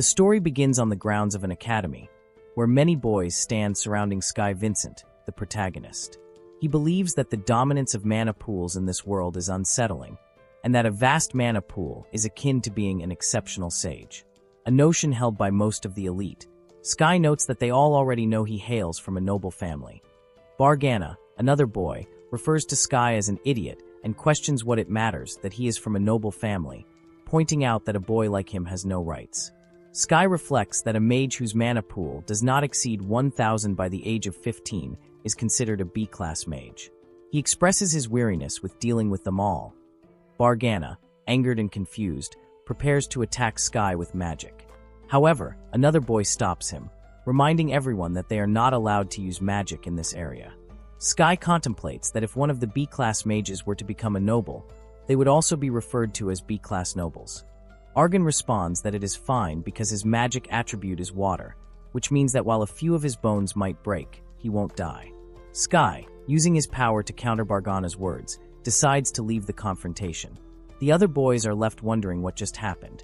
The story begins on the grounds of an academy, where many boys stand surrounding Sky Vincent, the protagonist. He believes that the dominance of mana pools in this world is unsettling, and that a vast mana pool is akin to being an exceptional sage, a notion held by most of the elite. Sky notes that they all already know he hails from a noble family. Bargana, another boy, refers to Sky as an idiot and questions what it matters that he is from a noble family, pointing out that a boy like him has no rights. Sky reflects that a mage whose mana pool does not exceed 1,000 by the age of 15 is considered a B-class mage. He expresses his weariness with dealing with them all. Bargana, angered and confused, prepares to attack Sky with magic. However, another boy stops him, reminding everyone that they are not allowed to use magic in this area. Sky contemplates that if one of the B-class mages were to become a noble, they would also be referred to as B-class nobles. Argon responds that it is fine because his magic attribute is water, which means that while a few of his bones might break, he won't die. Sky, using his power to counter Bargana's words, decides to leave the confrontation. The other boys are left wondering what just happened.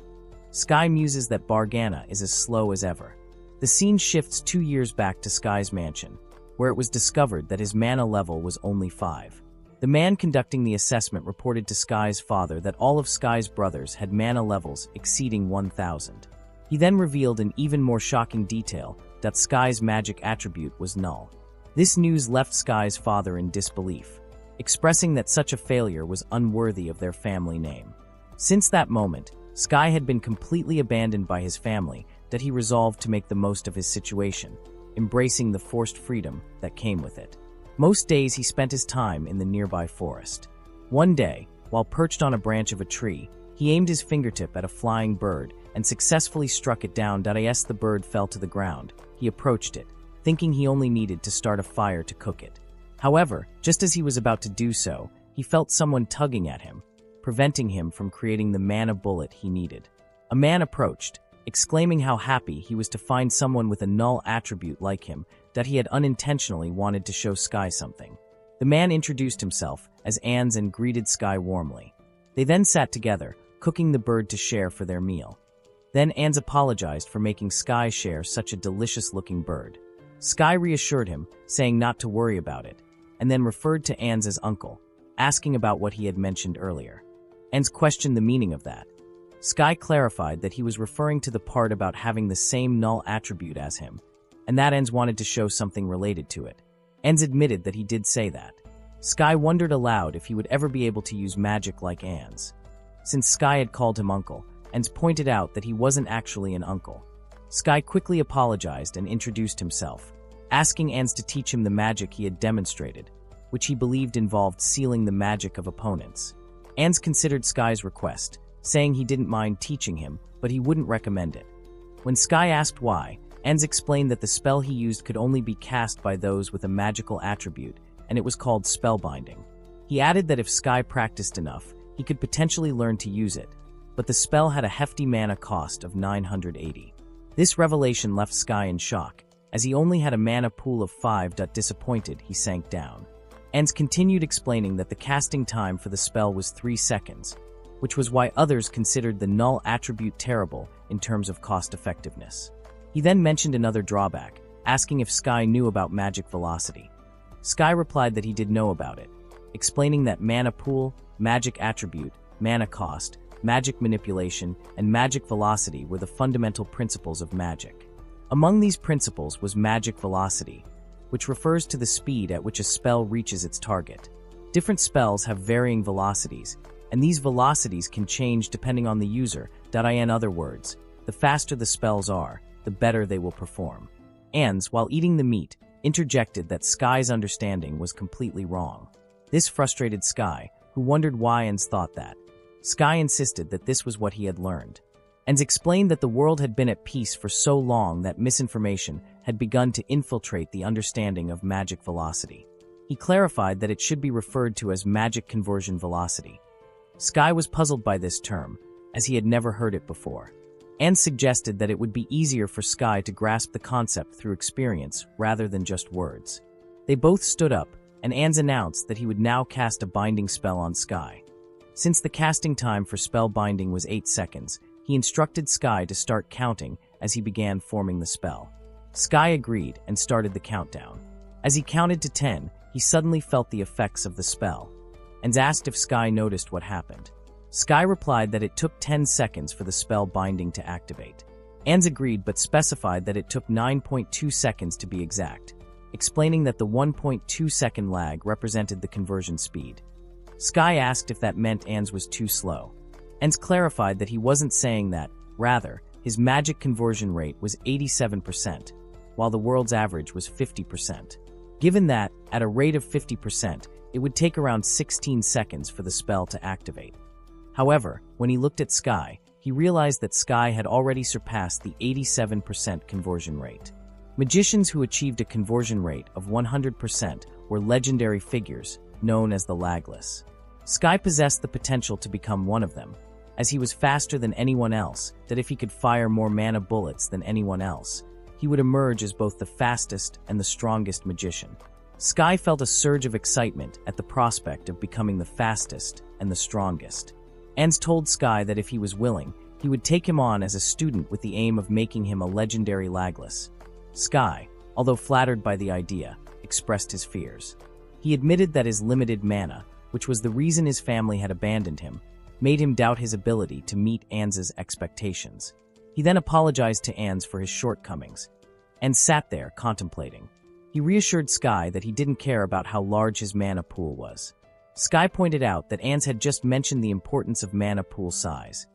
Sky muses that Bargana is as slow as ever. The scene shifts 2 years back to Sky's mansion, where it was discovered that his mana level was only 5. The man conducting the assessment reported to Sky's father that all of Sky's brothers had mana levels exceeding 1,000. He then revealed an even more shocking detail that Sky's magic attribute was null. This news left Sky's father in disbelief, expressing that such a failure was unworthy of their family name. Since that moment, Sky had been completely abandoned by his family that he resolved to make the most of his situation, embracing the forced freedom that came with it. Most days he spent his time in the nearby forest. One day, while perched on a branch of a tree, he aimed his fingertip at a flying bird and successfully struck it down. As the bird fell to the ground, he approached it, thinking he only needed to start a fire to cook it. However, just as he was about to do so, he felt someone tugging at him, preventing him from creating the mana bullet he needed. A man approached, exclaiming how happy he was to find someone with a null attribute like him, that he had unintentionally wanted to show Sky something. The man introduced himself as Ans and greeted Sky warmly. They then sat together, cooking the bird to share for their meal. Then Ans apologized for making Sky share such a delicious-looking bird. Sky reassured him, saying not to worry about it, and then referred to Ans as uncle, asking about what he had mentioned earlier. Ans questioned the meaning of that. Sky clarified that he was referring to the part about having the same null attribute as him, and that Ans wanted to show something related to it. Ans admitted that he did say that. Sky wondered aloud if he would ever be able to use magic like Ans. Since Sky had called him uncle, Ans pointed out that he wasn't actually an uncle. Sky quickly apologized and introduced himself, asking Ans to teach him the magic he had demonstrated, which he believed involved sealing the magic of opponents. Ans considered Sky's request, saying he didn't mind teaching him, but he wouldn't recommend it. When Sky asked why, Ans explained that the spell he used could only be cast by those with a magical attribute, and it was called spellbinding. He added that if Sky practiced enough, he could potentially learn to use it, but the spell had a hefty mana cost of 980. This revelation left Sky in shock, as he only had a mana pool of 5. Disappointed, he sank down. Ans continued explaining that the casting time for the spell was 3 seconds, which was why others considered the null attribute terrible in terms of cost-effectiveness. He then mentioned another drawback, asking if Sky knew about magic velocity. Sky replied that he did know about it, explaining that mana pool, magic attribute, mana cost, magic manipulation, and magic velocity were the fundamental principles of magic. Among these principles was magic velocity, which refers to the speed at which a spell reaches its target. Different spells have varying velocities, and these velocities can change depending on the user. In other words, the faster the spells are, the better they will perform. Ans, while eating the meat, interjected that Sky's understanding was completely wrong. This frustrated Sky, who wondered why Ans thought that. Sky insisted that this was what he had learned. Ans explained that the world had been at peace for so long that misinformation had begun to infiltrate the understanding of magic velocity. He clarified that it should be referred to as magic conversion velocity. Sky was puzzled by this term, as he had never heard it before. Ans suggested that it would be easier for Sky to grasp the concept through experience rather than just words. They both stood up, and Ans announced that he would now cast a binding spell on Sky. Since the casting time for spell binding was 8 seconds, He instructed Sky to start counting as he began forming the spell. Sky agreed and started the countdown. As he counted to 10, he suddenly felt the effects of the spell, and asked if Sky noticed what happened. Sky replied that it took 10 seconds for the spell binding to activate. Ans agreed but specified that it took 9.2 seconds to be exact, explaining that the 1.2-second lag represented the conversion speed. Sky asked if that meant Ans was too slow. Ans clarified that he wasn't saying that, rather, his magic conversion rate was 87%, while the world's average was 50%. Given that, at a rate of 50%, it would take around 16 seconds for the spell to activate. However, when he looked at Sky, he realized that Sky had already surpassed the 87% conversion rate. Magicians who achieved a conversion rate of 100% were legendary figures, known as the Lagless. Sky possessed the potential to become one of them, as he was faster than anyone else, that if he could fire more mana bullets than anyone else, he would emerge as both the fastest and the strongest magician. Sky felt a surge of excitement at the prospect of becoming the fastest and the strongest. Ans told Sky that if he was willing, he would take him on as a student with the aim of making him a legendary Lagless. Sky, although flattered by the idea, expressed his fears. He admitted that his limited mana, which was the reason his family had abandoned him, made him doubt his ability to meet Ans's expectations. He then apologized to Ans for his shortcomings, and sat there contemplating. He reassured Sky that he didn't care about how large his mana pool was. Sky pointed out that Ans had just mentioned the importance of mana pool size.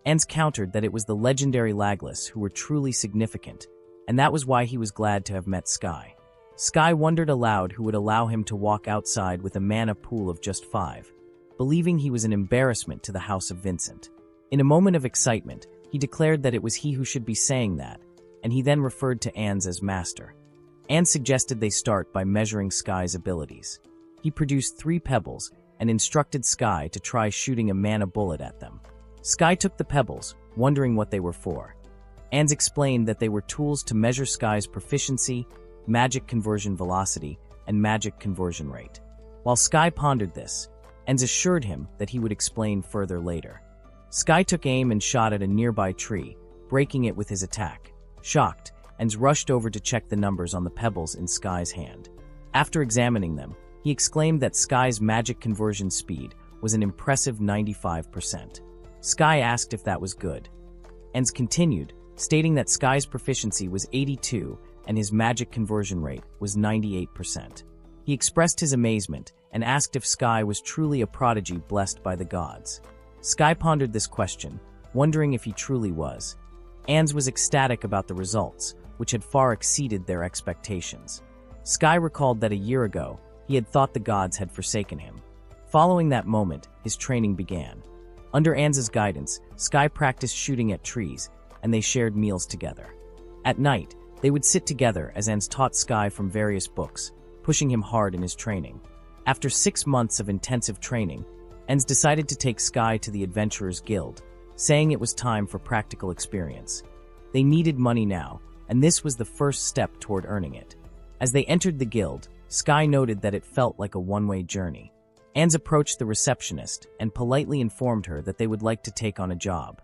Ans countered that it was the legendary Lagless who were truly significant, and that was why he was glad to have met Sky. Sky wondered aloud who would allow him to walk outside with a mana pool of just 5, believing he was an embarrassment to the House of Vincent. In a moment of excitement, he declared that it was he who should be saying that, and he then referred to Ans as master. Ans suggested they start by measuring Sky's abilities. He produced 3 pebbles and instructed Sky to try shooting a mana bullet at them. Sky took the pebbles, wondering what they were for. Ans explained that they were tools to measure Sky's proficiency, magic conversion velocity, and magic conversion rate. While Sky pondered this, Ans assured him that he would explain further later. Sky took aim and shot at a nearby tree, breaking it with his attack. Shocked, Ans rushed over to check the numbers on the pebbles in Sky's hand. After examining them, he exclaimed that Sky's magic conversion speed was an impressive 95%. Sky asked if that was good. Ans continued, stating that Sky's proficiency was 82 and his magic conversion rate was 98%. He expressed his amazement and asked if Sky was truly a prodigy blessed by the gods. Sky pondered this question, wondering if he truly was. Ans was ecstatic about the results, which had far exceeded their expectations. Sky recalled that a year ago, he had thought the gods had forsaken him. Following that moment, his training began. Under Ans's guidance, Sky practiced shooting at trees, and they shared meals together. At night, they would sit together as Ans taught Sky from various books, pushing him hard in his training. After 6 months of intensive training, Ans decided to take Sky to the Adventurers Guild, saying it was time for practical experience. They needed money now, and this was the first step toward earning it. As they entered the guild, Sky noted that it felt like a one-way journey. Ans approached the receptionist and politely informed her that they would like to take on a job.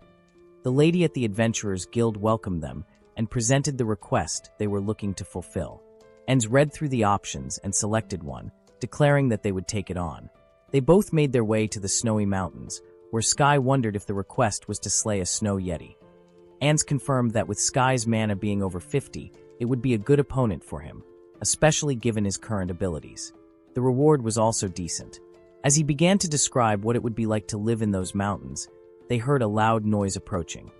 The lady at the Adventurers Guild welcomed them and presented the request they were looking to fulfill. Ans read through the options and selected one, declaring that they would take it on. They both made their way to the snowy mountains, where Sky wondered if the request was to slay a snow yeti. Ans confirmed that with Sky's mana being over 50, it would be a good opponent for him, especially given his current abilities. The reward was also decent. As he began to describe what it would be like to live in those mountains, they heard a loud noise approaching.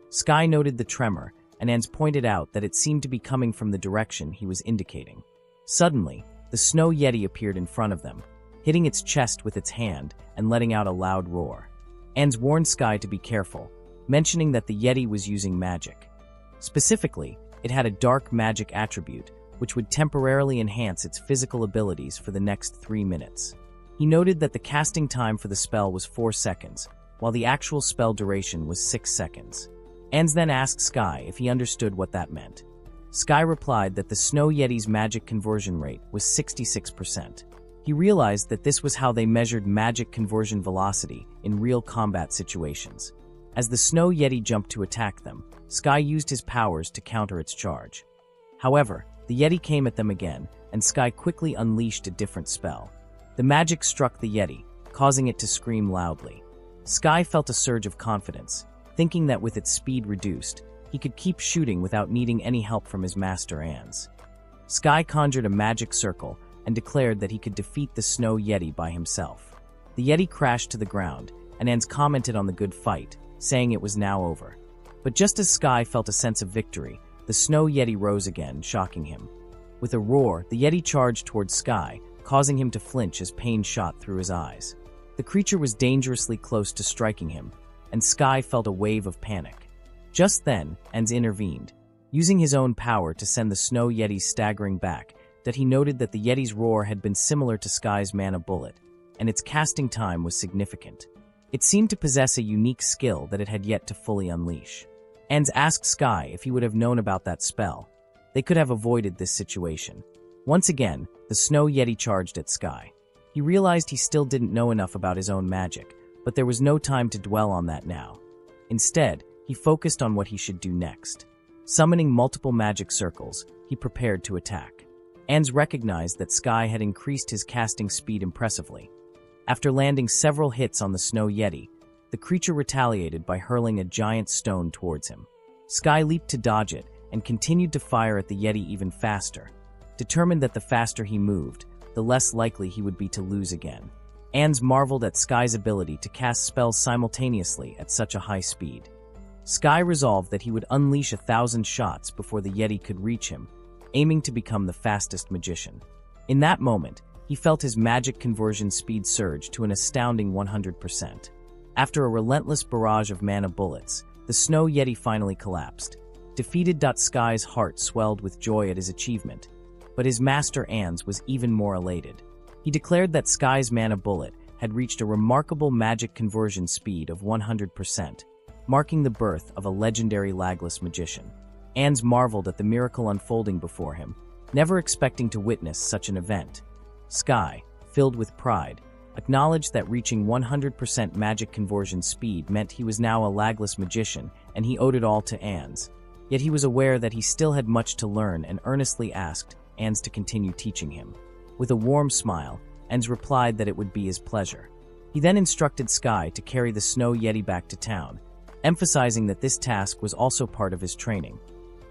Sky noted the tremor, and Ans pointed out that it seemed to be coming from the direction he was indicating. Suddenly, the snow yeti appeared in front of them, hitting its chest with its hand and letting out a loud roar. Ans warned Sky to be careful, mentioning that the yeti was using magic. Specifically, it had a dark magic attribute, which would temporarily enhance its physical abilities for the next 3 minutes. He noted that the casting time for the spell was 4 seconds, while the actual spell duration was 6 seconds. Ans then asked Sky if he understood what that meant. Sky replied that the Snow Yeti's magic conversion rate was 66%. He realized that this was how they measured magic conversion velocity in real combat situations. As the Snow Yeti jumped to attack them, Sky used his powers to counter its charge. However, the Yeti came at them again, and Sky quickly unleashed a different spell. The magic struck the Yeti, causing it to scream loudly. Sky felt a surge of confidence, thinking that with its speed reduced, he could keep shooting without needing any help from his master ants. Sky conjured a magic circle and declared that he could defeat the Snow Yeti by himself. The Yeti crashed to the ground, and Ants commented on the good fight, saying it was now over. But just as Sky felt a sense of victory, the Snow Yeti rose again, shocking him. With a roar, the Yeti charged towards Sky, causing him to flinch as pain shot through his eyes. The creature was dangerously close to striking him, and Sky felt a wave of panic. Just then, Ants intervened, using his own power to send the Snow Yeti staggering back, that he noted that the Yeti's roar had been similar to Sky's mana bullet, and its casting time was significant. It seemed to possess a unique skill that it had yet to fully unleash. Ants asked Sky if he would have known about that spell. They could have avoided this situation. Once again, the Snow Yeti charged at Sky. He realized he still didn't know enough about his own magic, but there was no time to dwell on that now. Instead, he focused on what he should do next. Summoning multiple magic circles, he prepared to attack. Ants recognized that Sky had increased his casting speed impressively. After landing several hits on the Snow Yeti, the creature retaliated by hurling a giant stone towards him. Sky leaped to dodge it and continued to fire at the Yeti even faster, determined that the faster he moved, the less likely he would be to lose again. Ants marveled at Sky's ability to cast spells simultaneously at such a high speed. Sky resolved that he would unleash 1,000 shots before the Yeti could reach him, aiming to become the fastest magician. In that moment, he felt his magic conversion speed surge to an astounding 100%. After a relentless barrage of mana bullets, the Snow Yeti finally collapsed. Defeated, Sky's heart swelled with joy at his achievement, but his master Ants was even more elated. He declared that Sky's mana bullet had reached a remarkable magic conversion speed of 100%, marking the birth of a legendary lagless magician. Ants marveled at the miracle unfolding before him, never expecting to witness such an event. Sky, filled with pride, acknowledged that reaching 100% magic conversion speed meant he was now a lagless magician, and he owed it all to Ants. Yet he was aware that he still had much to learn and earnestly asked Ants to continue teaching him. With a warm smile, Ants replied that it would be his pleasure. He then instructed Sky to carry the Snow Yeti back to town, emphasizing that this task was also part of his training.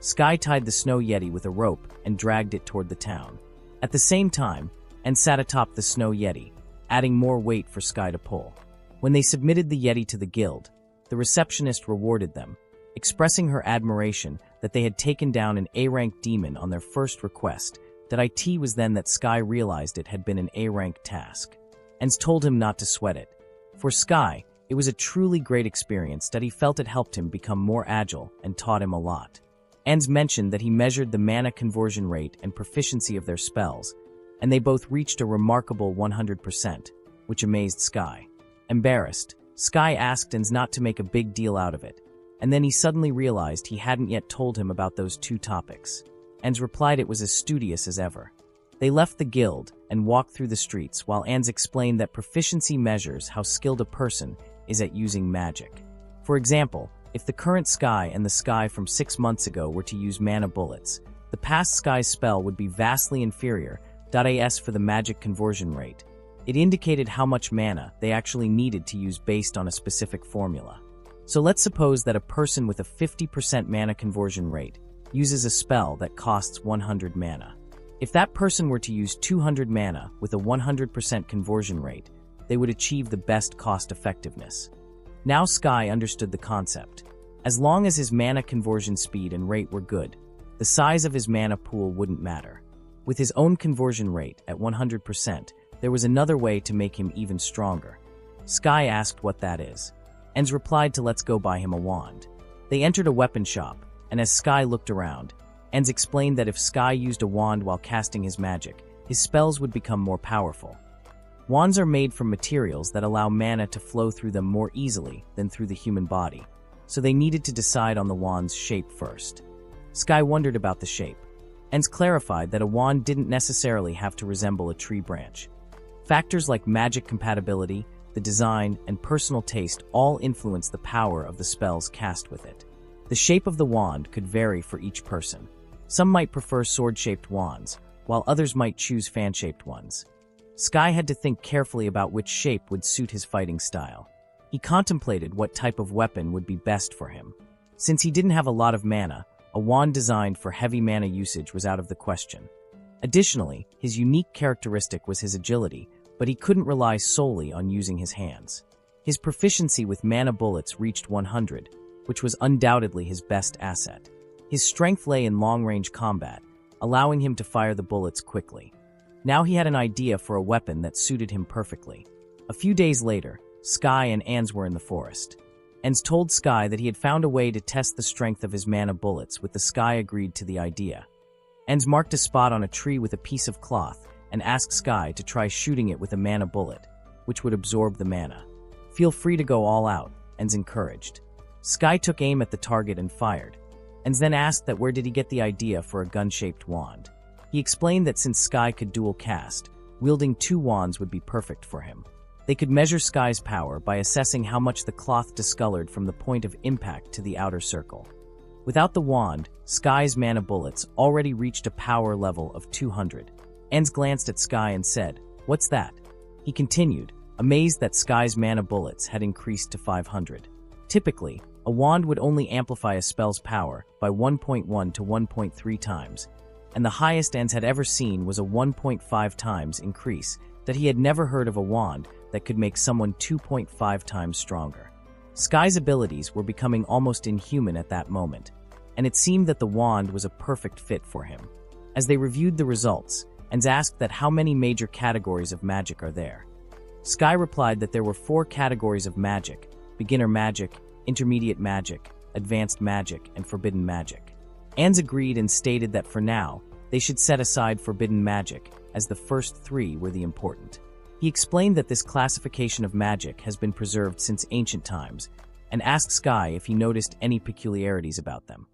Sky tied the Snow Yeti with a rope and dragged it toward the town. At the same time, Ants sat atop the Snow Yeti, adding more weight for Sky to pull. When they submitted the Yeti to the guild, the receptionist rewarded them, expressing her admiration that they had taken down an A-rank demon on their first request. It was then that Sky realized it had been an A-rank task. Ants told him not to sweat it. For Sky, it was a truly great experience that he felt it helped him become more agile and taught him a lot. Ants mentioned that he measured the mana conversion rate and proficiency of their spells, and they both reached a remarkable 100%, which amazed Sky. Embarrassed, Sky asked Ants not to make a big deal out of it, and then he suddenly realized he hadn't yet told him about those two topics. Ants replied it was as studious as ever. They left the guild and walked through the streets while Ants explained that proficiency measures how skilled a person is at using magic. For example, if the current Sky and the Sky from 6 months ago were to use mana bullets, the past Sky's spell would be vastly inferior. As for the magic conversion rate, it indicated how much mana they actually needed to use based on a specific formula. So let's suppose that a person with a 50% mana conversion rate uses a spell that costs 100 mana. If that person were to use 200 mana with a 100% conversion rate, they would achieve the best cost effectiveness. Now Sky understood the concept. As long as his mana conversion speed and rate were good, the size of his mana pool wouldn't matter. With his own conversion rate at 100%, there was another way to make him even stronger. Sky asked what that is. Ants replied to let's go buy him a wand. They entered a weapon shop, and as Sky looked around, Ants explained that if Sky used a wand while casting his magic, his spells would become more powerful. Wands are made from materials that allow mana to flow through them more easily than through the human body, so they needed to decide on the wand's shape first. Sky wondered about the shape. Ants clarified that a wand didn't necessarily have to resemble a tree branch. Factors like magic compatibility, the design, and personal taste all influence the power of the spells cast with it. The shape of the wand could vary for each person. Some might prefer sword-shaped wands, while others might choose fan-shaped ones. Sky had to think carefully about which shape would suit his fighting style. He contemplated what type of weapon would be best for him. Since he didn't have a lot of mana, a wand designed for heavy mana usage was out of the question. Additionally, his unique characteristic was his agility, but he couldn't rely solely on using his hands. His proficiency with mana bullets reached 100, which was undoubtedly his best asset. His strength lay in long-range combat, allowing him to fire the bullets quickly. Now he had an idea for a weapon that suited him perfectly. A few days later, Sky and Ans were in the forest. Ans told Sky that he had found a way to test the strength of his mana bullets, with the Sky agreed to the idea. Ans marked a spot on a tree with a piece of cloth and asked Sky to try shooting it with a mana bullet, which would absorb the mana. "Feel free to go all out," Ans encouraged. Sky took aim at the target and fired. Ans then asked that where did he get the idea for a gun-shaped wand. He explained that since Sky could dual cast, wielding two wands would be perfect for him. They could measure Sky's power by assessing how much the cloth discolored from the point of impact to the outer circle. Without the wand, Sky's mana bullets already reached a power level of 200. Ans glanced at Sky and said, "What's that?" He continued, amazed that Sky's mana bullets had increased to 500. Typically, a wand would only amplify a spell's power by 1.1 to 1.3 times, and the highest Ans had ever seen was a 1.5 times increase. That he had never heard of a wand that could make someone 2.5 times stronger. Sky's abilities were becoming almost inhuman at that moment, and it seemed that the wand was a perfect fit for him. As they reviewed the results, Ans asked that how many major categories of magic are there. Sky replied that there were 4 categories of magic: beginner magic, intermediate magic, advanced magic, and forbidden magic. Ans agreed and stated that for now, they should set aside forbidden magic, as the first 3 were the important. He explained that this classification of magic has been preserved since ancient times, and asked Sky if he noticed any peculiarities about them.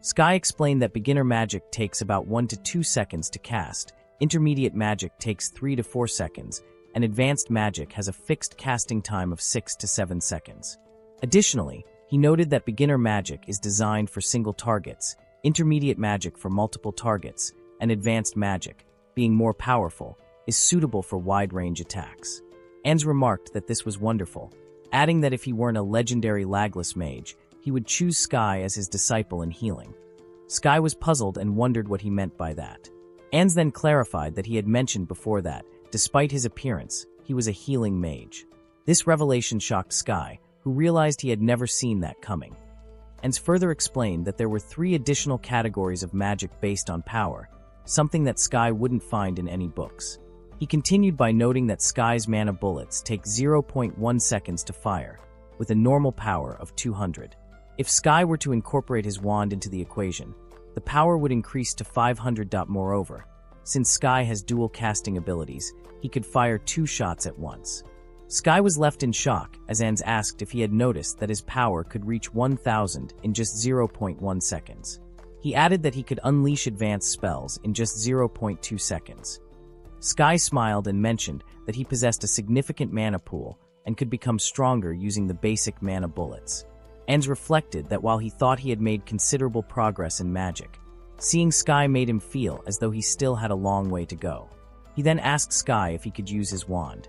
Sky explained that beginner magic takes about 1 to 2 seconds to cast, intermediate magic takes 3 to 4 seconds, and advanced magic has a fixed casting time of 6 to 7 seconds. Additionally, he noted that beginner magic is designed for single targets, intermediate magic for multiple targets, and advanced magic, being more powerful, is suitable for wide-range attacks. Ans remarked that this was wonderful, adding that if he weren't a legendary Lagless mage, he would choose Sky as his disciple in healing. Sky was puzzled and wondered what he meant by that. Ans then clarified that he had mentioned before that, despite his appearance, he was a healing mage. This revelation shocked Sky, who realized he had never seen that coming. Ans further explained that there were 3 additional categories of magic based on power, something that Sky wouldn't find in any books. He continued by noting that Sky's mana bullets take 0.1 seconds to fire, with a normal power of 200. If Sky were to incorporate his wand into the equation, the power would increase to 500. Moreover, since Sky has dual casting abilities, he could fire 2 shots at once. Sky was left in shock as Ans asked if he had noticed that his power could reach 1000 in just 0.1 seconds. He added that he could unleash advanced spells in just 0.2 seconds. Sky smiled and mentioned that he possessed a significant mana pool and could become stronger using the basic mana bullets. Ans reflected that while he thought he had made considerable progress in magic, seeing Sky made him feel as though he still had a long way to go. He then asked Sky if he could use his wand.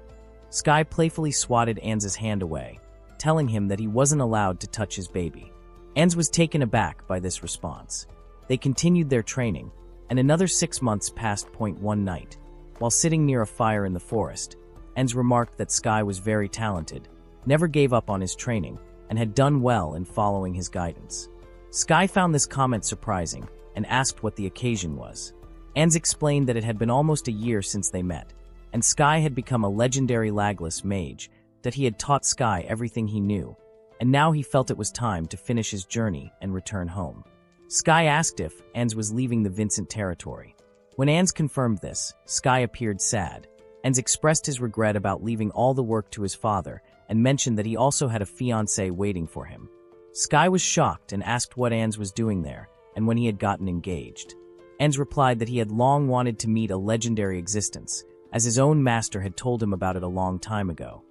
Sky playfully swatted Ans's hand away, telling him that he wasn't allowed to touch his baby. Ans was taken aback by this response. They continued their training, and another 6 months passed. One night, while sitting near a fire in the forest, Ans remarked that Sky was very talented, never gave up on his training, and had done well in following his guidance. Sky found this comment surprising and asked what the occasion was. Ans explained that it had been almost a year since they met, and Sky had become a legendary Lagless mage, that he had taught Sky everything he knew, and now he felt it was time to finish his journey and return home. Sky asked if Ans was leaving the Vincent territory. When Ans confirmed this, Sky appeared sad. Ans expressed his regret about leaving all the work to his father and mentioned that he also had a fiancée waiting for him. Sky was shocked and asked what Ans was doing there and when he had gotten engaged. Ans replied that he had long wanted to meet a legendary existence, as his own master had told him about it a long time ago.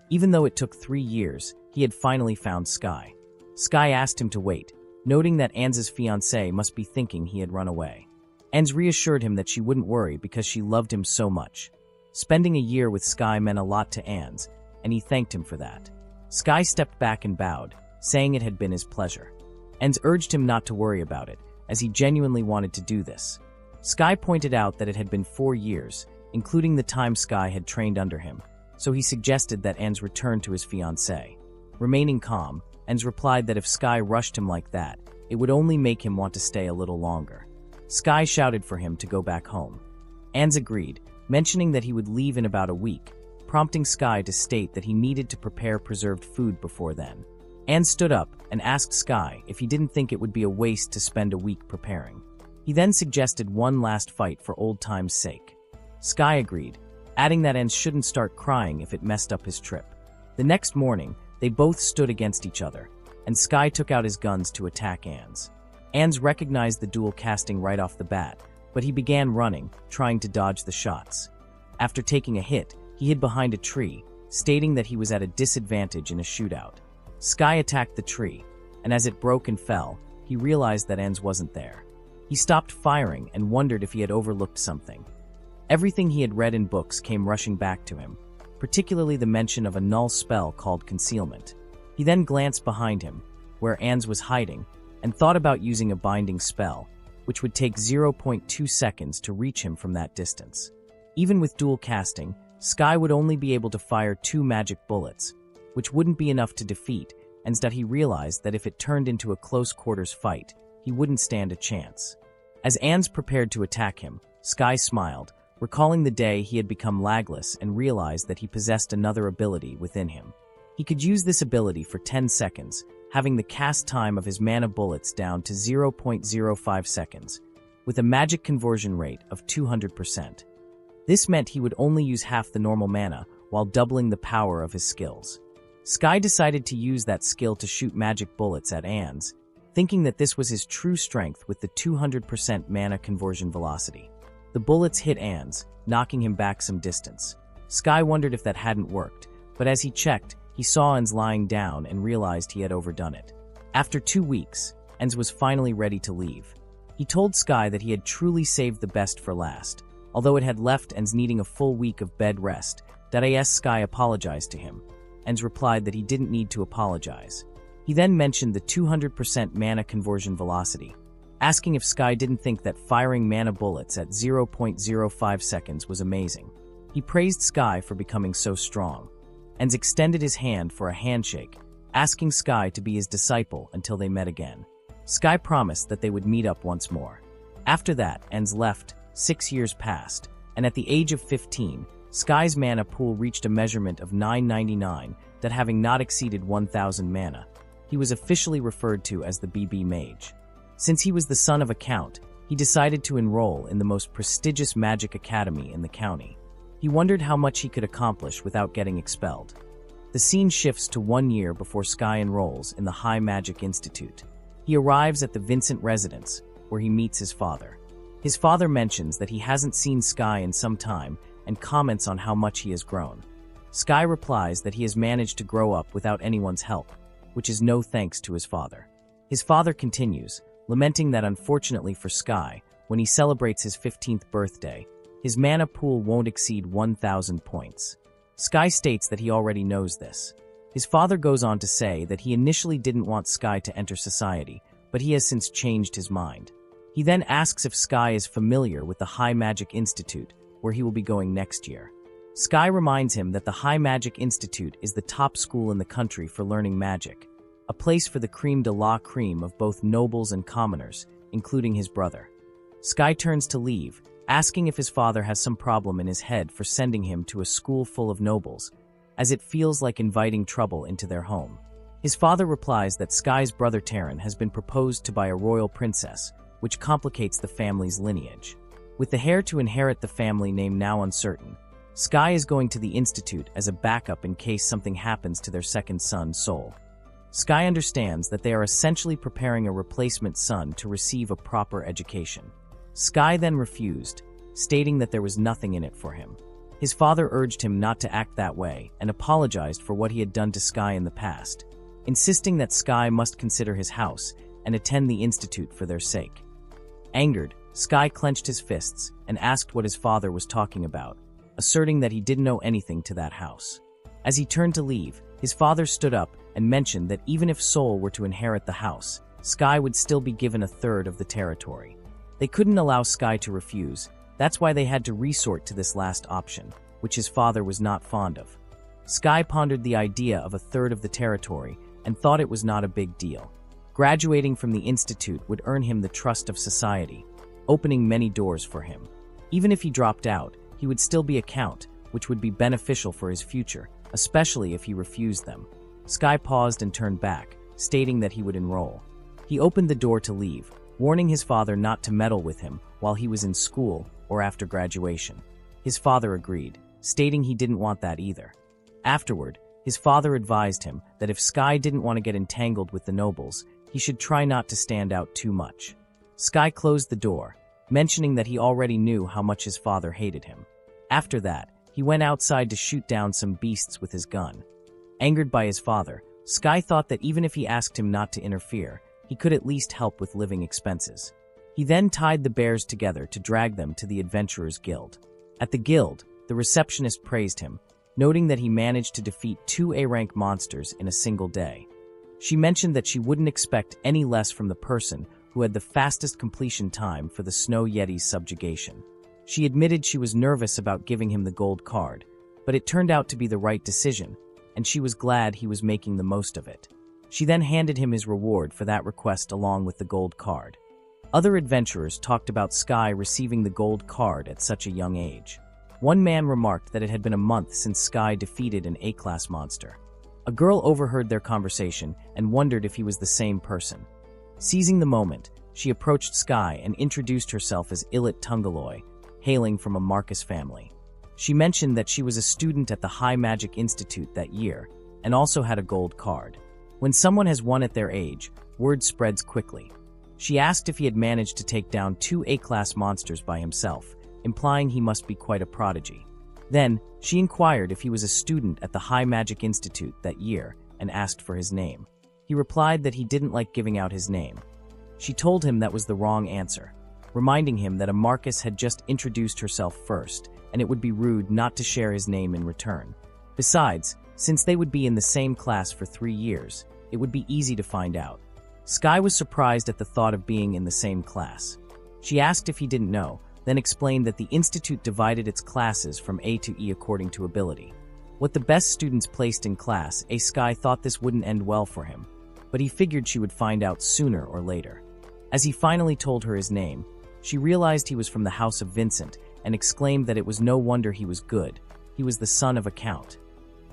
Even though it took 3 years, he had finally found Sky. Sky asked him to wait, noting that Anne's fiancée must be thinking he had run away. Anne reassured him that she wouldn't worry because she loved him so much. Spending a year with Sky meant a lot to Anne, and he thanked him for that. Sky stepped back and bowed, saying it had been his pleasure. Anne urged him not to worry about it, as he genuinely wanted to do this. Sky pointed out that it had been 4 years, including the time Sky had trained under him, so he suggested that Anne return to his fiancée. Remaining calm, Anne replied that if Sky rushed him like that, it would only make him want to stay a little longer. Sky shouted for him to go back home. Anne agreed, mentioning that he would leave in about a week, prompting Sky to state that he needed to prepare preserved food before then. Anne stood up and asked Sky if he didn't think it would be a waste to spend a week preparing. He then suggested one last fight for old time's sake. Sky agreed, adding that Anne shouldn't start crying if it messed up his trip. The next morning, they both stood against each other, and Sky took out his guns to attack Anne's. Anne's recognized the dual casting right off the bat, but he began running, trying to dodge the shots. After taking a hit, he hid behind a tree, stating that he was at a disadvantage in a shootout. Sky attacked the tree, and as it broke and fell, he realized that Anne's wasn't there. He stopped firing and wondered if he had overlooked something. Everything he had read in books came rushing back to him, particularly the mention of a null spell called concealment. He then glanced behind him, where Anne's was hiding, and thought about using a binding spell, which would take 0.2 seconds to reach him from that distance. Even with dual casting, Sky would only be able to fire 2 magic bullets, which wouldn't be enough to defeat, and that he realized that if it turned into a close-quarters fight, he wouldn't stand a chance. As Anne's prepared to attack him, Sky smiled, recalling the day he had become lagless and realized that he possessed another ability within him. He could use this ability for 10 seconds, having the cast time of his mana bullets down to 0.05 seconds, with a magic conversion rate of 200%. This meant he would only use half the normal mana while doubling the power of his skills. Sky decided to use that skill to shoot magic bullets at Anne's, thinking that this was his true strength with the 200% mana conversion velocity. The bullets hit Anne's, knocking him back some distance. Sky wondered if that hadn't worked, but as he checked, he saw Anne's lying down and realized he had overdone it. After 2 weeks, Anne's was finally ready to leave. He told Sky that he had truly saved the best for last, although it had left Anne's needing a full week of bed rest. Sky apologized to him. Anne's replied that he didn't need to apologize. He then mentioned the 200% mana conversion velocity, asking if Sky didn't think that firing mana bullets at 0.05 seconds was amazing. He praised Sky for becoming so strong, and extended his hand for a handshake, asking Sky to be his disciple until they met again. Sky promised that they would meet up once more. After that, Anne's left. 6 years passed, and at the age of 15, Sky's mana pool reached a measurement of 999, that having not exceeded 1,000 mana, he was officially referred to as the BB Mage. Since he was the son of a count, he decided to enroll in the most prestigious magic academy in the county. He wondered how much he could accomplish without getting expelled. The scene shifts to 1 year before Sky enrolls in the High Magic Institute. He arrives at the Vincent residence, where he meets his father. His father mentions that he hasn't seen Sky in some time and comments on how much he has grown. Sky replies that he has managed to grow up without anyone's help, which is no thanks to his father. His father continues, lamenting that unfortunately for Sky, when he celebrates his 15th birthday, his mana pool won't exceed 1,000 points. Sky states that he already knows this. His father goes on to say that he initially didn't want Sky to enter society, but he has since changed his mind. He then asks if Sky is familiar with the High Magic Institute, where he will be going next year. Sky reminds him that the High Magic Institute is the top school in the country for learning magic, a place for the creme de la creme of both nobles and commoners, including his brother. Sky turns to leave, asking if his father has some problem in his head for sending him to a school full of nobles, as it feels like inviting trouble into their home. His father replies that Sky's brother Terran has been proposed to by a royal princess, which complicates the family's lineage. With the heir to inherit the family name now uncertain, Sky is going to the institute as a backup in case something happens to their second son, Sol. Sky understands that they are essentially preparing a replacement son to receive a proper education. Sky then refused, stating that there was nothing in it for him. His father urged him not to act that way and apologized for what he had done to Sky in the past, insisting that Sky must consider his house and attend the institute for their sake. Angered, Sky clenched his fists and asked what his father was talking about, asserting that he didn't know anything to that house. As he turned to leave, his father stood up and mentioned that even if Seoul were to inherit the house, Sky would still be given a third of the territory. They couldn't allow Sky to refuse. That's why they had to resort to this last option, which his father was not fond of. Sky pondered the idea of a third of the territory and thought it was not a big deal. Graduating from the institute would earn him the trust of society, opening many doors for him. Even if he dropped out, he would still be a count, which would be beneficial for his future, especially if he refused them. Sky paused and turned back, stating that he would enroll. He opened the door to leave, warning his father not to meddle with him while he was in school or after graduation. His father agreed, stating he didn't want that either. Afterward, his father advised him that if Sky didn't want to get entangled with the nobles, he should try not to stand out too much. Sky closed the door, mentioning that he already knew how much his father hated him. After that, he went outside to shoot down some beasts with his gun. Angered by his father, Sky thought that even if he asked him not to interfere, he could at least help with living expenses. He then tied the bears together to drag them to the Adventurers Guild. At the guild, the receptionist praised him, noting that he managed to defeat 2 A-rank monsters in a single day. She mentioned that she wouldn't expect any less from the person who had the fastest completion time for the Snow Yeti's subjugation. She admitted she was nervous about giving him the gold card, but it turned out to be the right decision, and she was glad he was making the most of it. She then handed him his reward for that request along with the gold card. Other adventurers talked about Sky receiving the gold card at such a young age. One man remarked that it had been a month since Sky defeated an A-class monster. A girl overheard their conversation and wondered if he was the same person. Seizing the moment, she approached Sky and introduced herself as Ilit Tungaloy, hailing from a Marcus family. She mentioned that she was a student at the High Magic Institute that year and also had a gold card. When someone has won at their age, word spreads quickly. She asked if he had managed to take down 2 A-class monsters by himself, implying he must be quite a prodigy. Then, she inquired if he was a student at the High Magic Institute that year and asked for his name. He replied that he didn't like giving out his name. She told him that was the wrong answer, reminding him that a Marcus had just introduced herself first, and it would be rude not to share his name in return. Besides, since they would be in the same class for 3 years, it would be easy to find out. Sky was surprised at the thought of being in the same class. She asked if he didn't know, then explained that the institute divided its classes from A to E according to ability. With the best students placed in class, Sky thought this wouldn't end well for him, but he figured she would find out sooner or later. As he finally told her his name, she realized he was from the House of Vincent and exclaimed that it was no wonder he was good. He was the son of a count.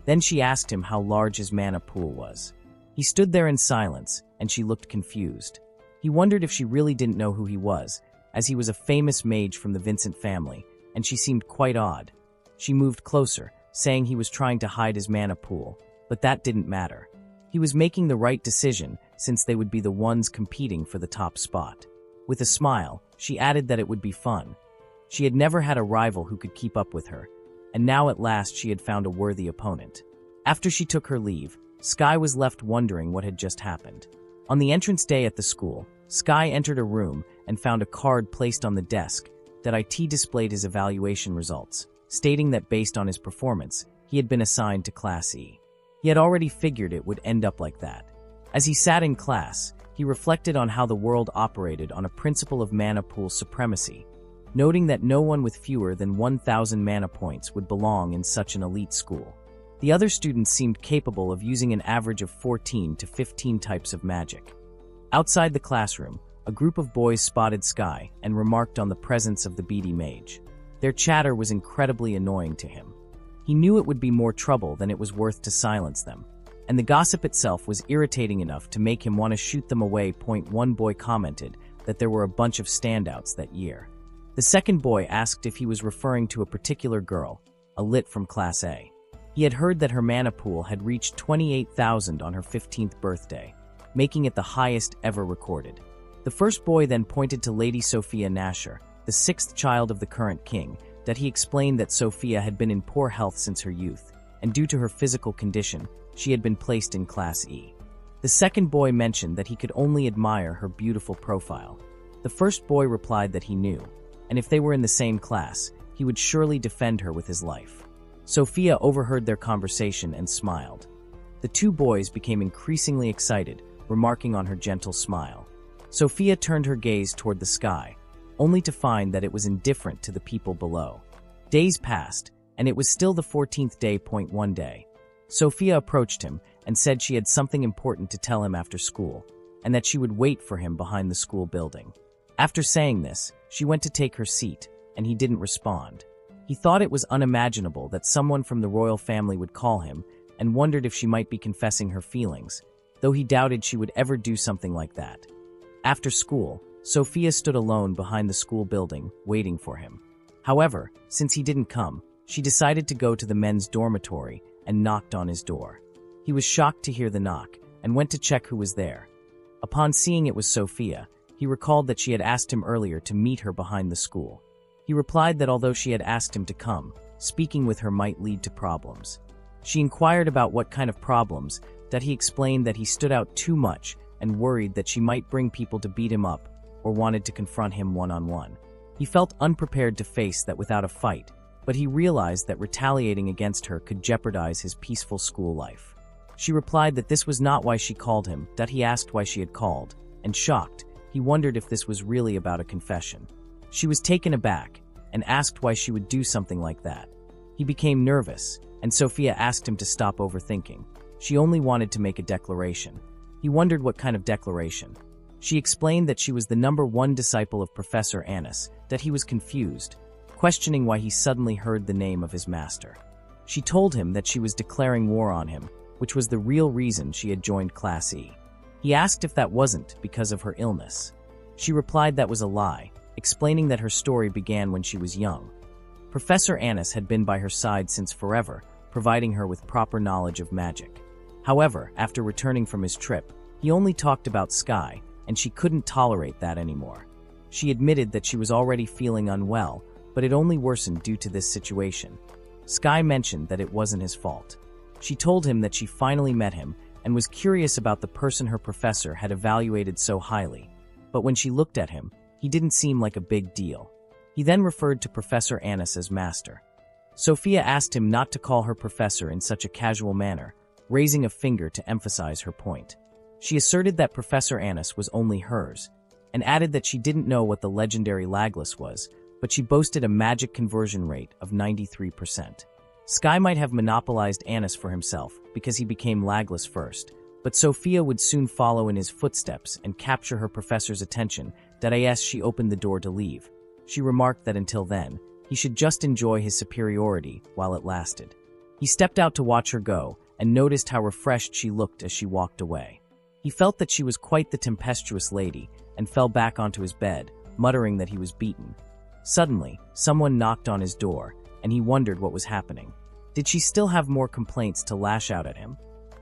Then she asked him how large his mana pool was. He stood there in silence, and she looked confused. He wondered if she really didn't know who he was, as he was a famous mage from the Vincent family, and she seemed quite odd. She moved closer, saying he was trying to hide his mana pool, but that didn't matter. He was making the right decision, since they would be the ones competing for the top spot. With a smile, she added that it would be fun. She had never had a rival who could keep up with her, and now at last she had found a worthy opponent. After she took her leave, Sky was left wondering what had just happened. On the entrance day at the school, Sky entered a room and found a card placed on the desk that IT displayed his evaluation results, stating that based on his performance, he had been assigned to Class E. He had already figured it would end up like that. As he sat in class, he reflected on how the world operated on a principle of mana pool supremacy, noting that no one with fewer than 1,000 mana points would belong in such an elite school. The other students seemed capable of using an average of 14 to 15 types of magic. Outside the classroom, a group of boys spotted Sky and remarked on the presence of the beady mage. Their chatter was incredibly annoying to him. He knew it would be more trouble than it was worth to silence them, and the gossip itself was irritating enough to make him want to shoot them away. One boy commented that there were a bunch of standouts that year. The second boy asked if he was referring to a particular girl, a lit from Class A. He had heard that her mana pool had reached 28,000 on her 15th birthday, making it the highest ever recorded. The first boy then pointed to Lady Sophia Nasher, the 6th child of the current king, that he explained that Sophia had been in poor health since her youth, and due to her physical condition, she had been placed in Class E. The second boy mentioned that he could only admire her beautiful profile. The first boy replied that he knew, and if they were in the same class, he would surely defend her with his life. Sophia overheard their conversation and smiled. The two boys became increasingly excited, remarking on her gentle smile. Sophia turned her gaze toward the sky, only to find that it was indifferent to the people below. Days passed, and it was still the 14th day. One day, Sophia approached him and said she had something important to tell him after school, and that she would wait for him behind the school building. After saying this, she went to take her seat, and he didn't respond. He thought it was unimaginable that someone from the royal family would call him, and wondered if she might be confessing her feelings, though he doubted she would ever do something like that. After school, Sophia stood alone behind the school building, waiting for him. However, since he didn't come, she decided to go to the men's dormitory and knocked on his door. He was shocked to hear the knock, and went to check who was there. Upon seeing it was Sophia, he recalled that she had asked him earlier to meet her behind the school. He replied that although she had asked him to come, speaking with her might lead to problems. She inquired about what kind of problems, that he explained that he stood out too much and worried that she might bring people to beat him up or wanted to confront him one-on-one. He felt unprepared to face that without a fight, but he realized that retaliating against her could jeopardize his peaceful school life. She replied that this was not why she called him, that he asked why she had called, and shocked, he wondered if this was really about a confession. She was taken aback and asked why she would do something like that. He became nervous, and Sophia asked him to stop overthinking. She only wanted to make a declaration. He wondered what kind of declaration. She explained that she was the #1 disciple of Professor Anis, that he was confused, questioning why he suddenly heard the name of his master. She told him that she was declaring war on him, which was the real reason she had joined Class E. He asked if that wasn't because of her illness. She replied that was a lie, explaining that her story began when she was young. Professor Anis had been by her side since forever, providing her with proper knowledge of magic. However, after returning from his trip, he only talked about Sky, and she couldn't tolerate that anymore. She admitted that she was already feeling unwell, but it only worsened due to this situation. Sky mentioned that it wasn't his fault. She told him that she finally met him and was curious about the person her professor had evaluated so highly, but when she looked at him, he didn't seem like a big deal. He then referred to Professor Anis as master. Sophia asked him not to call her professor in such a casual manner, raising a finger to emphasize her point. She asserted that Professor Anis was only hers, and added that she didn't know what the legendary Laglas was, but she boasted a magic conversion rate of 93%. Sky might have monopolized Anis for himself because he became Laglas first, but Sophia would soon follow in his footsteps and capture her professor's attention that as she opened the door to leave. She remarked that until then, he should just enjoy his superiority while it lasted. He stepped out to watch her go and noticed how refreshed she looked as she walked away. He felt that she was quite the tempestuous lady and fell back onto his bed, muttering that he was beaten. Suddenly, someone knocked on his door, and he wondered what was happening. Did she still have more complaints to lash out at him?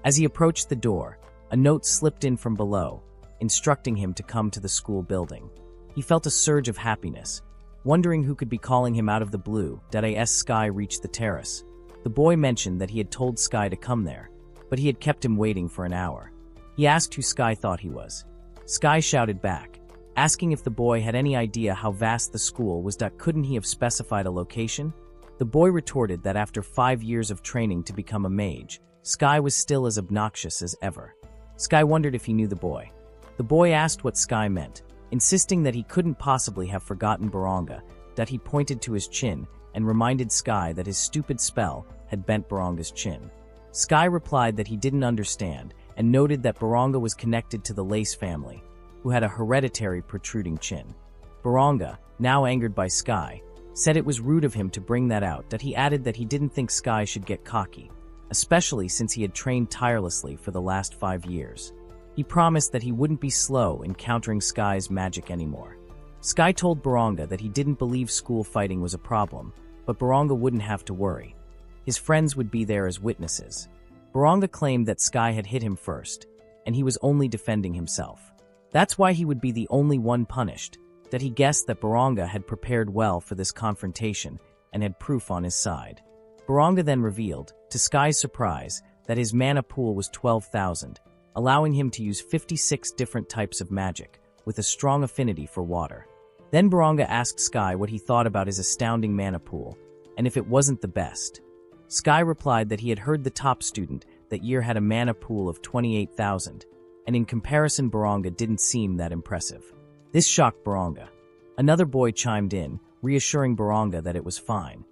As he approached the door, a note slipped in from below, instructing him to come to the school building. He felt a surge of happiness, wondering who could be calling him out of the blue. As Sky reached the terrace, the boy mentioned that he had told Sky to come there, but he had kept him waiting for an hour. He asked who Sky thought he was. Sky shouted back, asking if the boy had any idea how vast the school was. Couldn't he have specified a location? The boy retorted that after 5 years of training to become a mage, Sky was still as obnoxious as ever. Sky wondered if he knew the boy. The boy asked what Sky meant, insisting that he couldn't possibly have forgotten Baranga, that he pointed to his chin and reminded Sky that his stupid spell had bent Baranga's chin. Sky replied that he didn't understand and noted that Baranga was connected to the Lace family, who had a hereditary protruding chin. Baranga, now angered by Sky, said it was rude of him to bring that out. That he added that he didn't think Sky should get cocky, especially since he had trained tirelessly for the last 5 years. He promised that he wouldn't be slow in countering Sky's magic anymore. Sky told Baranga that he didn't believe school fighting was a problem, but Baranga wouldn't have to worry. His friends would be there as witnesses. Baranga claimed that Sky had hit him first, and he was only defending himself. That's why he would be the only one punished, that he guessed that Baranga had prepared well for this confrontation and had proof on his side. Baranga then revealed, to Sky's surprise, that his mana pool was 12,000, allowing him to use 56 different types of magic, with a strong affinity for water. Then Baranga asked Sky what he thought about his astounding mana pool, and if it wasn't the best. Sky replied that he had heard the top student that year had a mana pool of 28,000, and in comparison Baranga didn't seem that impressive. This shocked Baranga. Another boy chimed in, reassuring Baranga that it was fine.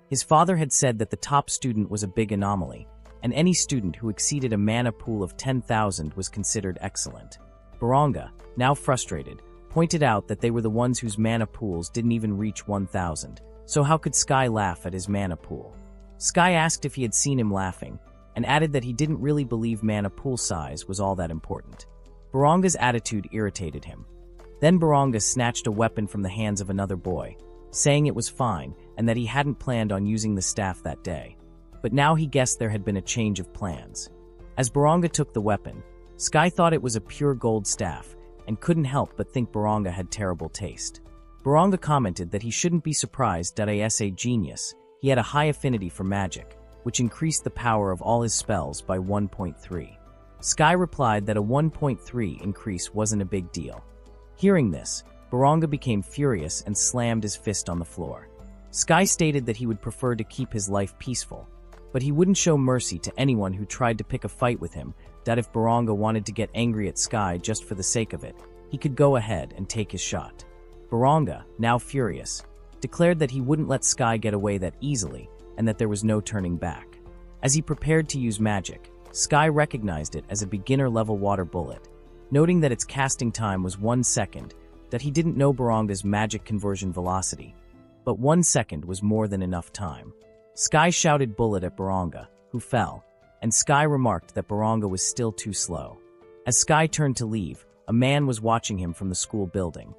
His father had said that the top student was a big anomaly, and any student who exceeded a mana pool of 10,000 was considered excellent. Baranga, now frustrated, pointed out that they were the ones whose mana pools didn't even reach 1,000, so how could Sky laugh at his mana pool? Sky asked if he had seen him laughing, and added that he didn't really believe mana pool size was all that important. Baranga's attitude irritated him. Then Baranga snatched a weapon from the hands of another boy, saying it was fine and that he hadn't planned on using the staff that day. But now he guessed there had been a change of plans. As Baranga took the weapon, Sky thought it was a pure gold staff and couldn't help but think Baranga had terrible taste. Baranga commented that he shouldn't be surprised that as a genius, he had a high affinity for magic, which increased the power of all his spells by 1.3. Sky replied that a 1.3 increase wasn't a big deal. Hearing this, Baranga became furious and slammed his fist on the floor. Sky stated that he would prefer to keep his life peaceful, but he wouldn't show mercy to anyone who tried to pick a fight with him, that if Baranga wanted to get angry at Sky just for the sake of it, he could go ahead and take his shot. Baranga, now furious, declared that he wouldn't let Sky get away that easily and that there was no turning back. As he prepared to use magic, Sky recognized it as a beginner-level water bullet, noting that its casting time was 1 second, that he didn't know Baranga's magic conversion velocity, but 1 second was more than enough time. Sky shouted bullet at Baranga, who fell, and Sky remarked that Baranga was still too slow. As Sky turned to leave, a man was watching him from the school building.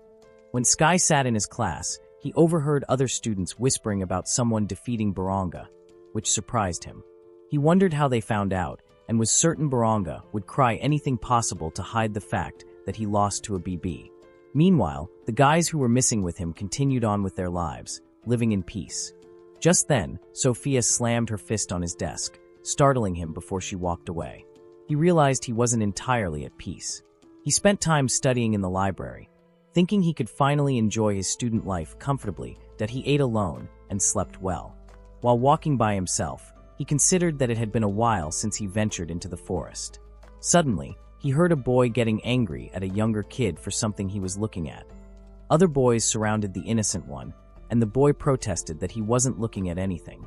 When Sky sat in his class, he overheard other students whispering about someone defeating Baranga, which surprised him. He wondered how they found out, and was certain Baranga would cry anything possible to hide the fact that he lost to a BB. Meanwhile, the guys who were missing with him continued on with their lives, living in peace. Just then, Sophia slammed her fist on his desk, startling him before she walked away. He realized he wasn't entirely at peace. He spent time studying in the library, thinking he could finally enjoy his student life comfortably, that he ate alone and slept well. While walking by himself, he considered that it had been a while since he ventured into the forest. Suddenly, he heard a boy getting angry at a younger kid for something he was looking at. Other boys surrounded the innocent one, and the boy protested that he wasn't looking at anything.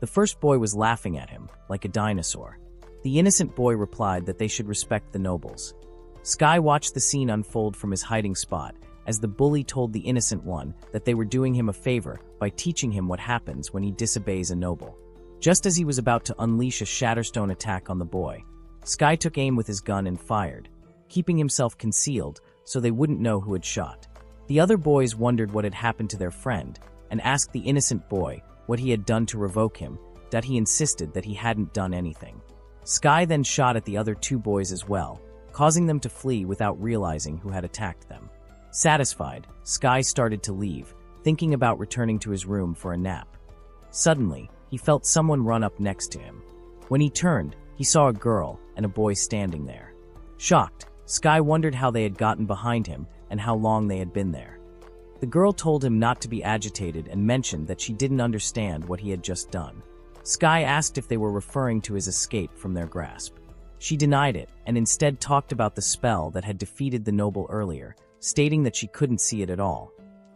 The first boy was laughing at him, like a dinosaur. The innocent boy replied that they should respect the nobles. Sky watched the scene unfold from his hiding spot, as the bully told the innocent one that they were doing him a favor by teaching him what happens when he disobeys a noble. Just as he was about to unleash a Shatterstone attack on the boy, Sky took aim with his gun and fired, keeping himself concealed so they wouldn't know who had shot. The other boys wondered what had happened to their friend, and asked the innocent boy what he had done to revoke him, that he insisted that he hadn't done anything. Sky then shot at the other 2 boys as well, causing them to flee without realizing who had attacked them. Satisfied, Sky started to leave, thinking about returning to his room for a nap. Suddenly, he felt someone run up next to him. When he turned, he saw a girl and a boy standing there. Shocked, Sky wondered how they had gotten behind him and how long they had been there. The girl told him not to be agitated and mentioned that she didn't understand what he had just done. Sky asked if they were referring to his escape from their grasp. She denied it and instead talked about the spell that had defeated the noble earlier, stating that she couldn't see it at all.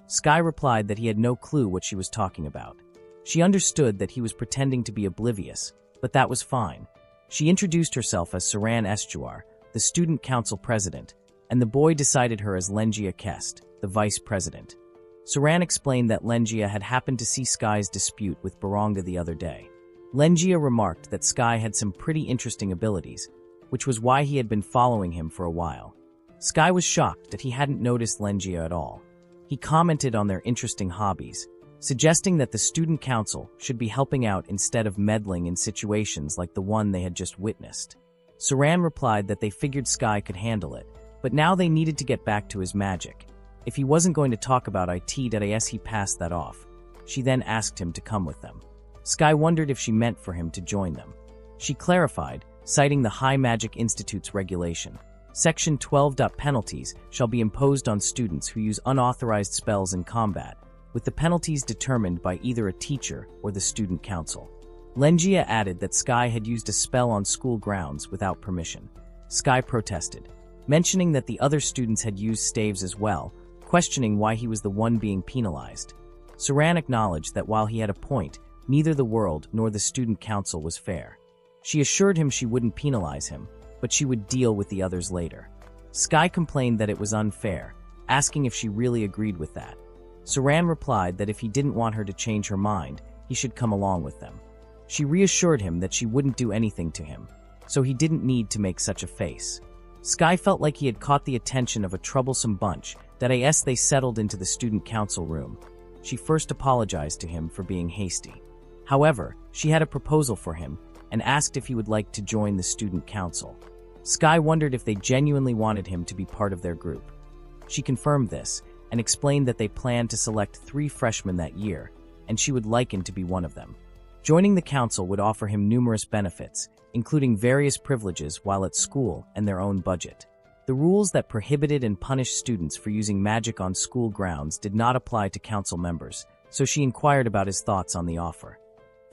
Sky replied that he had no clue what she was talking about. She understood that he was pretending to be oblivious, but that was fine. She introduced herself as Saran Estuar, the student council president, and the boy decided her as Lengia Kest, the vice president. Saran explained that Lengia had happened to see Sky's dispute with Baranga the other day. Lengia remarked that Sky had some pretty interesting abilities, which was why he had been following him for a while. Sky was shocked that he hadn't noticed Lengia at all. He commented on their interesting hobbies, suggesting that the student council should be helping out instead of meddling in situations like the one they had just witnessed. Saran replied that they figured Sky could handle it, but now they needed to get back to his magic. If he wasn't going to talk about it, he passed that off. She then asked him to come with them. Sky wondered if she meant for him to join them. She clarified, citing the High Magic Institute's regulation. Section 12. Penalties shall be imposed on students who use unauthorized spells in combat, with the penalties determined by either a teacher or the student council. Lengia added that Sky had used a spell on school grounds without permission. Sky protested, mentioning that the other students had used staves as well, questioning why he was the one being penalized. Saran acknowledged that while he had a point, neither the world nor the student council was fair. She assured him she wouldn't penalize him, but she would deal with the others later. Sky complained that it was unfair, asking if she really agreed with that. Saran replied that if he didn't want her to change her mind, he should come along with them. She reassured him that she wouldn't do anything to him, so he didn't need to make such a face. Sky felt like he had caught the attention of a troublesome bunch that as they settled into the student council room. She first apologized to him for being hasty. However, she had a proposal for him and asked if he would like to join the student council. Sky wondered if they genuinely wanted him to be part of their group. She confirmed this and explained that they planned to select 3 freshmen that year, and she would like him to be one of them. Joining the council would offer him numerous benefits, including various privileges while at school and their own budget. The rules that prohibited and punished students for using magic on school grounds did not apply to council members, so she inquired about his thoughts on the offer.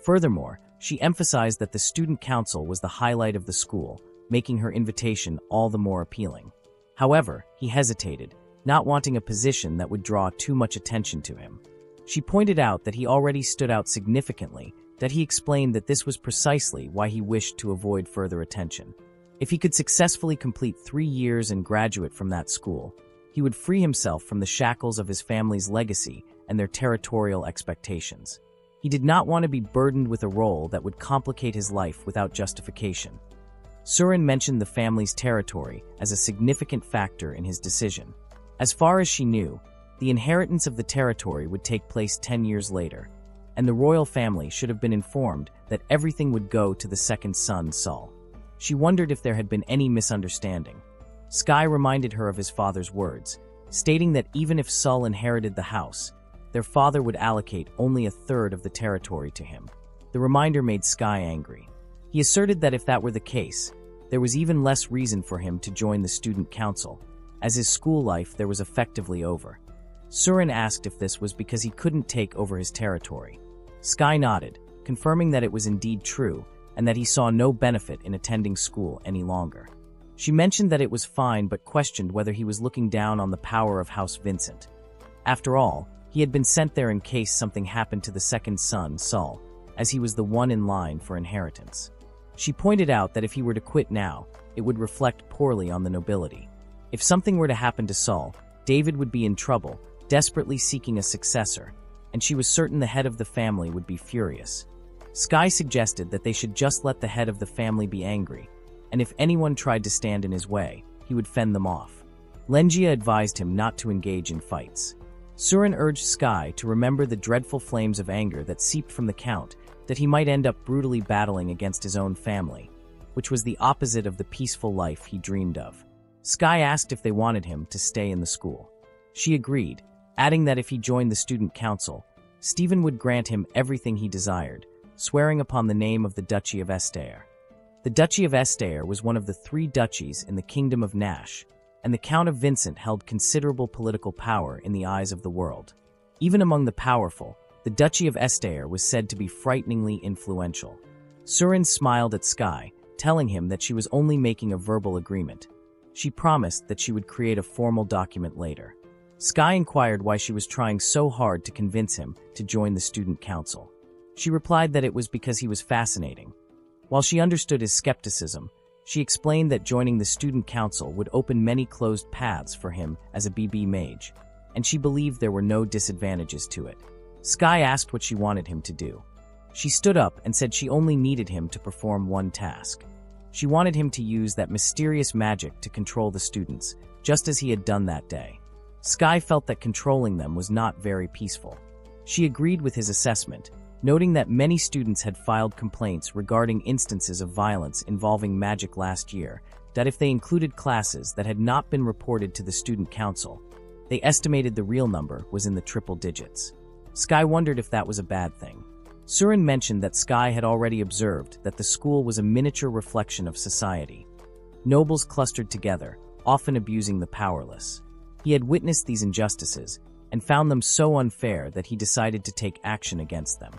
Furthermore, she emphasized that the student council was the highlight of the school, making her invitation all the more appealing. However, he hesitated, not wanting a position that would draw too much attention to him. She pointed out that he already stood out significantly, that he explained that this was precisely why he wished to avoid further attention. If he could successfully complete 3 years and graduate from that school, he would free himself from the shackles of his family's legacy and their territorial expectations. He did not want to be burdened with a role that would complicate his life without justification. Surin mentioned the family's territory as a significant factor in his decision. As far as she knew, the inheritance of the territory would take place 10 years later, and the royal family should have been informed that everything would go to the second son, Sol. She wondered if there had been any misunderstanding. Sky reminded her of his father's words, stating that even if Sol inherited the house, their father would allocate only 1/3 of the territory to him. The reminder made Sky angry. He asserted that if that were the case, there was even less reason for him to join the student council, as his school life there was effectively over. Surin asked if this was because he couldn't take over his territory. Sky nodded, confirming that it was indeed true, and that he saw no benefit in attending school any longer. She mentioned that it was fine but questioned whether he was looking down on the power of House Vincent. After all, he had been sent there in case something happened to the second son, Sol, as he was the one in line for inheritance. She pointed out that if he were to quit now, it would reflect poorly on the nobility. If something were to happen to Sol, David would be in trouble, desperately seeking a successor, and she was certain the head of the family would be furious. Sky suggested that they should just let the head of the family be angry, and if anyone tried to stand in his way, he would fend them off. Lengia advised him not to engage in fights. Surin urged Sky to remember the dreadful flames of anger that seeped from the Count, that he might end up brutally battling against his own family, which was the opposite of the peaceful life he dreamed of. Sky asked if they wanted him to stay in the school. She agreed, adding that if he joined the student council, Stephen would grant him everything he desired, swearing upon the name of the Duchy of Estaire. The Duchy of Estaire was one of the 3 duchies in the Kingdom of Nash, and the Count of Vincent held considerable political power in the eyes of the world. Even among the powerful, the Duchy of Estaire was said to be frighteningly influential. Surin smiled at Sky, telling him that she was only making a verbal agreement. She promised that she would create a formal document later. Sky inquired why she was trying so hard to convince him to join the student council. She replied that it was because he was fascinating. While she understood his skepticism, she explained that joining the student council would open many closed paths for him as a BB mage, and she believed there were no disadvantages to it. Sky asked what she wanted him to do. She stood up and said she only needed him to perform one task. She wanted him to use that mysterious magic to control the students, just as he had done that day. Sky felt that controlling them was not very peaceful. She agreed with his assessment, noting that many students had filed complaints regarding instances of violence involving magic last year, that if they included classes that had not been reported to the student council, they estimated the real number was in the triple digits. Sky wondered if that was a bad thing. Surin mentioned that Sky had already observed that the school was a miniature reflection of society. Nobles clustered together, often abusing the powerless. He had witnessed these injustices and found them so unfair that he decided to take action against them.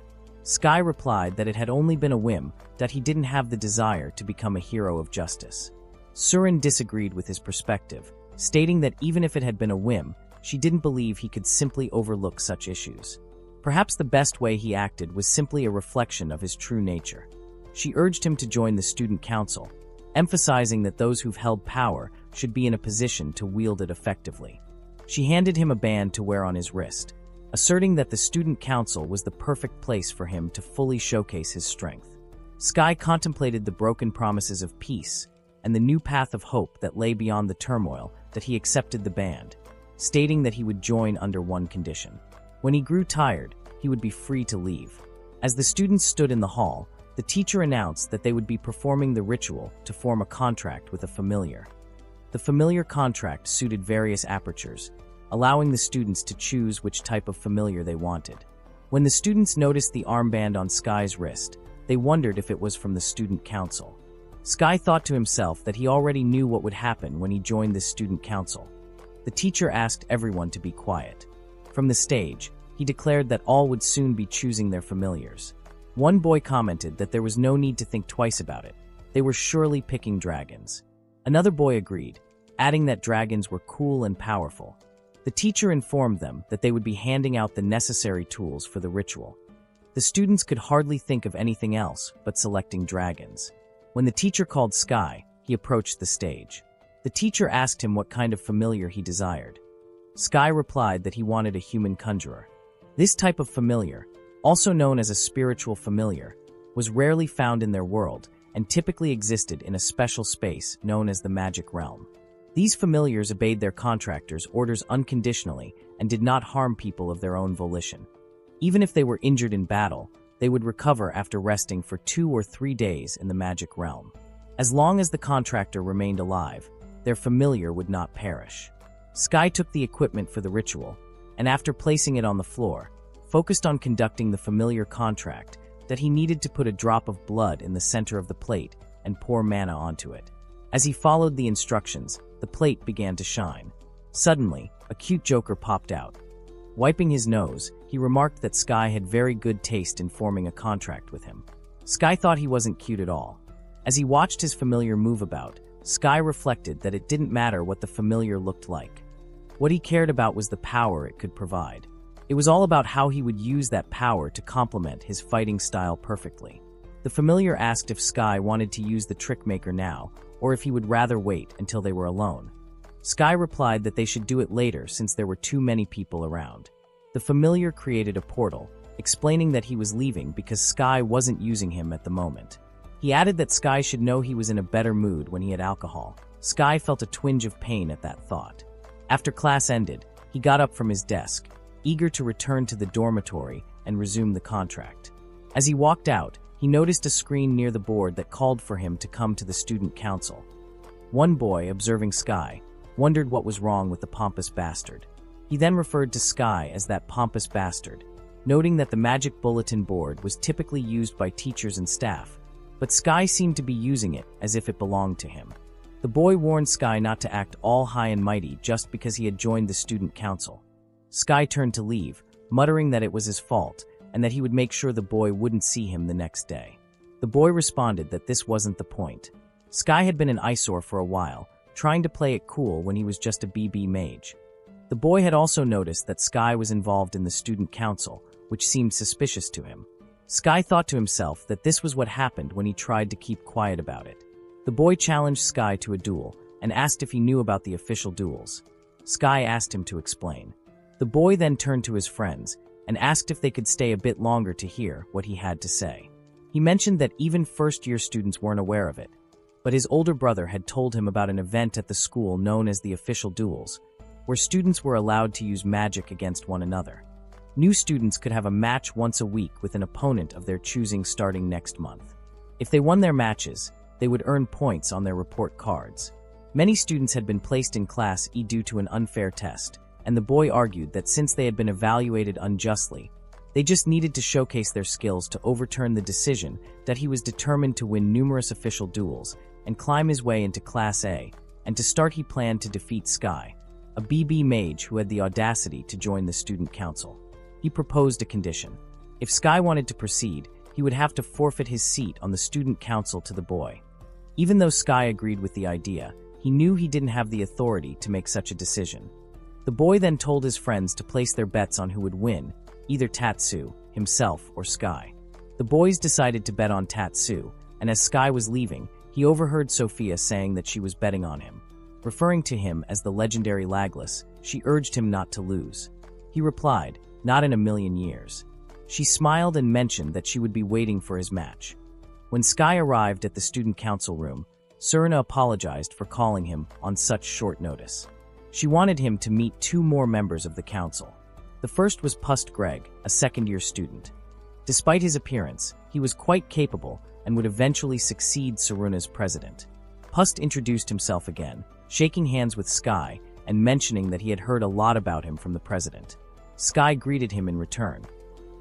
Sky replied that it had only been a whim, that he didn't have the desire to become a hero of justice. Surin disagreed with his perspective, stating that even if it had been a whim, she didn't believe he could simply overlook such issues. Perhaps the best way he acted was simply a reflection of his true nature. She urged him to join the student council, emphasizing that those who've held power should be in a position to wield it effectively. She handed him a band to wear on his wrist, asserting that the student council was the perfect place for him to fully showcase his strength. Sky contemplated the broken promises of peace and the new path of hope that lay beyond the turmoil that he accepted the band, stating that he would join under one condition. When he grew tired, he would be free to leave. As the students stood in the hall, the teacher announced that they would be performing the ritual to form a contract with a familiar. The familiar contract suited various apertures, allowing the students to choose which type of familiar they wanted. When the students noticed the armband on Sky's wrist, they wondered if it was from the student council. Sky thought to himself that he already knew what would happen when he joined the student council. The teacher asked everyone to be quiet. From the stage, he declared that all would soon be choosing their familiars. One boy commented that there was no need to think twice about it. They were surely picking dragons. Another boy agreed, adding that dragons were cool and powerful. The teacher informed them that they would be handing out the necessary tools for the ritual. The students could hardly think of anything else but selecting dragons. When the teacher called Sky, he approached the stage. The teacher asked him what kind of familiar he desired. Sky replied that he wanted a human conjurer. This type of familiar, also known as a spiritual familiar, was rarely found in their world and typically existed in a special space known as the magic realm. These familiars obeyed their contractors' orders unconditionally and did not harm people of their own volition. Even if they were injured in battle, they would recover after resting for 2 or 3 days in the magic realm. As long as the contractor remained alive, their familiar would not perish. Sky took the equipment for the ritual, and after placing it on the floor, focused on conducting the familiar contract that he needed to put a drop of blood in the center of the plate and pour mana onto it. As he followed the instructions, the plate began to shine. Suddenly, a cute joker popped out. Wiping his nose, he remarked that Sky had very good taste in forming a contract with him. Sky thought he wasn't cute at all. As he watched his familiar move about, Sky reflected that it didn't matter what the familiar looked like. What he cared about was the power it could provide. It was all about how he would use that power to complement his fighting style perfectly. The familiar asked if Sky wanted to use the trick maker now, or if he would rather wait until they were alone. Sky replied that they should do it later since there were too many people around. The familiar created a portal, explaining that he was leaving because Sky wasn't using him at the moment. He added that Sky should know he was in a better mood when he had alcohol. Sky felt a twinge of pain at that thought. After class ended, he got up from his desk, eager to return to the dormitory and resume the contract. As he walked out, he noticed a screen near the board that called for him to come to the student council. One boy, observing Sky, wondered what was wrong with the pompous bastard. He then referred to Sky as that pompous bastard, noting that the magic bulletin board was typically used by teachers and staff, but Sky seemed to be using it as if it belonged to him. The boy warned Sky not to act all high and mighty just because he had joined the student council. Sky turned to leave, muttering that it was his fault and that he would make sure the boy wouldn't see him the next day. The boy responded that this wasn't the point. Sky had been an eyesore for a while, trying to play it cool when he was just a BB mage. The boy had also noticed that Sky was involved in the student council, which seemed suspicious to him. Sky thought to himself that this was what happened when he tried to keep quiet about it. The boy challenged Sky to a duel and asked if he knew about the official duels. Sky asked him to explain. The boy then turned to his friends and asked if they could stay a bit longer to hear what he had to say. He mentioned that even first-year students weren't aware of it, but his older brother had told him about an event at the school known as the official duels, where students were allowed to use magic against one another. New students could have a match once a week with an opponent of their choosing starting next month. If they won their matches, they would earn points on their report cards. Many students had been placed in Class E due to an unfair test, and the boy argued that since they had been evaluated unjustly, They just needed to showcase their skills to overturn the decision that he was determined to win numerous official duels and climb his way into Class A, and to start he planned to defeat Sky, a BB mage who had the audacity to join the student council. He proposed a condition. If Sky wanted to proceed, he would have to forfeit his seat on the student council to the boy. Even though Sky agreed with the idea, he knew he didn't have the authority to make such a decision. The boy then told his friends to place their bets on who would win, either Tatsu, himself, or Sky. The boys decided to bet on Tatsu, and as Sky was leaving, he overheard Sophia saying that she was betting on him. Referring to him as the legendary Lagless, she urged him not to lose. He replied, "Not in a million years." She smiled and mentioned that she would be waiting for his match. When Sky arrived at the student council room, Surna apologized for calling him on such short notice. She wanted him to meet 2 more members of the council. The first was Pust Greg, a second-year student. Despite his appearance, he was quite capable and would eventually succeed Suruna as president. Pust introduced himself again, shaking hands with Sky and mentioning that he had heard a lot about him from the president. Sky greeted him in return.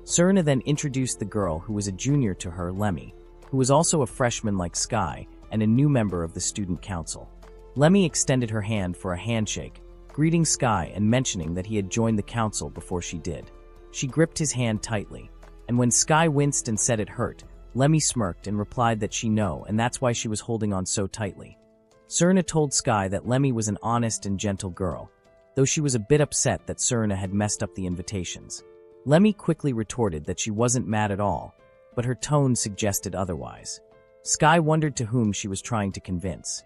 Surna then introduced the girl who was a junior to her, Lemmy, who was also a freshman like Sky and a new member of the student council. Lemmy extended her hand for a handshake, greeting Sky and mentioning that he had joined the council before she did. She gripped his hand tightly, and when Sky winced and said it hurt, Lemmy smirked and replied that she knew, and that's why she was holding on so tightly. Surna told Sky that Lemmy was an honest and gentle girl, though she was a bit upset that Surna had messed up the invitations. Lemmy quickly retorted that she wasn't mad at all, but her tone suggested otherwise. Sky wondered to whom she was trying to convince.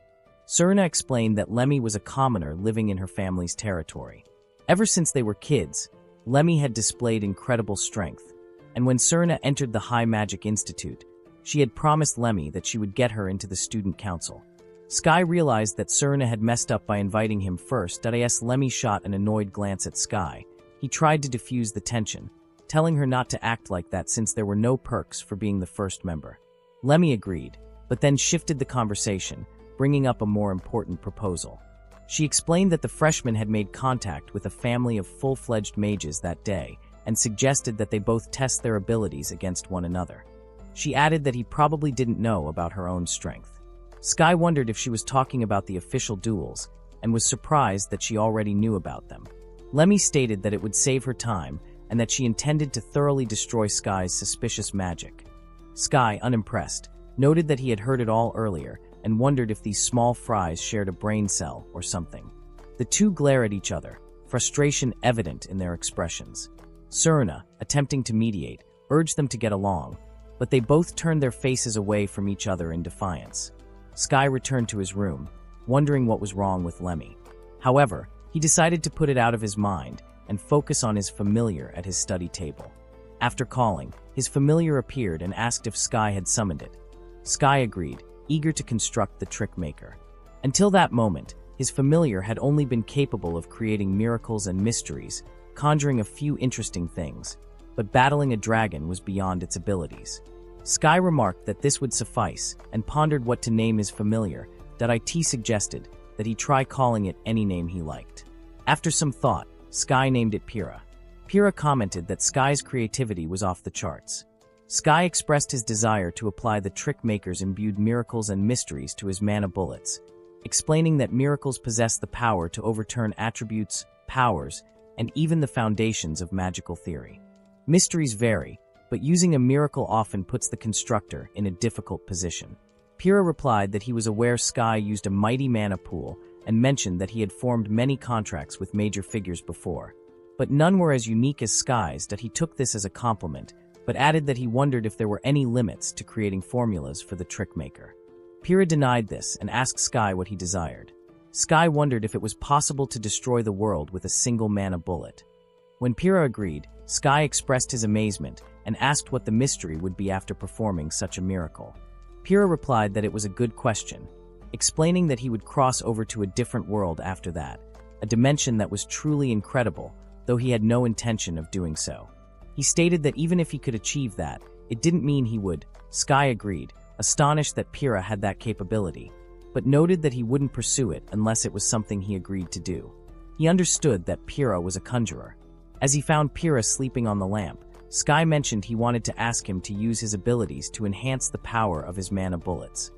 Surna explained that Lemmy was a commoner living in her family's territory. Ever since they were kids, Lemmy had displayed incredible strength, and when Surna entered the High Magic Institute, she had promised Lemmy that she would get her into the student council. Sky realized that Surna had messed up by inviting him first. As Lemmy shot an annoyed glance at Sky, he tried to diffuse the tension, telling her not to act like that since there were no perks for being the first member. Lemmy agreed, but then shifted the conversation, bringing up a more important proposal. She explained that the freshman had made contact with a family of full-fledged mages that day and suggested that they both test their abilities against one another. She added that he probably didn't know about her own strength. Sky wondered if she was talking about the official duels and was surprised that she already knew about them. Lemmy stated that it would save her time and that she intended to thoroughly destroy Sky's suspicious magic. Sky, unimpressed, noted that he had heard it all earlier and wondered if these small fries shared a brain cell or something. The two glare at each other, frustration evident in their expressions. Surna, attempting to mediate, urged them to get along, but they both turned their faces away from each other in defiance. Sky returned to his room, wondering what was wrong with Lemmy. However, he decided to put it out of his mind and focus on his familiar at his study table. After calling, his familiar appeared and asked if Sky had summoned it. Sky agreed, eager to construct the trick maker. Until that moment, his familiar had only been capable of creating miracles and mysteries, conjuring a few interesting things, but battling a dragon was beyond its abilities. Sky remarked that this would suffice and pondered what to name his familiar. It suggested that he try calling it any name he liked. After some thought, Sky named it Pyrrha. Pyrrha commented that Sky's creativity was off the charts. Sky expressed his desire to apply the trick maker's imbued miracles and mysteries to his mana bullets, explaining that miracles possess the power to overturn attributes, powers, and even the foundations of magical theory. Mysteries vary, but using a miracle often puts the constructor in a difficult position. Pyrrha replied that he was aware Sky used a mighty mana pool and mentioned that he had formed many contracts with major figures before, but none were as unique as Sky's. That he took this as a compliment, but added that he wondered if there were any limits to creating formulas for the trick maker. Pyrrha denied this and asked Sky what he desired. Sky wondered if it was possible to destroy the world with a single mana bullet. When Pyrrha agreed, Sky expressed his amazement and asked what the mystery would be after performing such a miracle. Pyrrha replied that it was a good question, explaining that he would cross over to a different world after that, a dimension that was truly incredible, though he had no intention of doing so. He stated that even if he could achieve that, it didn't mean he would. Sky agreed, astonished that Pyrrha had that capability, but noted that he wouldn't pursue it unless it was something he agreed to do. He understood that Pyrrha was a conjurer. As he found Pyrrha sleeping on the lamp, Sky mentioned he wanted to ask him to use his abilities to enhance the power of his mana bullets.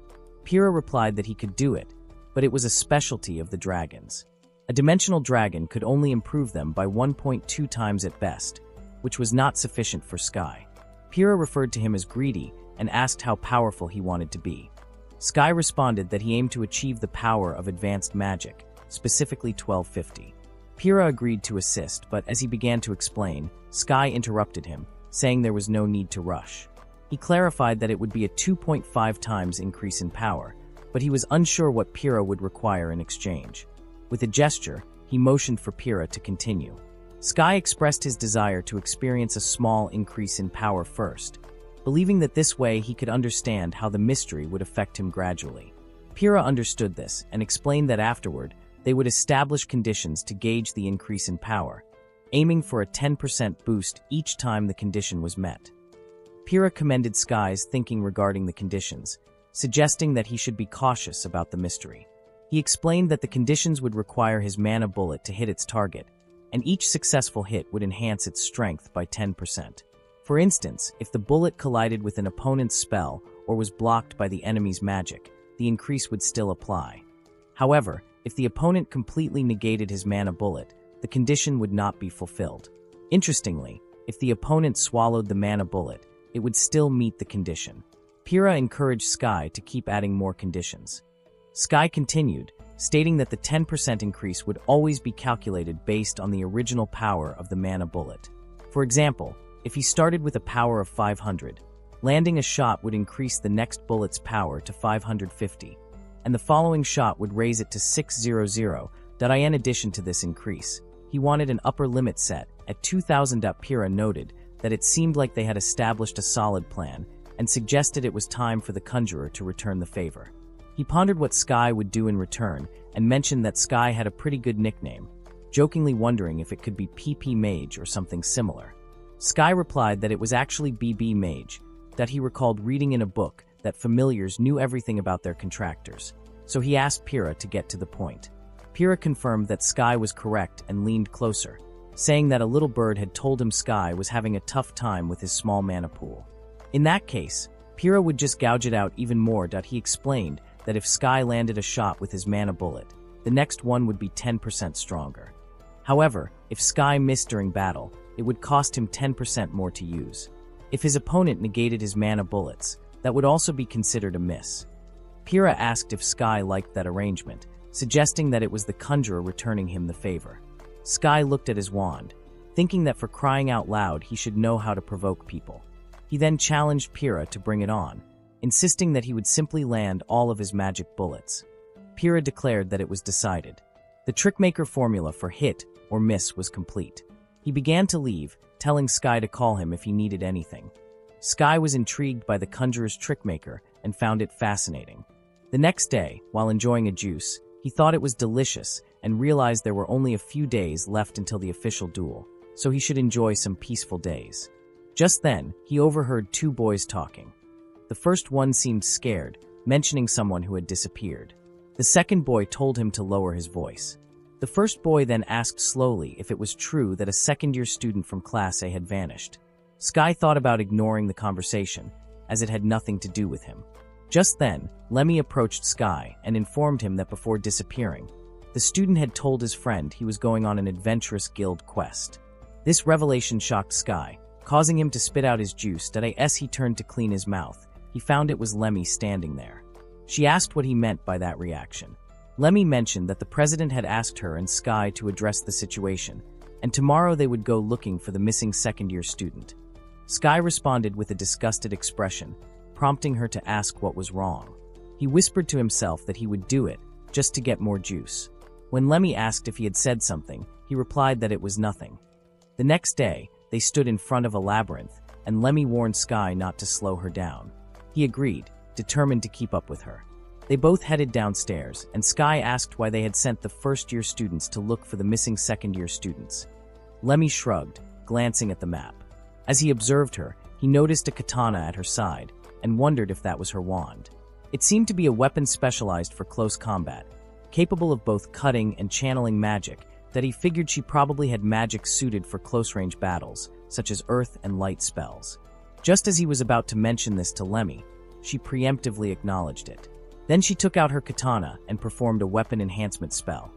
Pyrrha replied that he could do it, but it was a specialty of the dragons. A dimensional dragon could only improve them by 1.2 times at best, which was not sufficient for Sky. Pyrrha referred to him as greedy and asked how powerful he wanted to be. Sky responded that he aimed to achieve the power of advanced magic, specifically 1250. Pyrrha agreed to assist, but as he began to explain, Sky interrupted him, saying there was no need to rush. He clarified that it would be a 2.5 times increase in power, but he was unsure what Pyrrha would require in exchange. With a gesture, he motioned for Pyrrha to continue. Sky expressed his desire to experience a small increase in power first, believing that this way he could understand how the mystery would affect him gradually. Pyrrha understood this and explained that afterward, they would establish conditions to gauge the increase in power, aiming for a 10% boost each time the condition was met. Pyrrha commended Sky's thinking regarding the conditions, suggesting that he should be cautious about the mystery. He explained that the conditions would require his mana bullet to hit its target, and each successful hit would enhance its strength by 10%. For instance, if the bullet collided with an opponent's spell or was blocked by the enemy's magic, the increase would still apply. However, if the opponent completely negated his mana bullet, the condition would not be fulfilled. Interestingly, if the opponent swallowed the mana bullet, it would still meet the condition. Pyrrha encouraged Sky to keep adding more conditions. Sky continued, stating that the 10% increase would always be calculated based on the original power of the mana bullet. For example, if he started with a power of 500, landing a shot would increase the next bullet's power to 550, and the following shot would raise it to 600. In addition to this increase, he wanted an upper limit set at 2000. Pyrrha noted that it seemed like they had established a solid plan and suggested it was time for the conjurer to return the favor. He pondered what Sky would do in return and mentioned that Sky had a pretty good nickname, jokingly wondering if it could be PP Mage or something similar. Sky replied that it was actually BB Mage, that he recalled reading in a book that familiars knew everything about their contractors, so he asked Pyrrha to get to the point. Pyrrha confirmed that Sky was correct and leaned closer, saying that a little bird had told him Sky was having a tough time with his small mana pool. In that case, Pyrrha would just gouge it out even more. He explained that if Sky landed a shot with his mana bullet, the next one would be 10% stronger. However, if Sky missed during battle, it would cost him 10% more to use. If his opponent negated his mana bullets, that would also be considered a miss. Pyrrha asked if Sky liked that arrangement, suggesting that it was the conjurer returning him the favor. Sky looked at his wand, thinking that for crying out loud he should know how to provoke people. He then challenged Pyrrha to bring it on, insisting that he would simply land all of his magic bullets. Pyrrha declared that it was decided. The trickmaker formula for hit or miss was complete. He began to leave, telling Sky to call him if he needed anything. Sky was intrigued by the conjurer's trickmaker and found it fascinating. The next day, while enjoying a juice, he thought it was delicious and realized there were only a few days left until the official duel, so he should enjoy some peaceful days. Just then, he overheard two boys talking. The first one seemed scared, mentioning someone who had disappeared. The second boy told him to lower his voice. The first boy then asked slowly if it was true that a second-year student from Class A had vanished. Sky thought about ignoring the conversation, as it had nothing to do with him. Just then, Lemmy approached Sky and informed him that before disappearing, the student had told his friend he was going on an adventurous guild quest. This revelation shocked Sky, causing him to spit out his juice. As he turned to clean his mouth, he found it was Lemmy standing there. She asked what he meant by that reaction. Lemmy mentioned that the president had asked her and Sky to address the situation, and tomorrow they would go looking for the missing second-year student. Sky responded with a disgusted expression, prompting her to ask what was wrong. He whispered to himself that he would do it, just to get more juice. When Lemmy asked if he had said something, he replied that it was nothing. The next day, they stood in front of a labyrinth, and Lemmy warned Sky not to slow her down. He agreed, determined to keep up with her. They both headed downstairs, and Sky asked why they had sent the first-year students to look for the missing second-year students. Lemmy shrugged, glancing at the map. As he observed her, he noticed a katana at her side, and wondered if that was her wand. It seemed to be a weapon specialized for close combat, capable of both cutting and channeling magic, that he figured she probably had magic suited for close-range battles, such as earth and light spells. Just as he was about to mention this to Lemmy, she preemptively acknowledged it. Then she took out her katana and performed a weapon enhancement spell.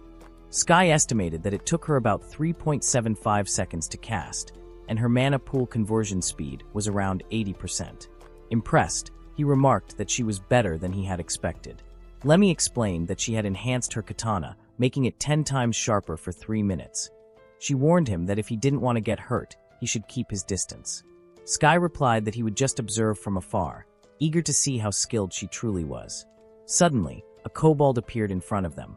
Sky estimated that it took her about 3.75 seconds to cast, and her mana pool conversion speed was around 80%. Impressed, he remarked that she was better than he had expected. Lemmy explained that she had enhanced her katana, making it 10 times sharper for 3 minutes. She warned him that if he didn't want to get hurt, he should keep his distance. Sky replied that he would just observe from afar, eager to see how skilled she truly was. Suddenly, a kobold appeared in front of them.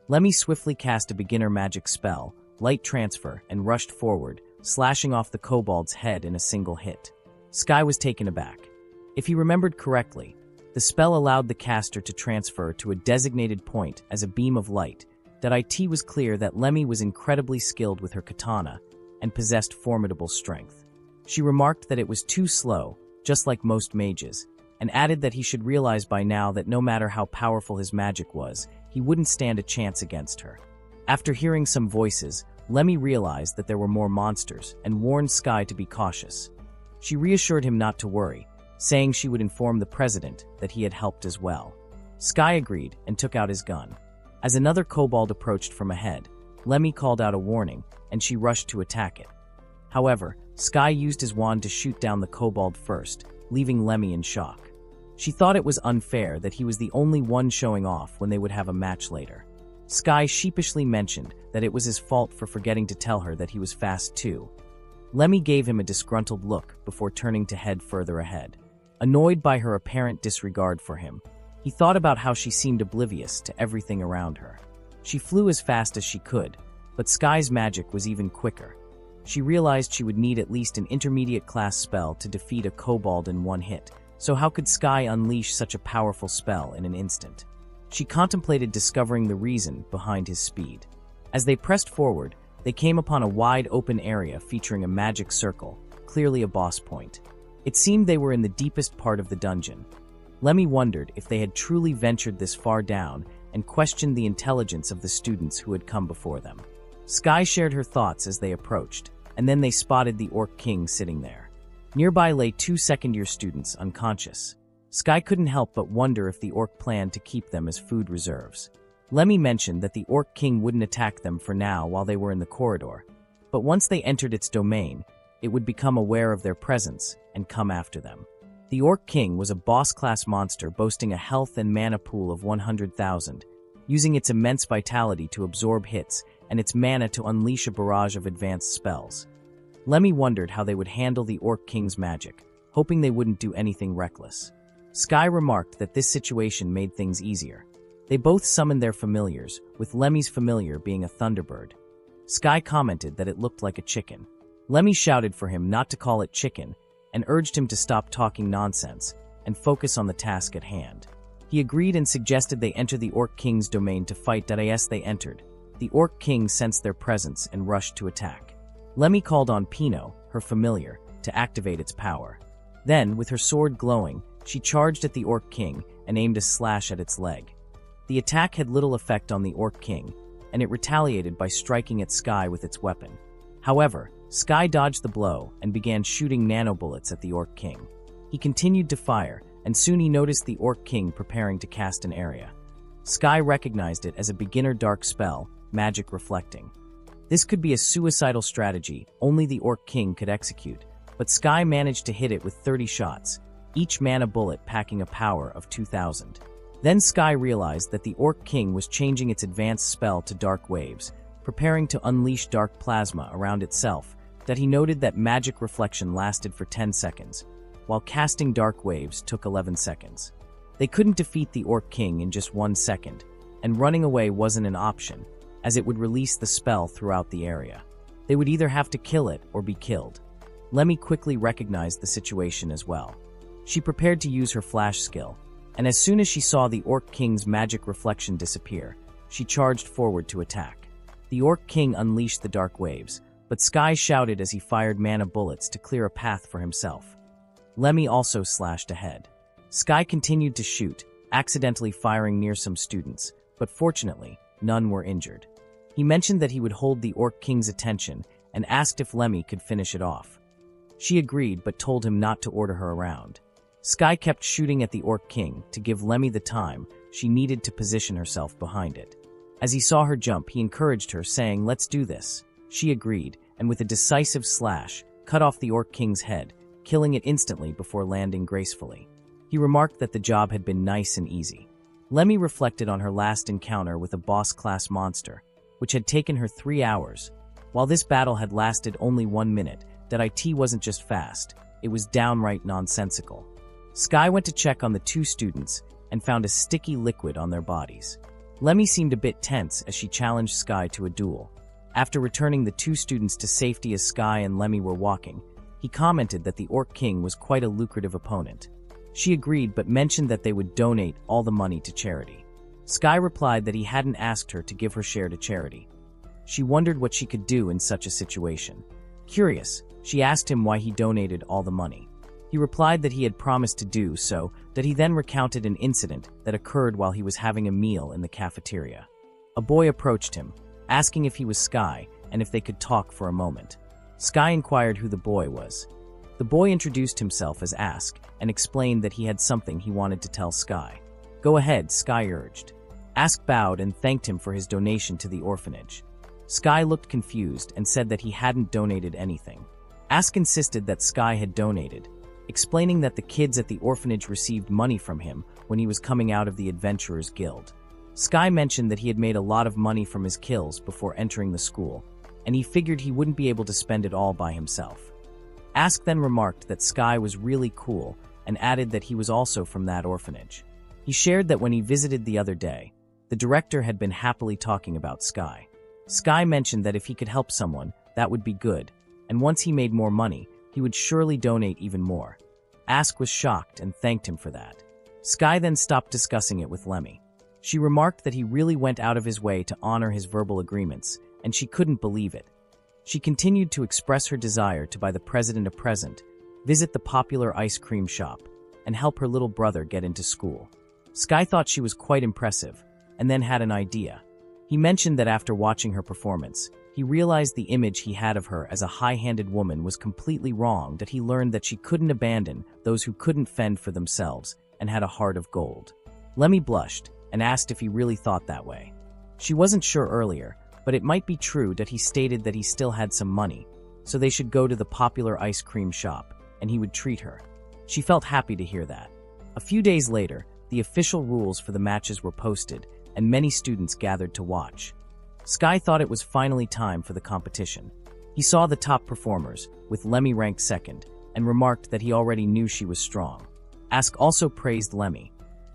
Lemmy swiftly cast a beginner magic spell, light transfer, and rushed forward, slashing off the kobold's head in a single hit. Sky was taken aback. If he remembered correctly, the spell allowed the caster to transfer to a designated point as a beam of light. That it was clear that Lemmy was incredibly skilled with her katana and possessed formidable strength. She remarked that it was too slow, just like most mages, and added that he should realize by now that no matter how powerful his magic was, he wouldn't stand a chance against her. After hearing some voices, Lemmy realized that there were more monsters and warned Sky to be cautious. She reassured him not to worry, saying she would inform the president that he had helped as well. Sky agreed and took out his gun. As another kobold approached from ahead, Lemmy called out a warning, and she rushed to attack it. However, Sky used his wand to shoot down the kobold first, leaving Lemmy in shock. She thought it was unfair that he was the only one showing off when they would have a match later. Sky sheepishly mentioned that it was his fault for forgetting to tell her that he was fast too. Lemmy gave him a disgruntled look before turning to head further ahead. Annoyed by her apparent disregard for him, he thought about how she seemed oblivious to everything around her. She flew as fast as she could, but Sky's magic was even quicker. She realized she would need at least an intermediate class spell to defeat a kobold in one hit, so how could Sky unleash such a powerful spell in an instant? She contemplated discovering the reason behind his speed. As they pressed forward, they came upon a wide open area featuring a magic circle, clearly a boss point. It seemed they were in the deepest part of the dungeon. Lemmy wondered if they had truly ventured this far down and questioned the intelligence of the students who had come before them. Sky shared her thoughts as they approached, and then they spotted the Orc King sitting there. Nearby lay 2 second-year students unconscious. Sky couldn't help but wonder if the Orc planned to keep them as food reserves. Lemmy mentioned that the Orc King wouldn't attack them for now while they were in the corridor, but once they entered its domain, it would become aware of their presence and come after them. The Orc King was a boss-class monster boasting a health and mana pool of 100,000, using its immense vitality to absorb hits and its mana to unleash a barrage of advanced spells. Lemmy wondered how they would handle the Orc King's magic, hoping they wouldn't do anything reckless. Sky remarked that this situation made things easier. They both summoned their familiars, with Lemmy's familiar being a thunderbird. Sky commented that it looked like a chicken. Lemmy shouted for him not to call it chicken, and urged him to stop talking nonsense and focus on the task at hand. He agreed and suggested they enter the Orc King's domain to fight. As they entered, the Orc King sensed their presence and rushed to attack. Lemmy called on Pino, her familiar, to activate its power. Then, with her sword glowing, she charged at the Orc King and aimed a slash at its leg. The attack had little effect on the Orc King, and it retaliated by striking at Sky with its weapon. However, Sky dodged the blow and began shooting nanobullets at the Orc King. He continued to fire, and soon he noticed the Orc King preparing to cast an area. Sky recognized it as a beginner dark spell, Magic Reflecting. This could be a suicidal strategy only the Orc King could execute, but Sky managed to hit it with 30 shots, each mana bullet packing a power of 2,000. Then Sky realized that the Orc King was changing its advanced spell to Dark Waves, preparing to unleash dark plasma around itself. That he noted that Magic Reflection lasted for 10 seconds, while casting Dark Waves took 11 seconds. They couldn't defeat the Orc King in just 1 second, and running away wasn't an option, as it would release the spell throughout the area. They would either have to kill it or be killed. Lemmy quickly recognized the situation as well. She prepared to use her flash skill, and as soon as she saw the Orc King's Magic Reflection disappear, she charged forward to attack. The Orc King unleashed the Dark Waves, but Sky shouted as he fired mana bullets to clear a path for himself. Lemmy also slashed ahead. Sky continued to shoot, accidentally firing near some students, but fortunately, none were injured. He mentioned that he would hold the Orc King's attention and asked if Lemmy could finish it off. She agreed but told him not to order her around. Sky kept shooting at the Orc King to give Lemmy the time she needed to position herself behind it. As he saw her jump, he encouraged her, saying, "Let's do this." She agreed, and with a decisive slash, cut off the Orc King's head, killing it instantly before landing gracefully. He remarked that the job had been nice and easy. Lemmy reflected on her last encounter with a boss-class monster, which had taken her 3 hours. While this battle had lasted only 1 minute, that IT wasn't just fast, it was downright nonsensical. Sky went to check on the 2 students and found a sticky liquid on their bodies. Lemmy seemed a bit tense as she challenged Sky to a duel. After returning the 2 students to safety as Sky and Lemmy were walking, he commented that the Orc King was quite a lucrative opponent. She agreed but mentioned that they would donate all the money to charity. Sky replied that he hadn't asked her to give her share to charity. She wondered what she could do in such a situation. Curious, she asked him why he donated all the money. He replied that he had promised to do so, that he then recounted an incident that occurred while he was having a meal in the cafeteria. A boy approached him, asking if he was Sky and if they could talk for a moment. Sky inquired who the boy was. The boy introduced himself as Ask and explained that he had something he wanted to tell Sky. "Go ahead," Sky urged. Ask bowed and thanked him for his donation to the orphanage. Sky looked confused and said that he hadn't donated anything. Ask insisted that Sky had donated, explaining that the kids at the orphanage received money from him when he was coming out of the Adventurers Guild. Sky mentioned that he had made a lot of money from his kills before entering the school, and he figured he wouldn't be able to spend it all by himself. Ask then remarked that Sky was really cool and added that he was also from that orphanage. He shared that when he visited the other day, the director had been happily talking about Sky. Sky mentioned that if he could help someone, that would be good, and once he made more money, he would surely donate even more. Ask was shocked and thanked him for that. Sky then stopped discussing it with Lemmy. She remarked that he really went out of his way to honor his verbal agreements, and she couldn't believe it. She continued to express her desire to buy the president a present, visit the popular ice cream shop, and help her little brother get into school. Sky thought she was quite impressive, and then had an idea. He mentioned that after watching her performance, he realized the image he had of her as a high-handed woman was completely wrong, that he learned that she couldn't abandon those who couldn't fend for themselves and had a heart of gold. Lemmy blushed and asked if he really thought that way. She wasn't sure earlier, but it might be true that he stated that he still had some money, so they should go to the popular ice cream shop, and he would treat her. She felt happy to hear that. A few days later, the official rules for the matches were posted, and many students gathered to watch. Sky thought it was finally time for the competition. He saw the top performers, with Lemmy ranked second, and remarked that he already knew she was strong. Ask also praised Lemmy.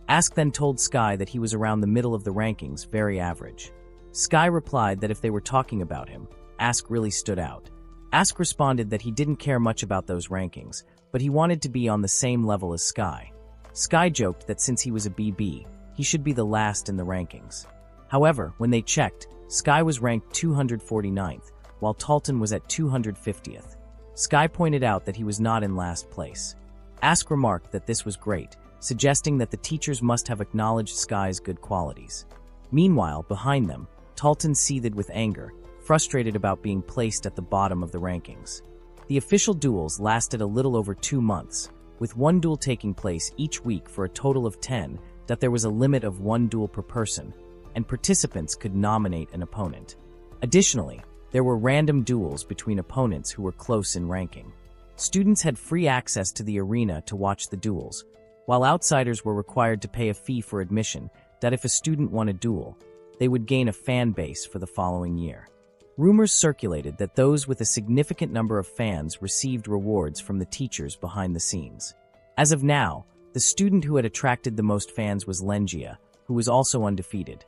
Ask then told Sky that he was around the middle of the rankings, very average. Sky replied that if they were talking about him, Ask really stood out. Ask responded that he didn't care much about those rankings, but he wanted to be on the same level as Sky. Sky joked that since he was a BB, he should be the last in the rankings. However, when they checked, Sky was ranked 249th, while Talton was at 250th. Sky pointed out that he was not in last place. Ask remarked that this was great, suggesting that the teachers must have acknowledged Sky's good qualities. Meanwhile, behind them, Talton seethed with anger, frustrated about being placed at the bottom of the rankings. The official duels lasted a little over 2 months, with 1 duel taking place each week for a total of 10, that there was a limit of 1 duel per person, and participants could nominate an opponent. Additionally, there were random duels between opponents who were close in ranking. Students had free access to the arena to watch the duels, while outsiders were required to pay a fee for admission, that if a student won a duel, they would gain a fan base for the following year. Rumors circulated that those with a significant number of fans received rewards from the teachers behind the scenes. As of now, the student who had attracted the most fans was Lengia, who was also undefeated.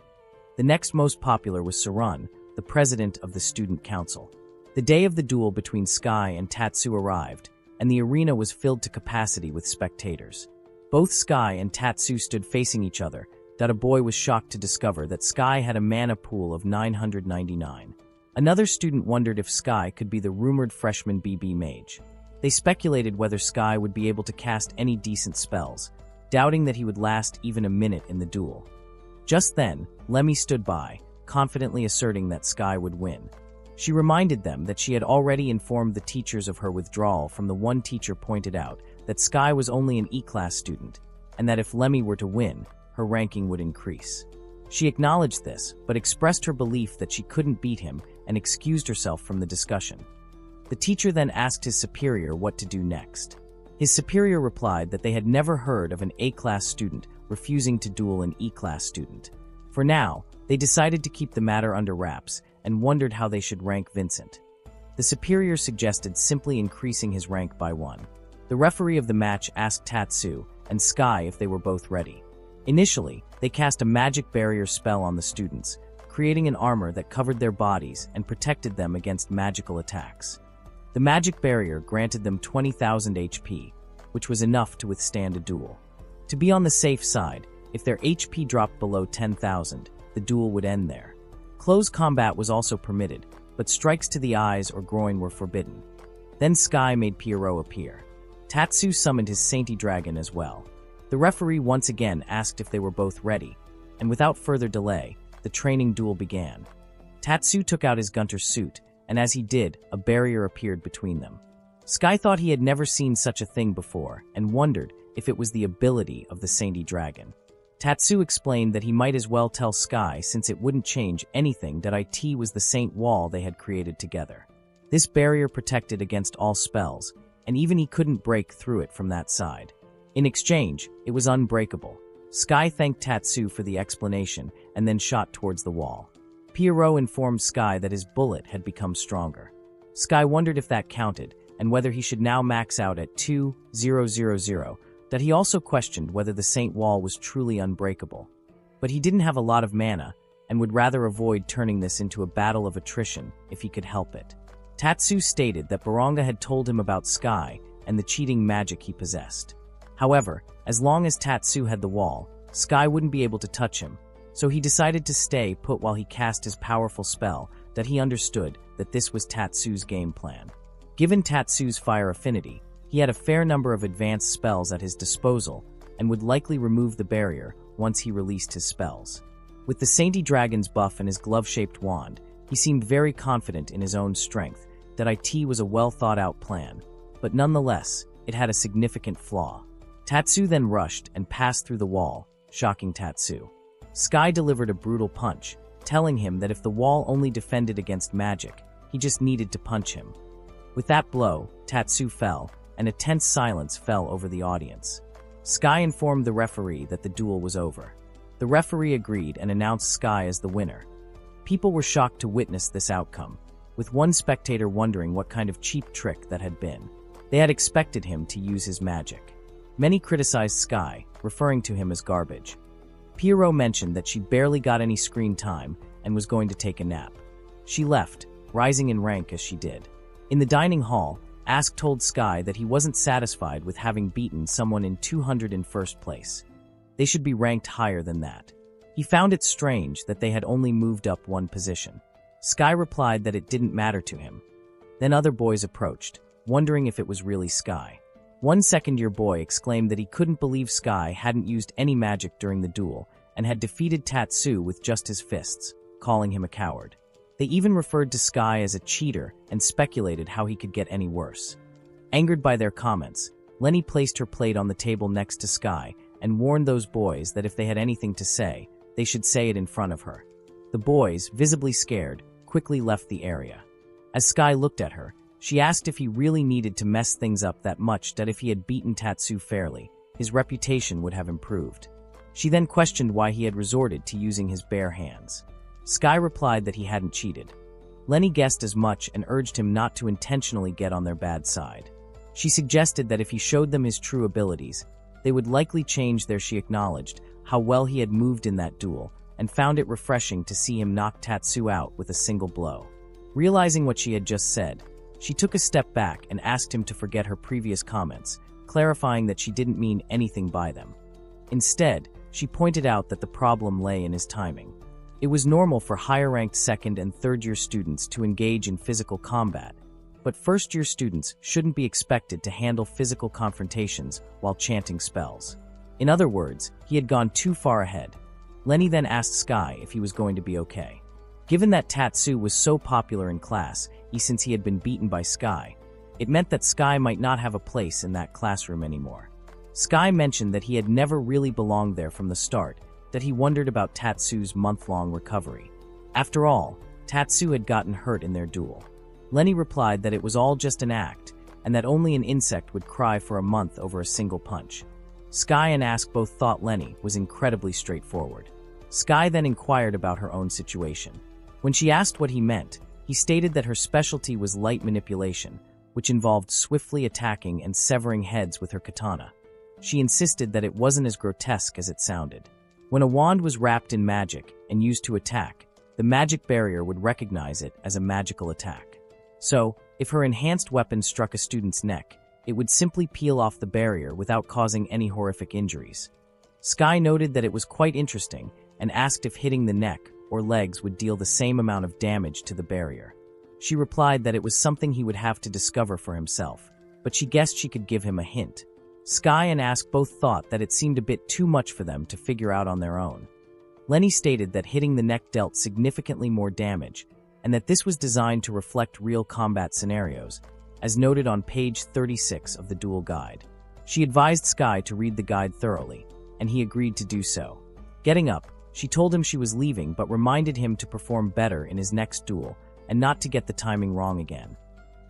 The next most popular was Sarun, the president of the student council. The day of the duel between Sky and Tatsu arrived, and the arena was filled to capacity with spectators. Both Sky and Tatsu stood facing each other, that a boy was shocked to discover that Sky had a mana pool of 999. Another student wondered if Sky could be the rumored freshman BB mage. They speculated whether Sky would be able to cast any decent spells, doubting that he would last even a minute in the duel. Just then, Lemmy stood by, confidently asserting that Sky would win. She reminded them that she had already informed the teachers of her withdrawal from the one teacher pointed out that Sky was only an E-class student, and that if Lemmy were to win, her ranking would increase. She acknowledged this, but expressed her belief that she couldn't beat him and excused herself from the discussion. The teacher then asked his superior what to do next. His superior replied that they had never heard of an A-class student refusing to duel an E-class student. For now, they decided to keep the matter under wraps and wondered how they should rank Vincent. The superior suggested simply increasing his rank by 1. The referee of the match asked Tatsu and Sky if they were both ready. Initially, they cast a magic barrier spell on the students, creating an armor that covered their bodies and protected them against magical attacks. The magic barrier granted them 20,000 HP, which was enough to withstand a duel. To be on the safe side, if their HP dropped below 10,000, the duel would end there. Close combat was also permitted, but strikes to the eyes or groin were forbidden. Then Sky made Pierrot appear. Tatsu summoned his Sainty Dragon as well. The referee once again asked if they were both ready, and without further delay, the training duel began. Tatsu took out his Gunter suit, and as he did, a barrier appeared between them. Sky thought he had never seen such a thing before, and wondered if it was the ability of the Sainty Dragon. Tatsu explained that he might as well tell Sky since it wouldn't change anything that it was the Saint Wall they had created together. This barrier protected against all spells, and even he couldn't break through it from that side. In exchange, it was unbreakable. Sky thanked Tatsu for the explanation and then shot towards the wall. Pierrot informed Sky that his bullet had become stronger. Sky wondered if that counted, and whether he should now max out at 2,000, that he also questioned whether the Saint Wall was truly unbreakable. But he didn't have a lot of mana, and would rather avoid turning this into a battle of attrition if he could help it. Tatsu stated that Baranga had told him about Sky and the cheating magic he possessed. However, as long as Tatsu had the wall, Sky wouldn't be able to touch him, so he decided to stay put while he cast his powerful spell that he understood that this was Tatsu's game plan. Given Tatsu's fire affinity, he had a fair number of advanced spells at his disposal and would likely remove the barrier once he released his spells. With the Sainty Dragon's buff and his glove-shaped wand, he seemed very confident in his own strength that it was a well-thought-out plan, but nonetheless, it had a significant flaw. Tatsu then rushed and passed through the wall, shocking Tatsu. Sky delivered a brutal punch, telling him that if the wall only defended against magic, he just needed to punch him. With that blow, Tatsu fell, and a tense silence fell over the audience. Sky informed the referee that the duel was over. The referee agreed and announced Sky as the winner. People were shocked to witness this outcome, with one spectator wondering what kind of cheap trick that had been. They had expected him to use his magic. Many criticized Sky, referring to him as garbage. Pierrot mentioned that she barely got any screen time and was going to take a nap. She left, rising in rank as she did. In the dining hall, Ask told Sky that he wasn't satisfied with having beaten someone in 201st place. They should be ranked higher than that. He found it strange that they had only moved up one position. Sky replied that it didn't matter to him. Then other boys approached, wondering if it was really Sky. One second-year boy exclaimed that he couldn't believe Sky hadn't used any magic during the duel and had defeated Tatsu with just his fists, calling him a coward. They even referred to Sky as a cheater and speculated how he could get any worse. Angered by their comments, Lenny placed her plate on the table next to Sky and warned those boys that if they had anything to say, they should say it in front of her. The boys, visibly scared, quickly left the area. As Sky looked at her, she asked if he really needed to mess things up that much that if he had beaten Tatsu fairly, his reputation would have improved. She then questioned why he had resorted to using his bare hands. Sky replied that he hadn't cheated. Lenny guessed as much and urged him not to intentionally get on their bad side. She suggested that if he showed them his true abilities, they would likely change their. She acknowledged how well he had moved in that duel and found it refreshing to see him knock Tatsu out with a single blow. Realizing what she had just said, she took a step back and asked him to forget her previous comments, clarifying that she didn't mean anything by them. Instead, she pointed out that the problem lay in his timing. It was normal for higher-ranked second- and third-year students to engage in physical combat, but first-year students shouldn't be expected to handle physical confrontations while chanting spells. In other words, he had gone too far ahead. Lenny then asked Sky if he was going to be okay. Given that Tatsu was so popular in class, since he had been beaten by Sky, it meant that Sky might not have a place in that classroom anymore. Sky mentioned that he had never really belonged there from the start, that he wondered about Tatsu's month-long recovery. After all, Tatsu had gotten hurt in their duel. Lenny replied that it was all just an act, and that only an insect would cry for a month over a single punch. Sky and Ask both thought Lenny was incredibly straightforward. Sky then inquired about her own situation. When she asked what he meant, he stated that her specialty was light manipulation, which involved swiftly attacking and severing heads with her katana. She insisted that it wasn't as grotesque as it sounded. When a wand was wrapped in magic and used to attack, the magic barrier would recognize it as a magical attack. So, if her enhanced weapon struck a student's neck, it would simply peel off the barrier without causing any horrific injuries. Sky noted that it was quite interesting and asked if hitting the neck or legs would deal the same amount of damage to the barrier. She replied that it was something he would have to discover for himself, but she guessed she could give him a hint. Sky and Ask both thought that it seemed a bit too much for them to figure out on their own. Lenny stated that hitting the neck dealt significantly more damage, and that this was designed to reflect real combat scenarios, as noted on page 36 of the duel guide. She advised Sky to read the guide thoroughly, and he agreed to do so. Getting up, she told him she was leaving but reminded him to perform better in his next duel and not to get the timing wrong again.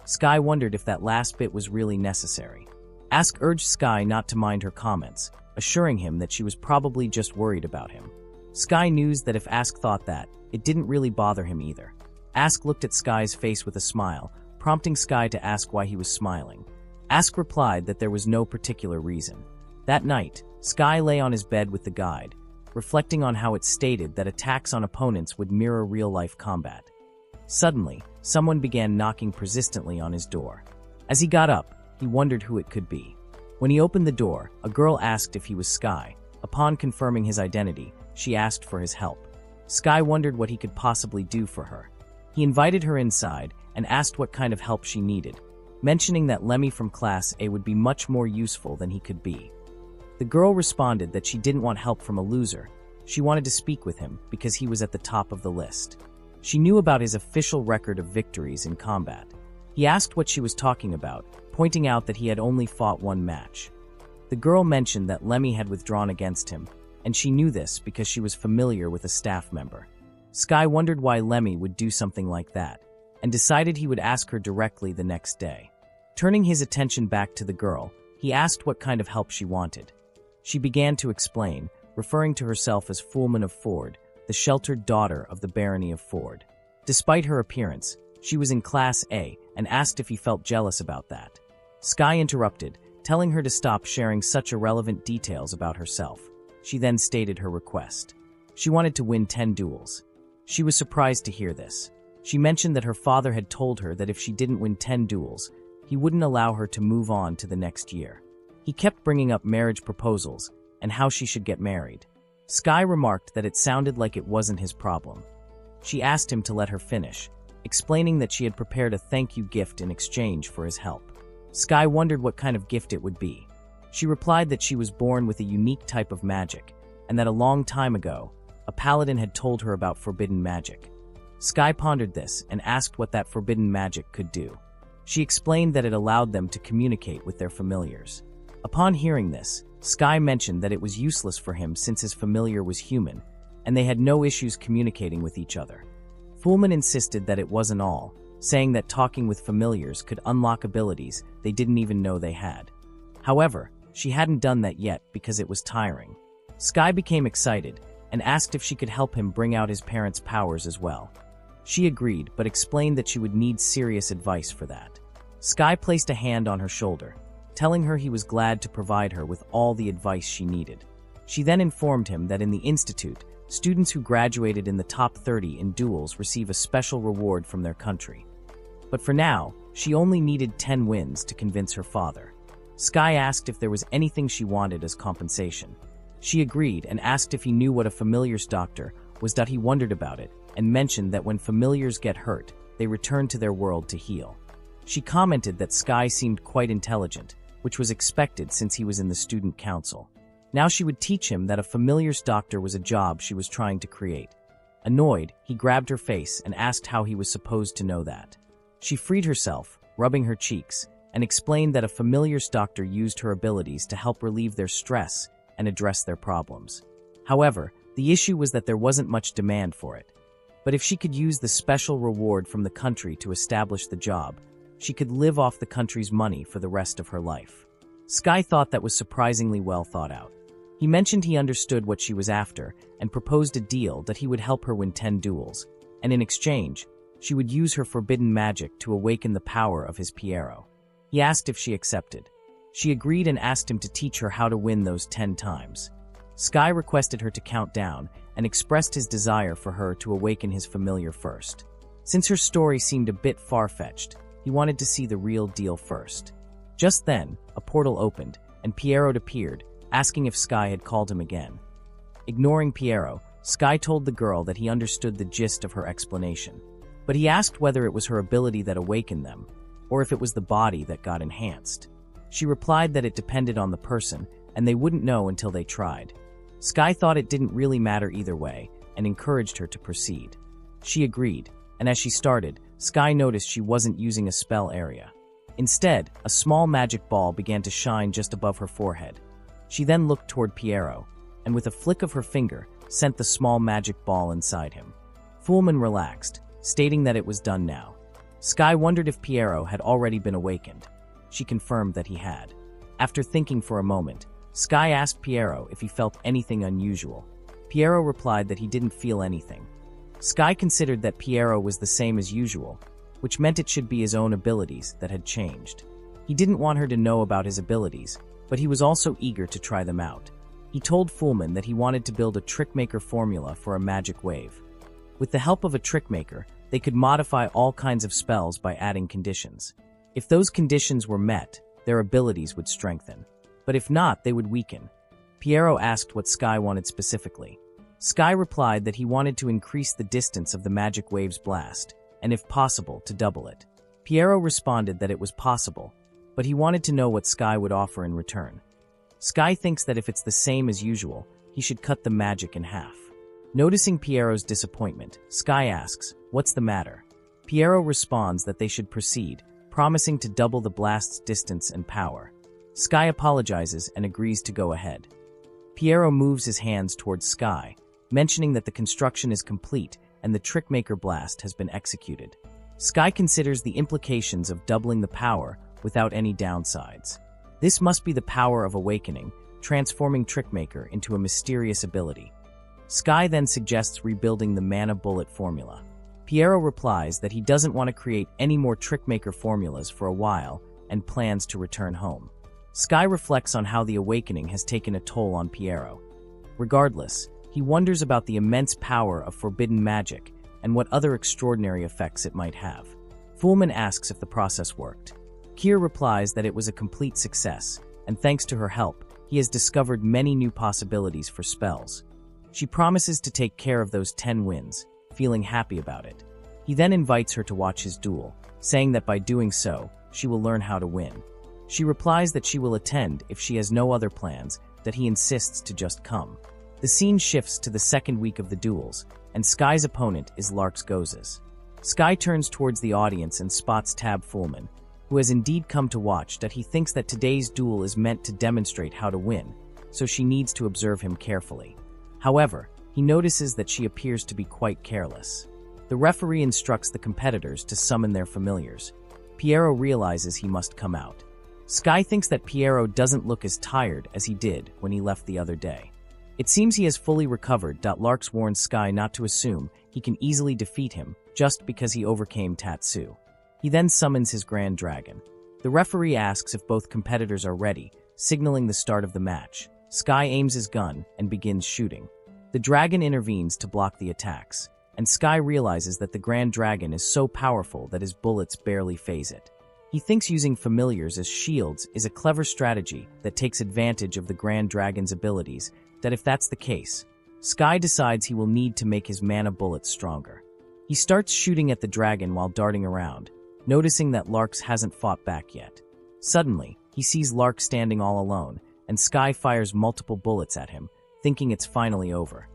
Sky wondered if that last bit was really necessary. Ask urged Sky not to mind her comments, assuring him that she was probably just worried about him. Sky knew that if Ask thought that, it didn't really bother him either. Ask looked at Sky's face with a smile, prompting Sky to ask why he was smiling. Ask replied that there was no particular reason. That night, Sky lay on his bed with the guide, reflecting on how it stated that attacks on opponents would mirror real-life combat. Suddenly, someone began knocking persistently on his door. As he got up, he wondered who it could be. When he opened the door, a girl asked if he was Sky. Upon confirming his identity, she asked for his help. Sky wondered what he could possibly do for her. He invited her inside and asked what kind of help she needed, mentioning that Lemmy from Class A would be much more useful than he could be. The girl responded that she didn't want help from a loser. She wanted to speak with him because he was at the top of the list. She knew about his official record of victories in combat. He asked what she was talking about, pointing out that he had only fought one match. The girl mentioned that Lemmy had withdrawn against him, and she knew this because she was familiar with a staff member. Sky wondered why Lemmy would do something like that, and decided he would ask her directly the next day. Turning his attention back to the girl, he asked what kind of help she wanted. She began to explain, referring to herself as Foolman of Ford, the sheltered daughter of the barony of Ford. Despite her appearance, she was in Class A and asked if he felt jealous about that. Sky interrupted, telling her to stop sharing such irrelevant details about herself. She then stated her request. She wanted to win 10 duels. She was surprised to hear this. She mentioned that her father had told her that if she didn't win 10 duels, he wouldn't allow her to move on to the next year. He kept bringing up marriage proposals and how she should get married. Sky remarked that it sounded like it wasn't his problem. She asked him to let her finish, explaining that she had prepared a thank you gift in exchange for his help. Sky wondered what kind of gift it would be. She replied that she was born with a unique type of magic, and that a long time ago, a paladin had told her about forbidden magic. Sky pondered this and asked what that forbidden magic could do. She explained that it allowed them to communicate with their familiars. Upon hearing this, Sky mentioned that it was useless for him since his familiar was human, and they had no issues communicating with each other. Foolman insisted that it wasn't all, saying that talking with familiars could unlock abilities they didn't even know they had. However, she hadn't done that yet because it was tiring. Sky became excited and asked if she could help him bring out his parents' powers as well. She agreed, but explained that she would need serious advice for that. Sky placed a hand on her shoulder, telling her he was glad to provide her with all the advice she needed. She then informed him that in the institute, students who graduated in the top 30 in duels receive a special reward from their country. But for now, she only needed 10 wins to convince her father. Sky asked if there was anything she wanted as compensation. She agreed and asked if he knew what a familiar's doctor was. He wondered about it and mentioned that when familiars get hurt, they return to their world to heal. She commented that Sky seemed quite intelligent, which was expected since he was in the student council. Now she would teach him that a familiar's doctor was a job she was trying to create. Annoyed, he grabbed her face and asked how he was supposed to know that. She freed herself, rubbing her cheeks, and explained that a familiar's doctor used her abilities to help relieve their stress and address their problems. However, the issue was that there wasn't much demand for it. But if she could use the special reward from the country to establish the job, she could live off the country's money for the rest of her life. Sky thought that was surprisingly well thought out. He mentioned he understood what she was after and proposed a deal that he would help her win 10 duels, and in exchange, she would use her forbidden magic to awaken the power of his Piero. He asked if she accepted. She agreed and asked him to teach her how to win those 10 times. Sky requested her to count down and expressed his desire for her to awaken his familiar first. Since her story seemed a bit far-fetched, he wanted to see the real deal first. Just then, a portal opened, and Piero appeared, asking if Sky had called him again. Ignoring Piero, Sky told the girl that he understood the gist of her explanation, but he asked whether it was her ability that awakened them, or if it was the body that got enhanced. She replied that it depended on the person, and they wouldn't know until they tried. Sky thought it didn't really matter either way, and encouraged her to proceed. She agreed, and as she started, Sky noticed she wasn't using a spell area. Instead, a small magic ball began to shine just above her forehead. She then looked toward Piero, and with a flick of her finger, sent the small magic ball inside him. Fullman relaxed, stating that it was done now. Sky wondered if Piero had already been awakened. She confirmed that he had. After thinking for a moment, Sky asked Piero if he felt anything unusual. Piero replied that he didn't feel anything. Sky considered that Piero was the same as usual, which meant it should be his own abilities that had changed. He didn't want her to know about his abilities, but he was also eager to try them out. He told Fullman that he wanted to build a trickmaker formula for a magic wave. With the help of a trickmaker, they could modify all kinds of spells by adding conditions. If those conditions were met, their abilities would strengthen. But if not, they would weaken. Piero asked what Sky wanted specifically. Sky replied that he wanted to increase the distance of the magic wave's blast, and if possible, to double it. Piero responded that it was possible, but he wanted to know what Sky would offer in return. Sky thinks that if it's the same as usual, he should cut the magic in half. Noticing Piero's disappointment, Sky asks, "What's the matter?" Piero responds that they should proceed, promising to double the blast's distance and power. Sky apologizes and agrees to go ahead. Piero moves his hands towards Sky, mentioning that the construction is complete and the trickmaker blast has been executed. Sky considers the implications of doubling the power without any downsides. This must be the power of awakening, transforming Trickmaker into a mysterious ability. Sky then suggests rebuilding the mana bullet formula. Piero replies that he doesn't want to create any more Trickmaker formulas for a while and plans to return home. Sky reflects on how the awakening has taken a toll on Piero. Regardless, he wonders about the immense power of forbidden magic and what other extraordinary effects it might have. Fullman asks if the process worked. Kier replies that it was a complete success, and thanks to her help, he has discovered many new possibilities for spells. She promises to take care of those 10 wins, feeling happy about it. He then invites her to watch his duel, saying that by doing so, she will learn how to win. She replies that she will attend if she has no other plans, that he insists to just come. The scene shifts to the second week of the duels, and Sky's opponent is Larks Gozes. Sky turns towards the audience and spots Tab Fullman, who has indeed come to watch. That he thinks that today's duel is meant to demonstrate how to win, so she needs to observe him carefully. However, he notices that she appears to be quite careless. The referee instructs the competitors to summon their familiars. Piero realizes he must come out. Sky thinks that Piero doesn't look as tired as he did when he left the other day. It seems he has fully recovered. Larks warns Sky not to assume he can easily defeat him just because he overcame Tatsu. He then summons his Grand Dragon. The referee asks if both competitors are ready, signaling the start of the match. Sky aims his gun and begins shooting. The dragon intervenes to block the attacks, and Sky realizes that the Grand Dragon is so powerful that his bullets barely faze it. He thinks using familiars as shields is a clever strategy that takes advantage of the Grand Dragon's abilities. That if that's the case, Sky decides he will need to make his mana bullets stronger. He starts shooting at the dragon while darting around, noticing that Larks hasn't fought back yet. Suddenly, he sees Lark standing all alone, and Sky fires multiple bullets at him, thinking it's finally over.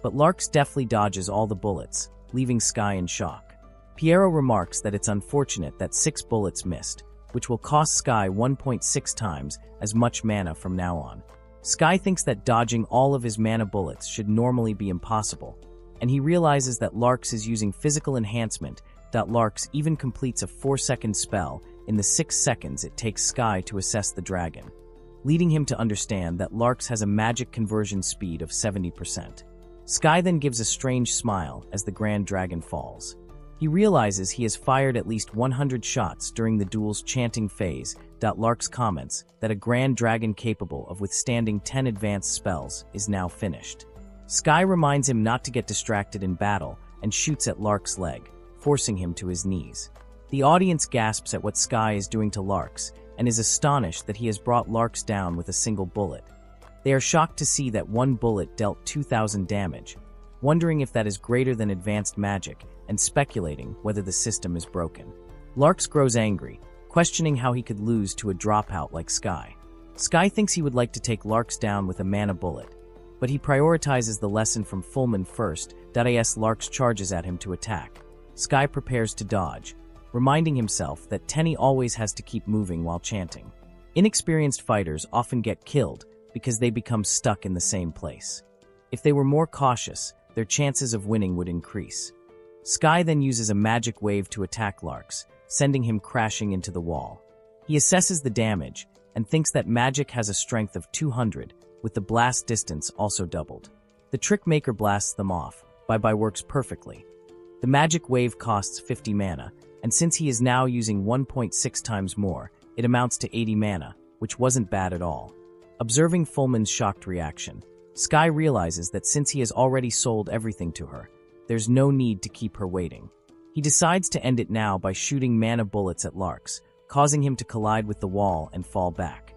but Larks deftly dodges all the bullets, leaving Sky in shock. Piero remarks that it's unfortunate that 6 bullets missed, which will cost Sky 1.6 times as much mana from now on. Sky thinks that dodging all of his mana bullets should normally be impossible, and he realizes that Larks is using physical enhancement. Larks even completes a 4-second spell in the 6 seconds it takes Sky to assess the dragon, leading him to understand that Larks has a magic conversion speed of 70%. Sky then gives a strange smile as the Grand Dragon falls. He realizes he has fired at least 100 shots during the duel's chanting phase. Larks comments that a Grand Dragon capable of withstanding 10 advanced spells is now finished. Sky reminds him not to get distracted in battle and shoots at Larks' leg, forcing him to his knees. The audience gasps at what Sky is doing to Larks and is astonished that he has brought Larks down with a single bullet. They are shocked to see that one bullet dealt 2,000 damage, wondering if that is greater than advanced magic and speculating whether the system is broken. Larks grows angry, questioning how he could lose to a dropout like Sky. Sky thinks he would like to take Larks down with a mana bullet, but he prioritizes the lesson from Fullman first. As Larks charges at him to attack, Sky prepares to dodge, reminding himself that Tenny always has to keep moving while chanting. Inexperienced fighters often get killed because they become stuck in the same place. If they were more cautious, their chances of winning would increase. Sky then uses a magic wave to attack Larks, sending him crashing into the wall. He assesses the damage and thinks that magic has a strength of 200, with the blast distance also doubled. The Trick Maker blasts them off. Bye works perfectly. The magic wave costs 50 mana, and since he is now using 1.6 times more, it amounts to 80 mana, which wasn't bad at all. Observing Fullman's shocked reaction, Sky realizes that since he has already sold everything to her, there's no need to keep her waiting. He decides to end it now by shooting mana bullets at Larks, causing him to collide with the wall and fall back.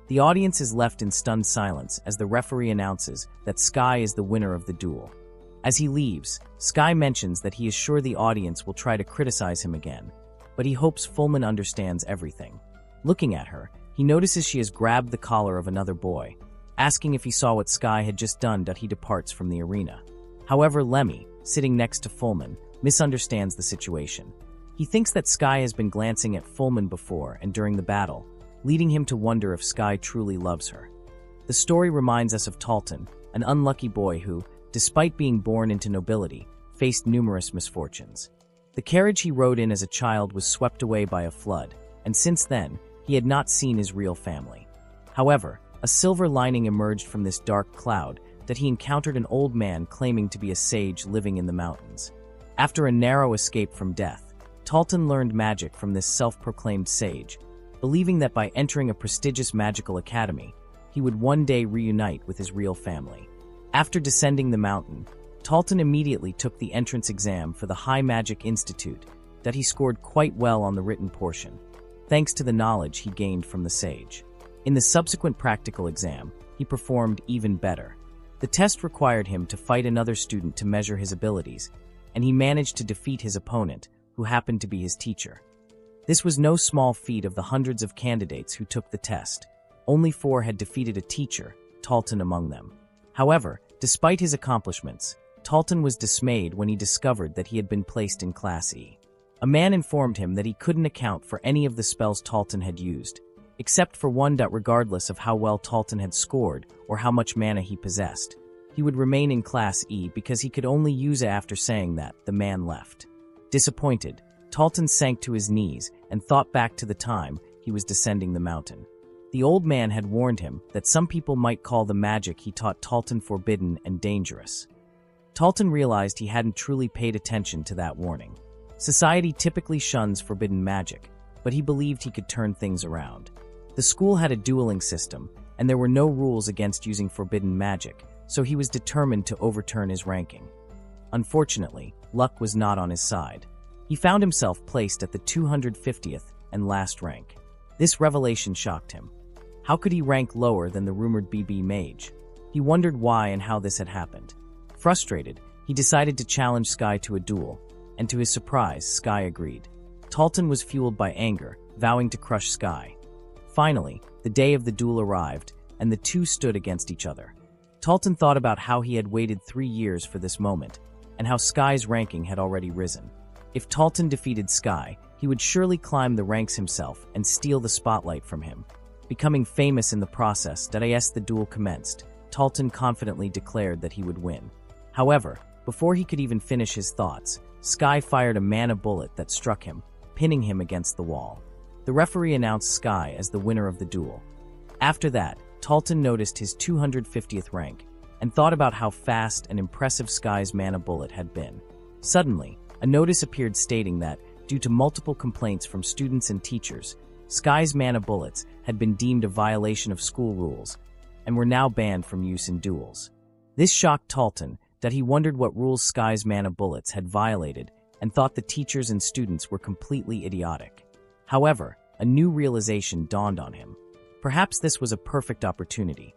The audience is left in stunned silence as the referee announces that Sky is the winner of the duel. As he leaves, Sky mentions that he is sure the audience will try to criticize him again, but he hopes Fullman understands everything. Looking at her, he notices she has grabbed the collar of another boy, asking if he saw what Sky had just done. He departs from the arena. However, Lemmy, sitting next to Fullman, misunderstands the situation. He thinks that Sky has been glancing at Fullman before and during the battle, leading him to wonder if Sky truly loves her. The story reminds us of Talton, an unlucky boy who, despite being born into nobility, faced numerous misfortunes. The carriage he rode in as a child was swept away by a flood, and since then, he had not seen his real family. However, a silver lining emerged from this dark cloud that he encountered an old man claiming to be a sage living in the mountains. After a narrow escape from death, Talton learned magic from this self-proclaimed sage, believing that by entering a prestigious magical academy, he would one day reunite with his real family. After descending the mountain, Talton immediately took the entrance exam for the High Magic Institute. He scored quite well on the written portion, thanks to the knowledge he gained from the sage. In the subsequent practical exam, he performed even better. The test required him to fight another student to measure his abilities, and he managed to defeat his opponent, who happened to be his teacher. This was no small feat of the hundreds of candidates who took the test. Only 4 had defeated a teacher, Talton among them. However, despite his accomplishments, Talton was dismayed when he discovered that he had been placed in Class E. A man informed him that he couldn't account for any of the spells Talton had used, except for one. Regardless of how well Talton had scored or how much mana he possessed, he would remain in Class E because he could only use it. After saying that, the man left. Disappointed, Talton sank to his knees and thought back to the time he was descending the mountain. The old man had warned him that some people might call the magic he taught Talton forbidden and dangerous. Talton realized he hadn't truly paid attention to that warning. Society typically shuns forbidden magic, but he believed he could turn things around. The school had a dueling system, and there were no rules against using forbidden magic, so he was determined to overturn his ranking. Unfortunately, luck was not on his side. He found himself placed at the 250th and last rank. This revelation shocked him. How could he rank lower than the rumored BB mage? He wondered why and how this had happened. Frustrated, he decided to challenge Sky to a duel, and to his surprise, Sky agreed. Talton was fueled by anger, vowing to crush Sky. Finally, the day of the duel arrived, and the two stood against each other. Talton thought about how he had waited 3 years for this moment, and how Sky's ranking had already risen. If Talton defeated Sky, he would surely climb the ranks himself and steal the spotlight from him. Becoming famous in the process, as the duel commenced, Talton confidently declared that he would win. However, before he could even finish his thoughts, Sky fired a mana bullet that struck him, pinning him against the wall. The referee announced Sky as the winner of the duel. After that, Talton noticed his 250th rank, and thought about how fast and impressive Sky's mana bullet had been. Suddenly, a notice appeared stating that, due to multiple complaints from students and teachers, Sky's mana bullets had been deemed a violation of school rules, and were now banned from use in duels. This shocked Talton, that he wondered what rules Sky's mana bullets had violated, and thought the teachers and students were completely idiotic. However, a new realization dawned on him. Perhaps this was a perfect opportunity.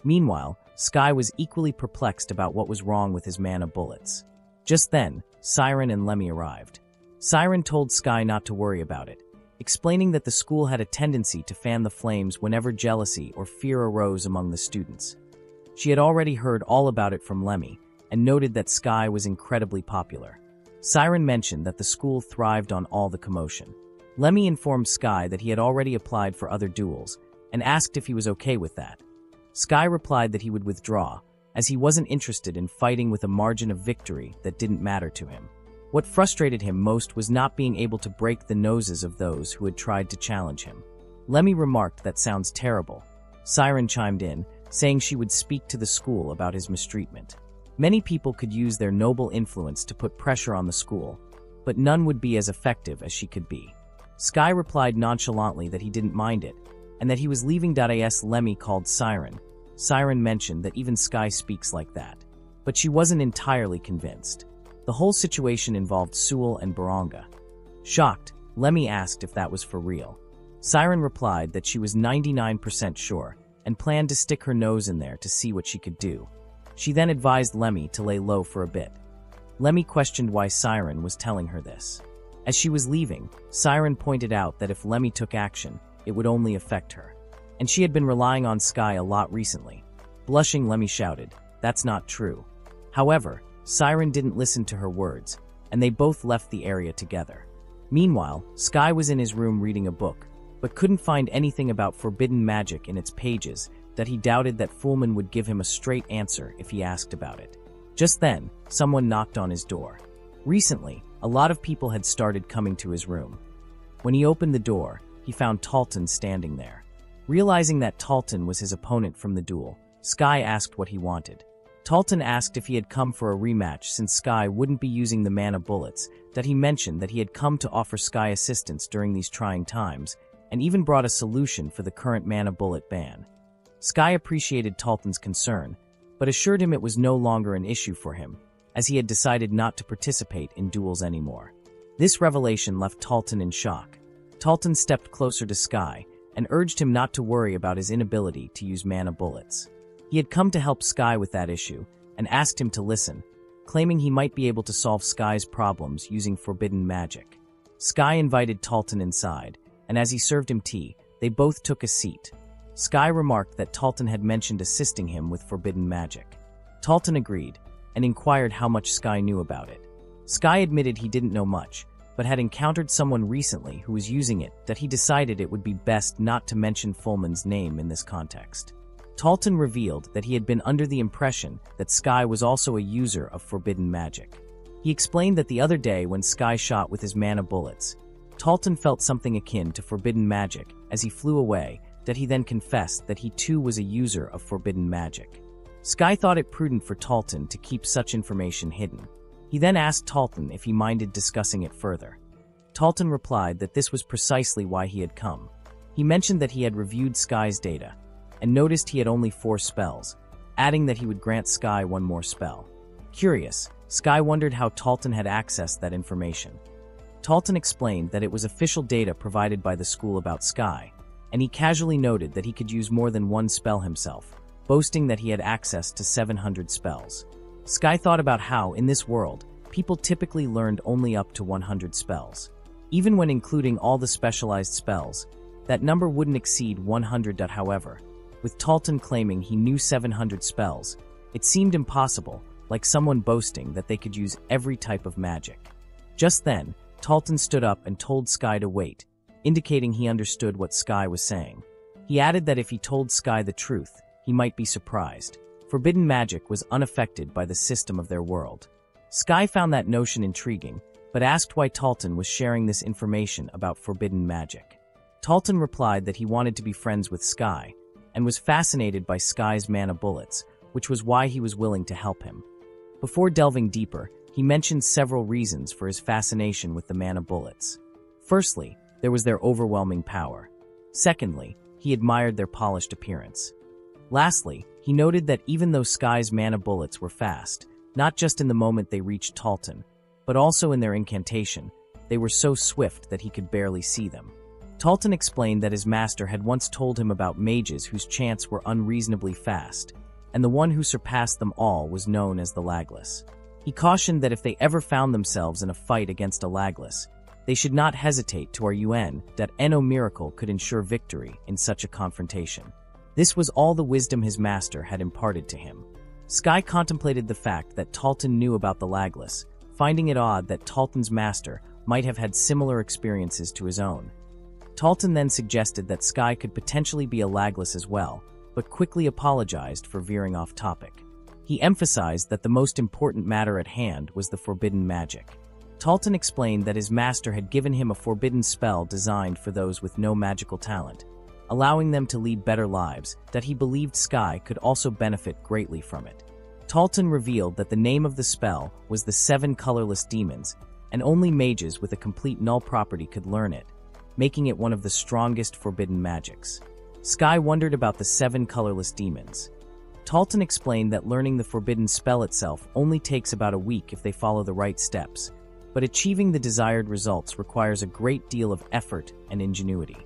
Meanwhile, Sky was equally perplexed about what was wrong with his mana bullets. Just then, Siren and Lemmy arrived. Siren told Sky not to worry about it, explaining that the school had a tendency to fan the flames whenever jealousy or fear arose among the students. She had already heard all about it from Lemmy, and noted that Sky was incredibly popular. Siren mentioned that the school thrived on all the commotion. Lemmy informed Sky that he had already applied for other duels, and asked if he was okay with that. Sky replied that he would withdraw, as he wasn't interested in fighting with a margin of victory that didn't matter to him. What frustrated him most was not being able to break the noses of those who had tried to challenge him. Lemmy remarked that sounds terrible. Siren chimed in, saying she would speak to the school about his mistreatment. Many people could use their noble influence to put pressure on the school, but none would be as effective as she could be. Sky replied nonchalantly that he didn't mind it, and that he was leaving. As Lemmy called Siren, Siren mentioned that even Sky speaks like that. But she wasn't entirely convinced. The whole situation involved Sewell and Baranga. Shocked, Lemmy asked if that was for real. Siren replied that she was 99% sure, and planned to stick her nose in there to see what she could do. She then advised Lemmy to lay low for a bit. Lemmy questioned why Siren was telling her this. As she was leaving, Siren pointed out that if Lemmy took action, it would only affect her. And she had been relying on Sky a lot recently. Blushing, Lemmy shouted, "That's not true." However, Siren didn't listen to her words, and they both left the area together. Meanwhile, Sky was in his room reading a book, but couldn't find anything about forbidden magic in its pages, that he doubted that Fullman would give him a straight answer if he asked about it. Just then, someone knocked on his door. Recently, a lot of people had started coming to his room. When he opened the door, he found Talton standing there. Realizing that Talton was his opponent from the duel, Sky asked what he wanted. Talton asked if he had come for a rematch since Sky wouldn't be using the mana bullets, that he mentioned that he had come to offer Sky assistance during these trying times, and even brought a solution for the current mana bullet ban. Sky appreciated Talton's concern, but assured him it was no longer an issue for him, as he had decided not to participate in duels anymore. This revelation left Talton in shock. Talton stepped closer to Sky, and urged him not to worry about his inability to use mana bullets. He had come to help Sky with that issue, and asked him to listen, claiming he might be able to solve Sky's problems using forbidden magic. Sky invited Talton inside, and as he served him tea, they both took a seat. Sky remarked that Talton had mentioned assisting him with forbidden magic. Talton agreed, and inquired how much Sky knew about it. Sky admitted he didn't know much, but had encountered someone recently who was using it, that he decided it would be best not to mention Fullman's name in this context. Talton revealed that he had been under the impression that Sky was also a user of forbidden magic. He explained that the other day when Sky shot with his mana bullets, Talton felt something akin to forbidden magic as he flew away, that he then confessed that he too was a user of forbidden magic. Sky thought it prudent for Talton to keep such information hidden. He then asked Talton if he minded discussing it further. Talton replied that this was precisely why he had come. He mentioned that he had reviewed Sky's data, and noticed he had only 4 spells, adding that he would grant Sky 1 more spell. Curious, Sky wondered how Talton had accessed that information. Talton explained that it was official data provided by the school about Sky, and he casually noted that he could use more than 1 spell himself, boasting that he had access to 700 spells. Sky thought about how, in this world, people typically learned only up to 100 spells. Even when including all the specialized spells, that number wouldn't exceed 100. However, with Talton claiming he knew 700 spells, It seemed impossible, like someone boasting that they could use every type of magic. Just then, Talton stood up and told Sky to wait, indicating he understood what Sky was saying. He added that if he told Sky the truth, he might be surprised. Forbidden magic was unaffected by the system of their world. Sky found that notion intriguing, but asked why Talton was sharing this information about forbidden magic. Talton replied that he wanted to be friends with Sky, and was fascinated by Sky's mana bullets, which was why he was willing to help him. Before delving deeper, he mentioned several reasons for his fascination with the mana bullets. Firstly, there was their overwhelming power. Secondly, he admired their polished appearance. Lastly, he noted that even though Sky's mana bullets were fast, not just in the moment they reached Talton, but also in their incantation, they were so swift that he could barely see them. Talton explained that his master had once told him about mages whose chants were unreasonably fast, and the one who surpassed them all was known as the Lagless. He cautioned that if they ever found themselves in a fight against a Lagless, they should not hesitate to argue that no miracle could ensure victory in such a confrontation. This was all the wisdom his master had imparted to him. Sky contemplated the fact that Talton knew about the Lagless, finding it odd that Talton's master might have had similar experiences to his own. Talton then suggested that Sky could potentially be a Lagless as well, but quickly apologized for veering off topic. He emphasized that the most important matter at hand was the forbidden magic. Talton explained that his master had given him a forbidden spell designed for those with no magical talent, allowing them to lead better lives, that he believed Sky could also benefit greatly from it. Talton revealed that the name of the spell was the 7 Colorless Demons, and only mages with a complete null property could learn it, making it one of the strongest forbidden magics. Sky wondered about the 7 Colorless Demons. Talton explained that learning the forbidden spell itself only takes about a week if they follow the right steps, but achieving the desired results requires a great deal of effort and ingenuity.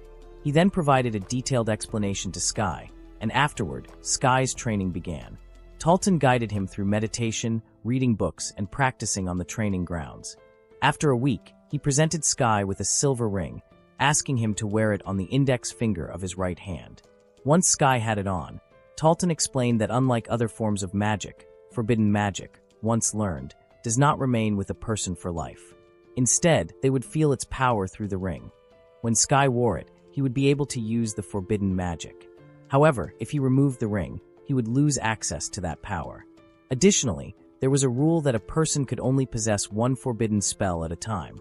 He then provided a detailed explanation to Sky, and afterward, Sky's training began. Talton guided him through meditation, reading books, and practicing on the training grounds. After a week, he presented Sky with a silver ring, asking him to wear it on the index finger of his right hand. Once Sky had it on, Talton explained that unlike other forms of magic, forbidden magic, once learned, does not remain with a person for life. Instead, they would feel its power through the ring. When Sky wore it, he would be able to use the forbidden magic. However, if he removed the ring, he would lose access to that power. Additionally, there was a rule that a person could only possess one forbidden spell at a time.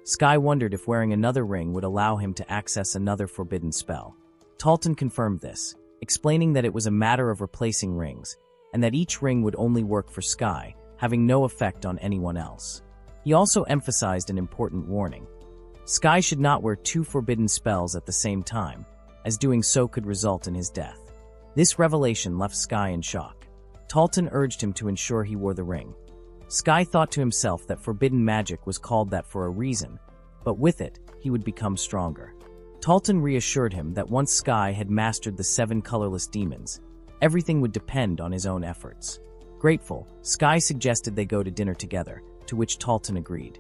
Sky wondered if wearing another ring would allow him to access another forbidden spell. Talton confirmed this, explaining that it was a matter of replacing rings, and that each ring would only work for Sky, having no effect on anyone else. He also emphasized an important warning. Sky should not wear 2 forbidden spells at the same time, as doing so could result in his death. This revelation left Sky in shock. Talton urged him to ensure he wore the ring. Sky thought to himself that forbidden magic was called that for a reason, but with it, he would become stronger. Talton reassured him that once Sky had mastered the 7 Colorless Demons, everything would depend on his own efforts. Grateful, Sky suggested they go to dinner together, to which Talton agreed.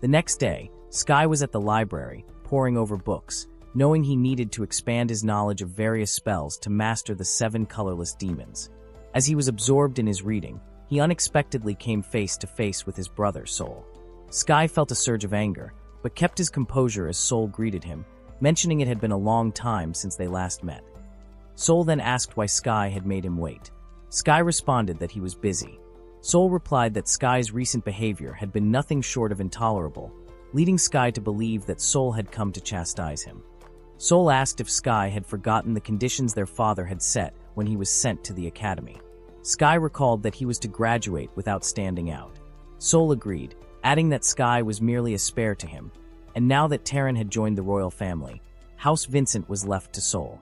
The next day, Sky was at the library, poring over books, knowing he needed to expand his knowledge of various spells to master the 7 Colorless Demons. As he was absorbed in his reading, he unexpectedly came face to face with his brother, Soul. Sky felt a surge of anger, but kept his composure as Soul greeted him, mentioning it had been a long time since they last met. Soul then asked why Sky had made him wait. Sky responded that he was busy. Soul replied that Sky's recent behavior had been nothing short of intolerable, leading Sky to believe that Soul had come to chastise him. Soul asked if Sky had forgotten the conditions their father had set when he was sent to the academy. Sky recalled that he was to graduate without standing out. Soul agreed, adding that Sky was merely a spare to him, and now that Terran had joined the royal family, House Vincent was left to Soul.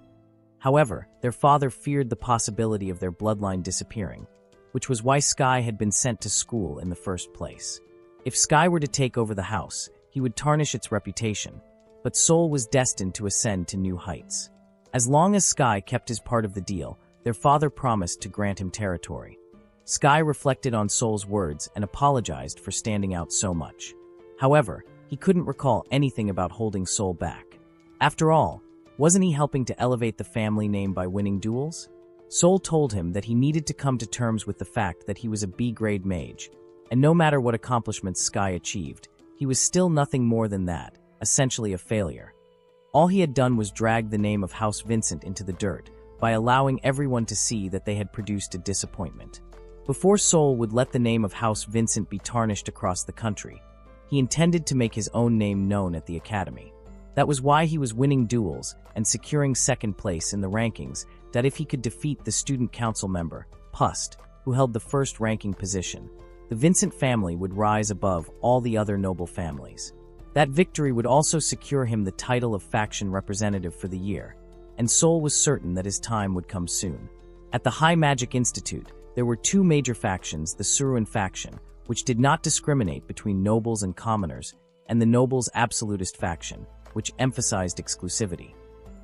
However, their father feared the possibility of their bloodline disappearing, which was why Sky had been sent to school in the first place. If Sky were to take over the house, he would tarnish its reputation, but Soul was destined to ascend to new heights. As long as Sky kept his part of the deal, their father promised to grant him territory. Sky reflected on Soul's words and apologized for standing out so much. However, he couldn't recall anything about holding Soul back. After all, wasn't he helping to elevate the family name by winning duels? Sol told him that he needed to come to terms with the fact that he was a B-grade mage, and no matter what accomplishments Sky achieved, he was still nothing more than that, essentially a failure. All he had done was drag the name of House Vincent into the dirt by allowing everyone to see that they had produced a disappointment. Before Sol would let the name of House Vincent be tarnished across the country, he intended to make his own name known at the academy. That was why he was winning duels and securing second place in the rankings, that if he could defeat the student council member, Pust, who held the first ranking position, the Vincent family would rise above all the other noble families. That victory would also secure him the title of faction representative for the year, and Sol was certain that his time would come soon. At the High Magic Institute, there were two major factions: the Suruan faction, which did not discriminate between nobles and commoners, and the nobles' absolutist faction, which emphasized exclusivity.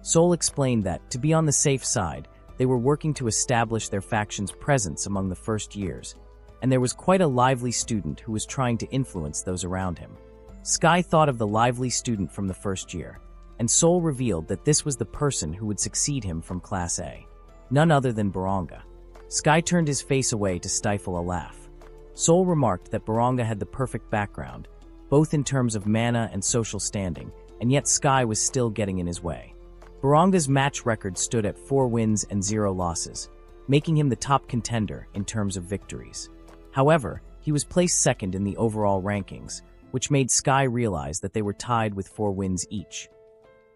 Sol explained that, to be on the safe side, they were working to establish their faction's presence among the first years, and there was quite a lively student who was trying to influence those around him. Sky thought of the lively student from the first year, and Sol revealed that this was the person who would succeed him from Class A. None other than Baranga. Sky turned his face away to stifle a laugh. Sol remarked that Baranga had the perfect background, both in terms of mana and social standing, and yet Sky was still getting in his way. Baranga's match record stood at 4 wins and 0 losses, making him the top contender in terms of victories. However, he was placed second in the overall rankings, which made Sky realize that they were tied with 4 wins each.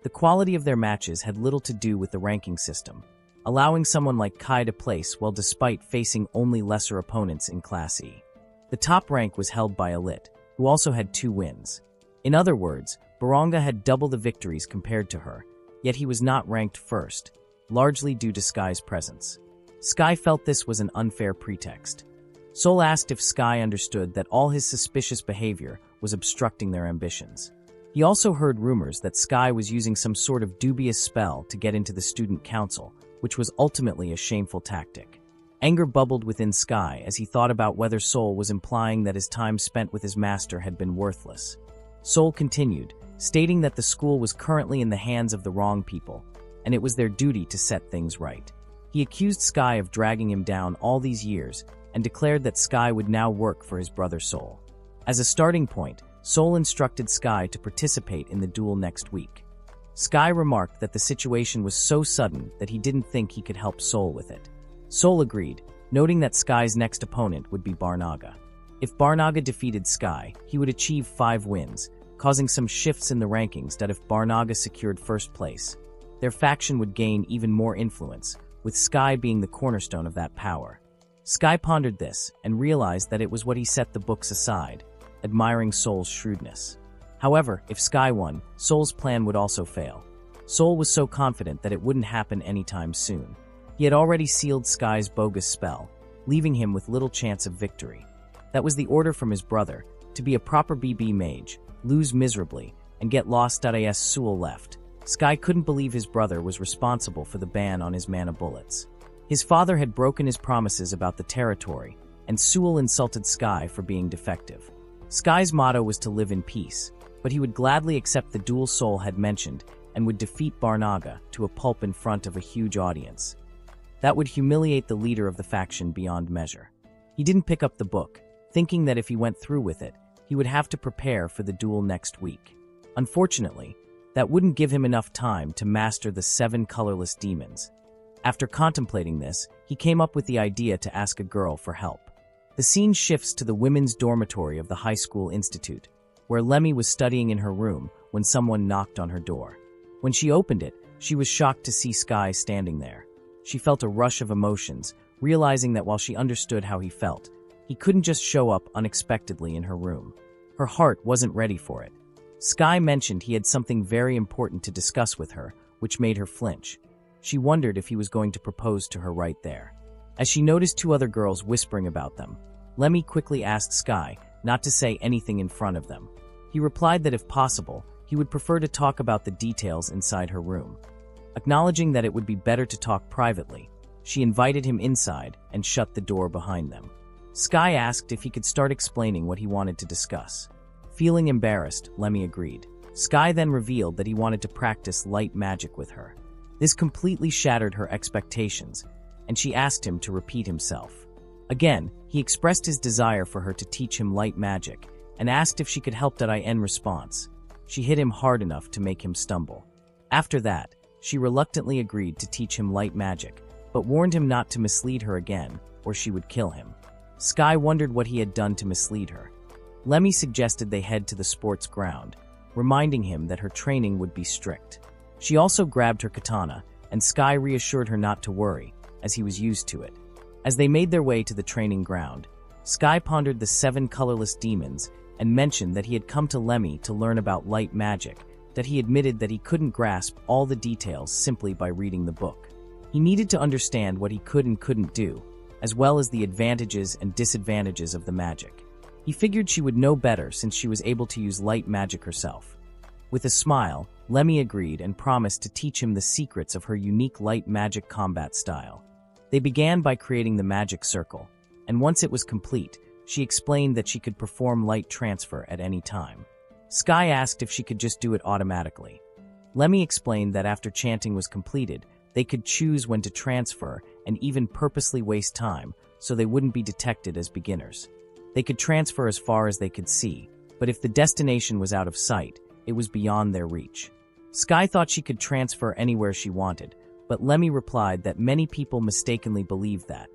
The quality of their matches had little to do with the ranking system, allowing someone like Kai to place well despite facing only lesser opponents in Class E. The top rank was held by Elit, who also had 2 wins. In other words, Baranga had double the victories compared to her, yet he was not ranked first, largely due to Sky's presence. Sky felt this was an unfair pretext. Sol asked if Sky understood that all his suspicious behavior was obstructing their ambitions. He also heard rumors that Sky was using some sort of dubious spell to get into the student council, which was ultimately a shameful tactic. Anger bubbled within Sky as he thought about whether Sol was implying that his time spent with his master had been worthless. Sol continued, stating that the school was currently in the hands of the wrong people, and it was their duty to set things right. He accused Sky of dragging him down all these years and declared that Sky would now work for his brother Sol. As a starting point, Sol instructed Sky to participate in the duel next week. Sky remarked that the situation was so sudden that he didn't think he could help Sol with it. Sol agreed, noting that Sky's next opponent would be Barnaga. If Barnaga defeated Sky, he would achieve 5 wins, causing some shifts in the rankings that if Barnaga secured first place, their faction would gain even more influence, with Sky being the cornerstone of that power. Sky pondered this and realized that it was what he set the books aside, admiring Sol's shrewdness. However, if Sky won, Sol's plan would also fail. Sol was so confident that it wouldn't happen anytime soon. He had already sealed Sky's bogus spell, leaving him with little chance of victory. That was the order from his brother, to be a proper BB mage, lose miserably, and get lost. As Sewell left, Sky couldn't believe his brother was responsible for the ban on his mana bullets. His father had broken his promises about the territory, and Sewell insulted Sky for being defective. Sky's motto was to live in peace, but he would gladly accept the duel Sol had mentioned and would defeat Barnaga to a pulp in front of a huge audience. That would humiliate the leader of the faction beyond measure. He didn't pick up the book, thinking that if he went through with it, he would have to prepare for the duel next week. Unfortunately, that wouldn't give him enough time to master the 7 colorless demons. After contemplating this, he came up with the idea to ask a girl for help. The scene shifts to the women's dormitory of the high school institute, where Lemmy was studying in her room when someone knocked on her door. When she opened it, she was shocked to see Sky standing there. She felt a rush of emotions, realizing that while she understood how he felt, he couldn't just show up unexpectedly in her room. Her heart wasn't ready for it. Sky mentioned he had something very important to discuss with her, which made her flinch. She wondered if he was going to propose to her right there. As she noticed 2 other girls whispering about them, Lemmy quickly asked Sky not to say anything in front of them. He replied that if possible, he would prefer to talk about the details inside her room. Acknowledging that it would be better to talk privately, she invited him inside and shut the door behind them. Sky asked if he could start explaining what he wanted to discuss. Feeling embarrassed, Lemmy agreed. Sky then revealed that he wanted to practice light magic with her. This completely shattered her expectations, and she asked him to repeat himself. Again, he expressed his desire for her to teach him light magic, and asked if she could help. In response, she hit him hard enough to make him stumble. After that, she reluctantly agreed to teach him light magic, but warned him not to mislead her again, or she would kill him. Sky wondered what he had done to mislead her. Lemmy suggested they head to the sports ground, reminding him that her training would be strict. She also grabbed her katana, and Sky reassured her not to worry, as he was used to it. As they made their way to the training ground, Sky pondered the 7 colorless demons and mentioned that he had come to Lemmy to learn about light magic, that he admitted that he couldn't grasp all the details simply by reading the book. He needed to understand what he could and couldn't do, as well as the advantages and disadvantages of the magic. He figured she would know better since she was able to use light magic herself. With a smile, Lemmy agreed and promised to teach him the secrets of her unique light magic combat style. They began by creating the magic circle, and once it was complete, she explained that she could perform light transfer at any time. Sky asked if she could just do it automatically. Lemmy explained that after chanting was completed, they could choose when to transfer and even purposely waste time so they wouldn't be detected as beginners. They could transfer as far as they could see, but if the destination was out of sight, it was beyond their reach. Sky thought she could transfer anywhere she wanted, but Lemmy replied that many people mistakenly believed that.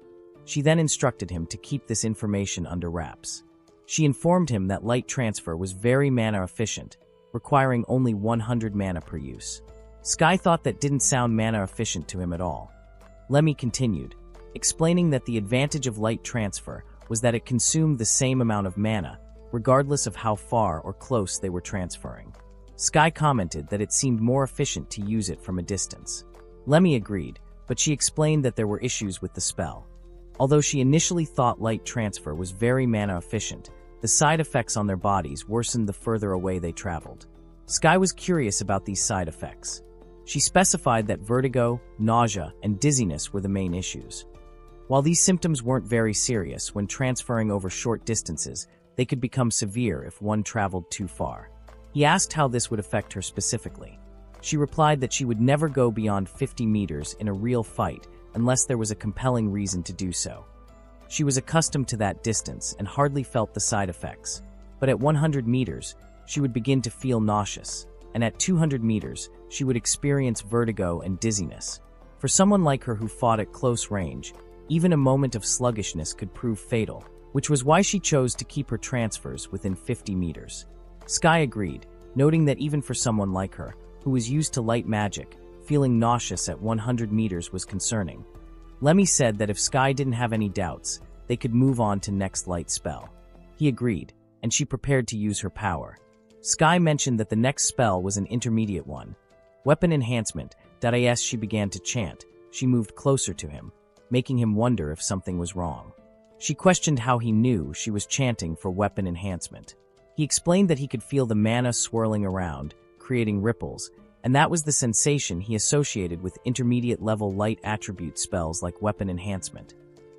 She then instructed him to keep this information under wraps. She informed him that light transfer was very mana efficient, requiring only 100 mana per use. Sky thought that didn't sound mana efficient to him at all. Lemmy continued, explaining that the advantage of light transfer was that it consumed the same amount of mana, regardless of how far or close they were transferring. Sky commented that it seemed more efficient to use it from a distance. Lemmy agreed, but she explained that there were issues with the spell. Although she initially thought light transfer was very mana efficient, the side effects on their bodies worsened the further away they traveled. Sky was curious about these side effects. She specified that vertigo, nausea, and dizziness were the main issues. While these symptoms weren't very serious when transferring over short distances, they could become severe if one traveled too far. He asked how this would affect her specifically. She replied that she would never go beyond 50 meters in a real fight unless there was a compelling reason to do so. She was accustomed to that distance and hardly felt the side effects, but at 100 meters, she would begin to feel nauseous, and at 200 meters, she would experience vertigo and dizziness. For someone like her who fought at close range, even a moment of sluggishness could prove fatal, which was why she chose to keep her transfers within 50 meters. Sky agreed, noting that even for someone like her, who was used to light magic, feeling nauseous at 100 meters was concerning. Lemmy said that if Sky didn't have any doubts, they could move on to next light spell. He agreed, and she prepared to use her power. Sky mentioned that the next spell was an intermediate one. Weapon enhancement, as she began to chant, she moved closer to him, making him wonder if something was wrong. She questioned how he knew she was chanting for weapon enhancement. He explained that he could feel the mana swirling around, creating ripples, and that was the sensation he associated with intermediate-level light attribute spells like weapon enhancement.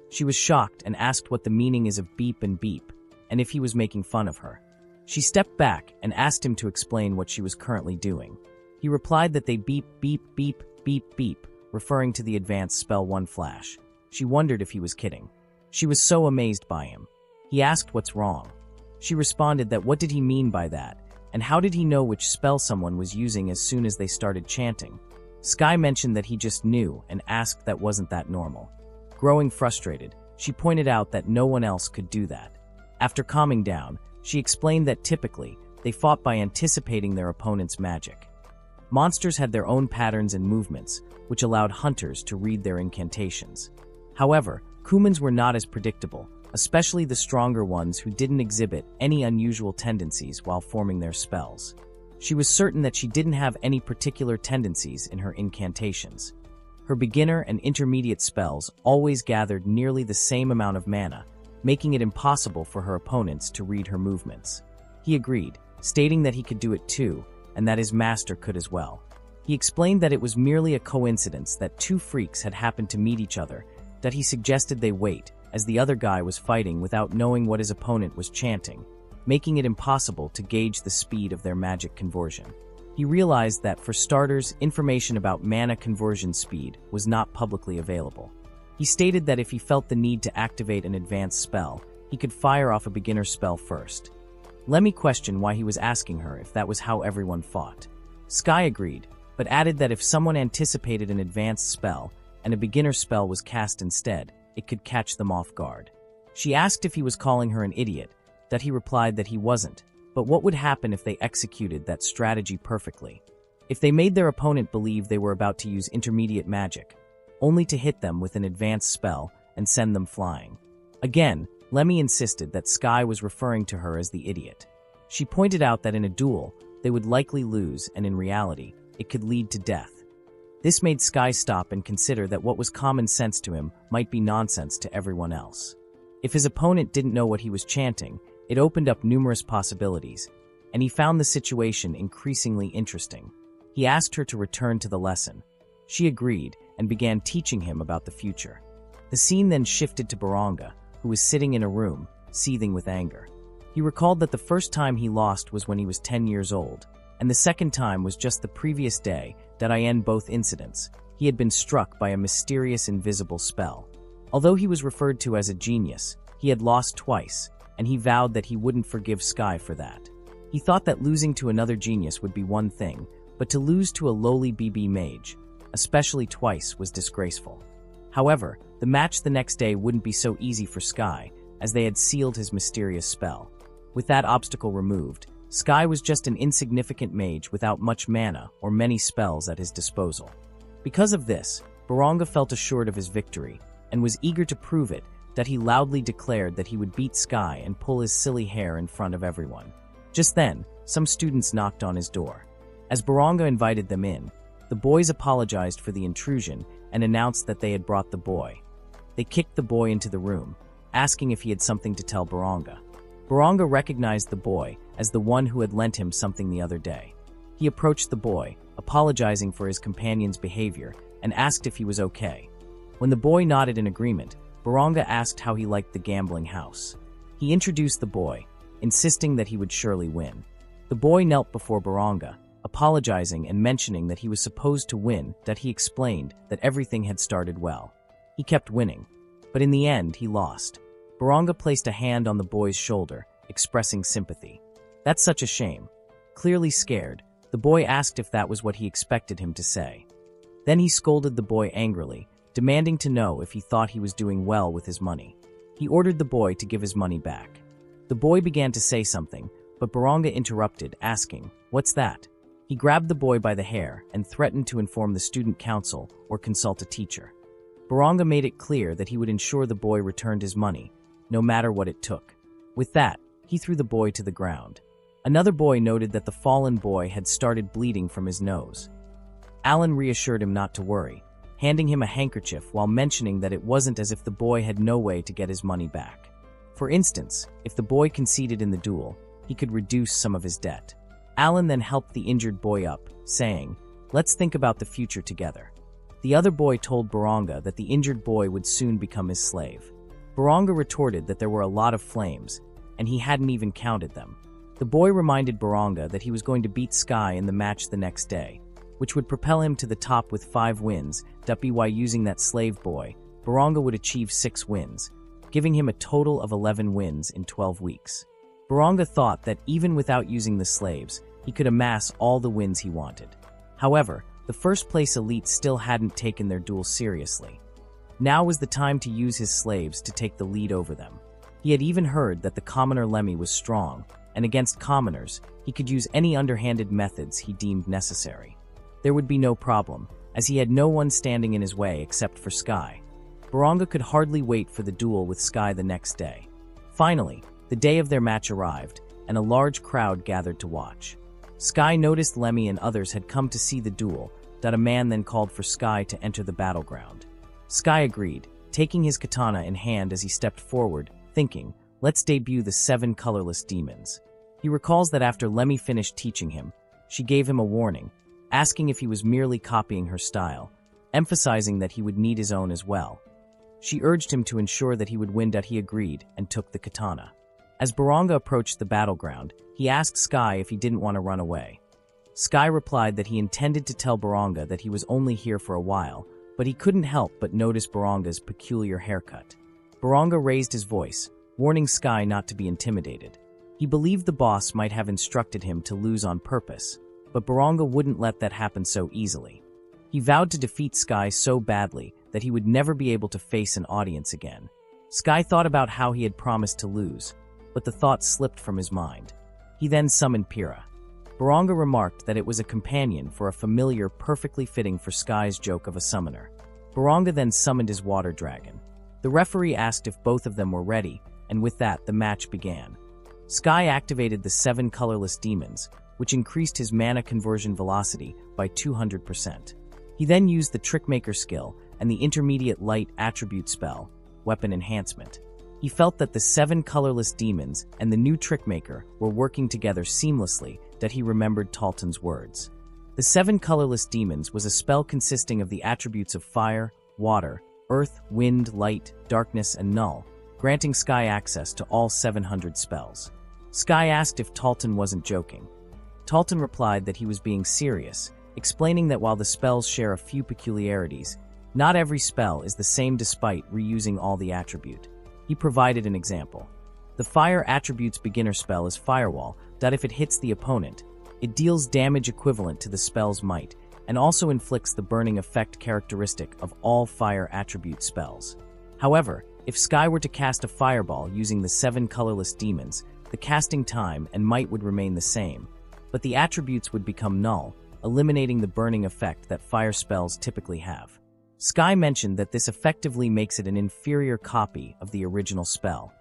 She was shocked and asked what the meaning is of beep and beep, and if he was making fun of her. She stepped back and asked him to explain what she was currently doing. He replied that they beep, beep, beep, beep, beep, referring to the advanced spell 1 flash. She wondered if he was kidding. She was so amazed by him. He asked what's wrong. She responded that what did he mean by that, and how did he know which spell someone was using as soon as they started chanting? Sky mentioned that he just knew and asked that wasn't that normal. Growing frustrated, she pointed out that no one else could do that. After calming down, she explained that typically, they fought by anticipating their opponent's magic. Monsters had their own patterns and movements, which allowed hunters to read their incantations. However, humans were not as predictable, especially the stronger ones who didn't exhibit any unusual tendencies while forming their spells. She was certain that she didn't have any particular tendencies in her incantations. Her beginner and intermediate spells always gathered nearly the same amount of mana, making it impossible for her opponents to read her movements. He agreed, stating that he could do it too, and that his master could as well. He explained that it was merely a coincidence that 2 freaks had happened to meet each other, that he suggested they wait, as the other guy was fighting without knowing what his opponent was chanting, making it impossible to gauge the speed of their magic conversion. He realized that, for starters, information about mana conversion speed was not publicly available. He stated that if he felt the need to activate an advanced spell, he could fire off a beginner spell first. Lemmy questioned why he was asking her if that was how everyone fought. Sky agreed, but added that if someone anticipated an advanced spell and a beginner spell was cast instead, it could catch them off guard. She asked if he was calling her an idiot, that he replied that he wasn't, but what would happen if they executed that strategy perfectly? If they made their opponent believe they were about to use intermediate magic, only to hit them with an advanced spell and send them flying. Again, Lemmy insisted that Sky was referring to her as the idiot. She pointed out that in a duel, they would likely lose, and in reality, it could lead to death. This made Sky stop and consider that what was common sense to him might be nonsense to everyone else. If his opponent didn't know what he was chanting, it opened up numerous possibilities, and he found the situation increasingly interesting. He asked her to return to the lesson. She agreed and began teaching him about the future. The scene then shifted to Baranga, who was sitting in a room, seething with anger. He recalled that the first time he lost was when he was 10 years old, and the second time was just the previous day that in both incidents, he had been struck by a mysterious invisible spell. Although he was referred to as a genius, he had lost twice, and he vowed that he wouldn't forgive Sky for that. He thought that losing to another genius would be one thing, but to lose to a lowly BB mage, especially twice, was disgraceful. However, the match the next day wouldn't be so easy for Sky, as they had sealed his mysterious spell. With that obstacle removed, Sky was just an insignificant mage without much mana or many spells at his disposal. Because of this, Baranga felt assured of his victory, and was eager to prove it, that he loudly declared that he would beat Sky and pull his silly hair in front of everyone. Just then, some students knocked on his door. As Baranga invited them in, the boys apologized for the intrusion and announced that they had brought the boy. They kicked the boy into the room, asking if he had something to tell Baranga. Baranga recognized the boy as the one who had lent him something the other day. He approached the boy, apologizing for his companion's behavior, and asked if he was okay. When the boy nodded in agreement, Baranga asked how he liked the gambling house. He introduced the boy, insisting that he would surely win. The boy knelt before Baranga, apologizing and mentioning that he was supposed to win, that he explained that everything had started well. He kept winning, but in the end he lost. Baranga placed a hand on the boy's shoulder, expressing sympathy. "That's such a shame." Clearly scared, the boy asked if that was what he expected him to say. Then he scolded the boy angrily, demanding to know if he thought he was doing well with his money. He ordered the boy to give his money back. The boy began to say something, but Baranga interrupted, asking, "What's that?" He grabbed the boy by the hair and threatened to inform the student council or consult a teacher. Baranga made it clear that he would ensure the boy returned his money, no matter what it took. With that, he threw the boy to the ground. Another boy noted that the fallen boy had started bleeding from his nose. Alan reassured him not to worry, handing him a handkerchief while mentioning that it wasn't as if the boy had no way to get his money back. For instance, if the boy conceded in the duel, he could reduce some of his debt. Alan then helped the injured boy up, saying, "Let's think about the future together." The other boy told Baranga that the injured boy would soon become his slave. Baranga retorted that there were a lot of flames, and he hadn't even counted them. The boy reminded Baranga that he was going to beat Sky in the match the next day, which would propel him to the top with 5 wins. By using that slave boy, Baranga would achieve 6 wins, giving him a total of 11 wins in 12 weeks. Baranga thought that even without using the slaves, he could amass all the wins he wanted. However, the first-place elite still hadn't taken their duel seriously. Now was the time to use his slaves to take the lead over them. He had even heard that the commoner Lemmy was strong, and against commoners, he could use any underhanded methods he deemed necessary. There would be no problem, as he had no one standing in his way except for Sky. Baranga could hardly wait for the duel with Sky the next day. Finally, the day of their match arrived, and a large crowd gathered to watch. Sky noticed Lemmy and others had come to see the duel, that a man then called for Sky to enter the battleground. Sky agreed, taking his katana in hand as he stepped forward, thinking, "Let's debut the 7 colorless demons." He recalls that after Lemmy finished teaching him, she gave him a warning, asking if he was merely copying her style, emphasizing that he would need his own as well. She urged him to ensure that he would win. He agreed and took the katana. As Baranga approached the battleground, he asked Sky if he didn't want to run away. Sky replied that he intended to tell Baranga that he was only here for a while, but he couldn't help but notice Baranga's peculiar haircut. Baranga raised his voice, warning Sky not to be intimidated. He believed the boss might have instructed him to lose on purpose, but Baranga wouldn't let that happen so easily. He vowed to defeat Sky so badly that he would never be able to face an audience again. Sky thought about how he had promised to lose, but the thought slipped from his mind. He then summoned Pyrrha. Baranga remarked that it was a companion for a familiar perfectly fitting for Sky's joke of a summoner. Baranga then summoned his water dragon. The referee asked if both of them were ready, and with that the match began. Sky activated the 7 colorless demons, which increased his mana conversion velocity by 200%. He then used the Trickmaker skill and the intermediate light attribute spell, Weapon Enhancement. He felt that the 7 colorless demons and the new Trickmaker were working together seamlessly, that he remembered Talton's words. The 7 colorless demons was a spell consisting of the attributes of fire, water, earth, wind, light, darkness, and null, granting Sky access to all 700 spells. Sky asked if Talton wasn't joking. Talton replied that he was being serious, explaining that while the spells share a few peculiarities, not every spell is the same despite reusing all the attribute. He provided an example. The Fire Attribute's beginner spell is Firewall, that if it hits the opponent, it deals damage equivalent to the spell's might, and also inflicts the burning effect characteristic of all Fire Attribute spells. However, if Sky were to cast a Fireball using the 7 colorless demons, the casting time and might would remain the same, but the attributes would become null, eliminating the burning effect that fire spells typically have. Sky mentioned that this effectively makes it an inferior copy of the original spell.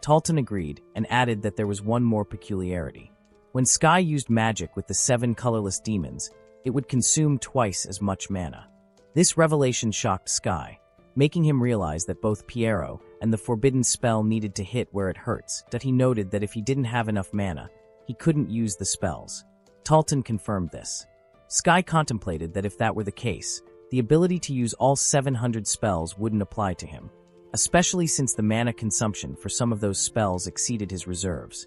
Talton agreed and added that there was one more peculiarity. When Sky used magic with the 7 colorless demons, it would consume twice as much mana. This revelation shocked Sky, making him realize that both Piero and the forbidden spell needed to hit where it hurts, that he noted that if he didn't have enough mana, he couldn't use the spells. Talton confirmed this. Sky contemplated that if that were the case, the ability to use all 700 spells wouldn't apply to him, especially since the mana consumption for some of those spells exceeded his reserves.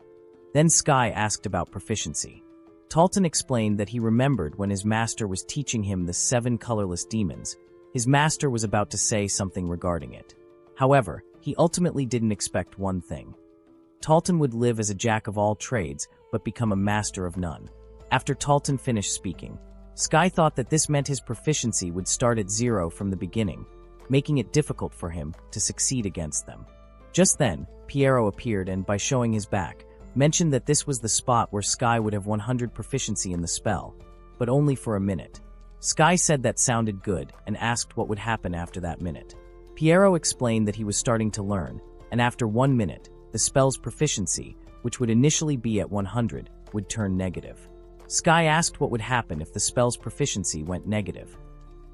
Then Sky asked about proficiency. Talton explained that he remembered when his master was teaching him the 7 colorless demons, his master was about to say something regarding it. However, he ultimately didn't expect one thing. Talton would live as a jack of all trades, but become a master of none. After Talton finished speaking, Sky thought that this meant his proficiency would start at 0 from the beginning, making it difficult for him to succeed against them. Just then, Piero appeared and, by showing his back, mentioned that this was the spot where Sky would have 100 proficiency in the spell, but only for a minute. Sky said that sounded good and asked what would happen after that minute. Piero explained that he was starting to learn, and after 1 minute, the spell's proficiency, which would initially be at 100, would turn negative. Sky asked what would happen if the spell's proficiency went negative.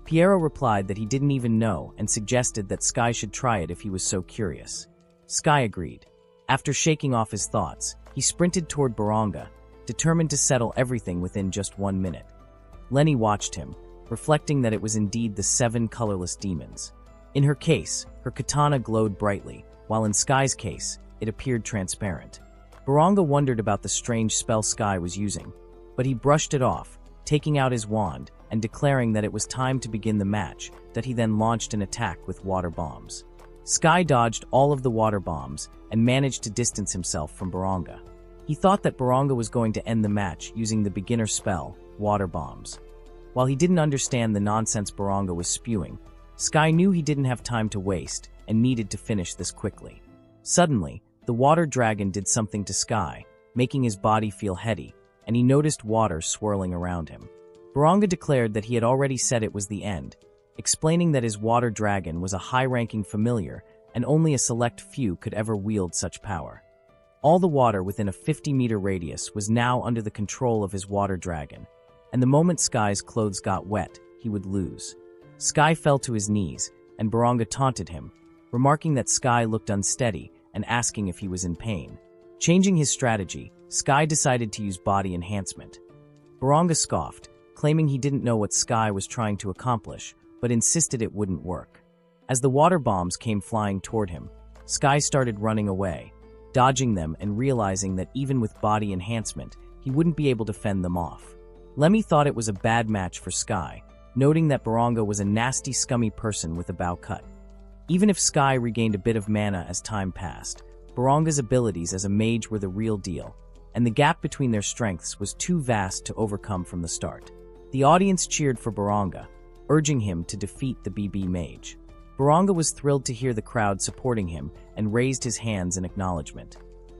Piero replied that he didn't even know and suggested that Sky should try it if he was so curious. Sky agreed. After shaking off his thoughts, he sprinted toward Baranga, determined to settle everything within just 1 minute. Lenny watched him, reflecting that it was indeed the 7 colorless demons. In her case, her katana glowed brightly, while in Sky's case, it appeared transparent. Baranga wondered about the strange spell Sky was using, but he brushed it off, taking out his wand and declaring that it was time to begin the match, that he then launched an attack with water bombs. Sky dodged all of the water bombs and managed to distance himself from Baranga. He thought that Baranga was going to end the match using the beginner spell, water bombs. While he didn't understand the nonsense Baranga was spewing, Sky knew he didn't have time to waste and needed to finish this quickly. Suddenly, the water dragon did something to Sky, making his body feel heady, and he noticed water swirling around him. Baranga declared that he had already said it was the end, explaining that his water dragon was a high-ranking familiar and only a select few could ever wield such power. All the water within a 50-meter radius was now under the control of his water dragon, and the moment Sky's clothes got wet, he would lose. Sky fell to his knees, and Baranga taunted him, remarking that Sky looked unsteady and asking if he was in pain. Changing his strategy, Sky decided to use body enhancement. Baranga scoffed, claiming he didn't know what Sky was trying to accomplish, but insisted it wouldn't work. As the water bombs came flying toward him, Sky started running away, dodging them and realizing that even with body enhancement, he wouldn't be able to fend them off. Lemmy thought it was a bad match for Sky, noting that Baranga was a nasty, scummy person with a bow cut. Even if Sky regained a bit of mana as time passed, Baranga's abilities as a mage were the real deal, and the gap between their strengths was too vast to overcome from the start. The audience cheered for Baranga, urging him to defeat the BB mage. Baranga was thrilled to hear the crowd supporting him and raised his hands in acknowledgement.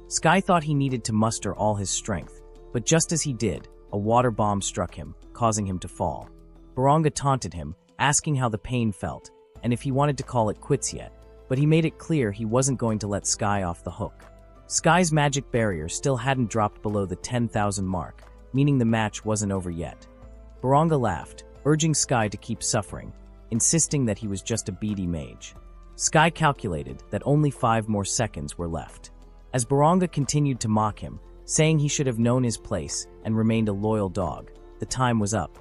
Sky thought he needed to muster all his strength, but just as he did, a water bomb struck him, causing him to fall. Baranga taunted him, asking how the pain felt, and if he wanted to call it quits yet, but he made it clear he wasn't going to let Sky off the hook. Sky's magic barrier still hadn't dropped below the 10,000 mark, meaning the match wasn't over yet. Baranga laughed, urging Sky to keep suffering, insisting that he was just a beady mage. Sky calculated that only 5 more seconds were left. As Baranga continued to mock him, saying he should have known his place and remained a loyal dog, the time was up.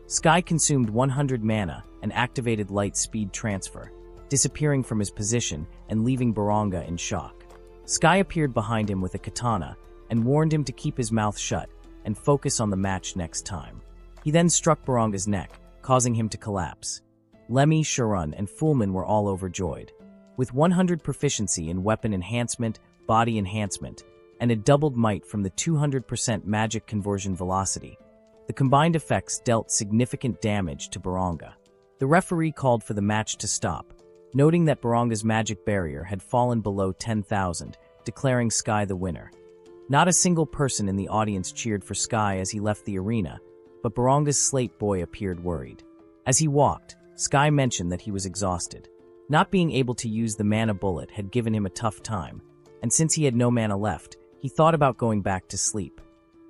Sky consumed 100 mana and activated light speed transfer, disappearing from his position and leaving Baranga in shock. Sky appeared behind him with a katana and warned him to keep his mouth shut and focus on the match next time. He then struck Baranga's neck, causing him to collapse. Lemmy, Sharun, and Fullman were all overjoyed. With 100 proficiency in weapon enhancement, body enhancement, and a doubled might from the 200% magic conversion velocity, the combined effects dealt significant damage to Baranga. The referee called for the match to stop, noting that Baranga's magic barrier had fallen below 10,000, declaring Sky the winner. Not a single person in the audience cheered for Sky as he left the arena, but Baranga's slate boy appeared worried. As he walked, Sky mentioned that he was exhausted. Not being able to use the mana bullet had given him a tough time, and since he had no mana left, he thought about going back to sleep.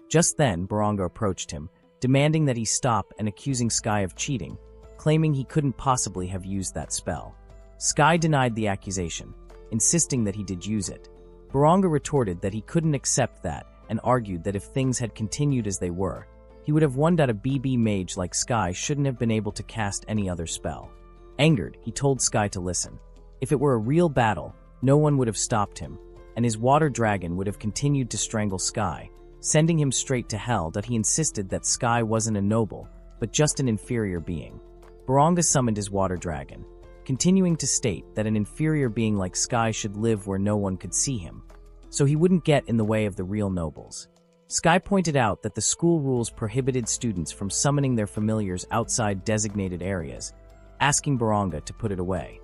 Just then, Baranga approached him, demanding that he stop and accusing Sky of cheating, claiming he couldn't possibly have used that spell. Sky denied the accusation, insisting that he did use it. Baranga retorted that he couldn't accept that and argued that if things had continued as they were, he would have won that a BB mage like Sky shouldn't have been able to cast any other spell. Angered, he told Sky to listen. If it were a real battle, no one would have stopped him, and his water dragon would have continued to strangle Sky, sending him straight to hell. That he insisted that Sky wasn't a noble, but just an inferior being. Baranga summoned his water dragon, continuing to state that an inferior being like Sky should live where no one could see him, so he wouldn't get in the way of the real nobles. Sky pointed out that the school rules prohibited students from summoning their familiars outside designated areas, asking Baranga to put it away.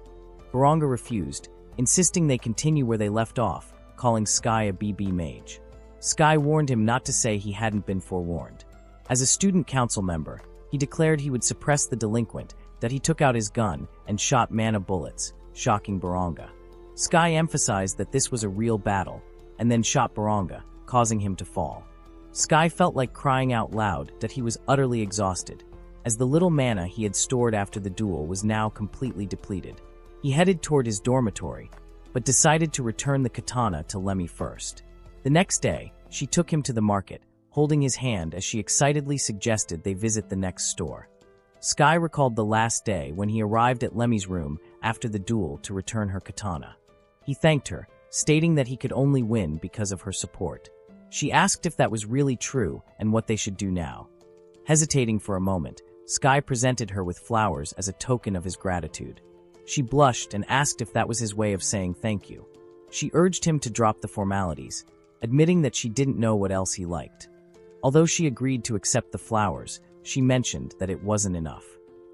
Baranga refused, insisting they continue where they left off, calling Sky a BB mage. Sky warned him not to say he hadn't been forewarned. As a student council member, he declared he would suppress the delinquent, that he took out his gun and shot mana bullets, shocking Baranga. Sky emphasized that this was a real battle, and then shot Baranga, causing him to fall. Sky felt like crying out loud that he was utterly exhausted, as the little mana he had stored after the duel was now completely depleted. He headed toward his dormitory, but decided to return the katana to Lemmy first. The next day, she took him to the market, holding his hand as she excitedly suggested they visit the next store. Sky recalled the last day when he arrived at Lemmy's room after the duel to return her katana. He thanked her, stating that he could only win because of her support. She asked if that was really true and what they should do now. Hesitating for a moment, Sky presented her with flowers as a token of his gratitude. She blushed and asked if that was his way of saying thank you. She urged him to drop the formalities, admitting that she didn't know what else he liked. Although she agreed to accept the flowers, she mentioned that it wasn't enough.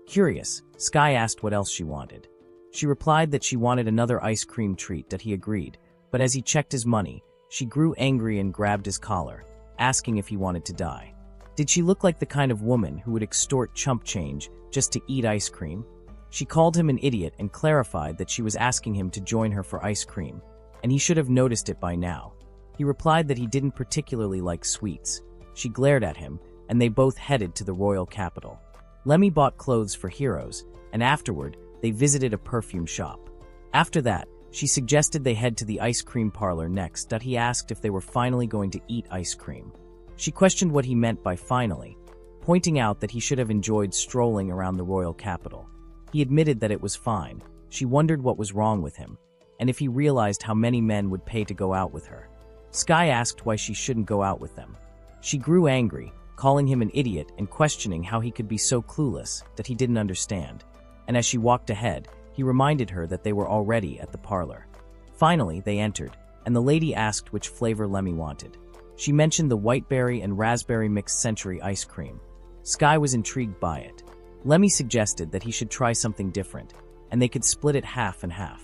Curious, Sky asked what else she wanted. She replied that she wanted another ice cream treat. That he agreed, but as he checked his money, she grew angry and grabbed his collar, asking if he wanted to die. Did she look like the kind of woman who would extort chump change just to eat ice cream? She called him an idiot and clarified that she was asking him to join her for ice cream, and he should have noticed it by now. He replied that he didn't particularly like sweets. She glared at him, and they both headed to the royal capital. Lemmy bought clothes for heroes, and afterward, they visited a perfume shop. After that, she suggested they head to the ice cream parlor next. That he asked if they were finally going to eat ice cream. She questioned what he meant by finally, pointing out that he should have enjoyed strolling around the royal capital. He admitted that it was fine. She wondered what was wrong with him, and if he realized how many men would pay to go out with her. Sky asked why she shouldn't go out with them. She grew angry, calling him an idiot and questioning how he could be so clueless that he didn't understand. And as she walked ahead, he reminded her that they were already at the parlor. Finally, they entered, and the lady asked which flavor Lemmy wanted. She mentioned the whiteberry and raspberry mixed century ice cream. Sky was intrigued by it. Lemmy suggested that he should try something different, and they could split it half and half.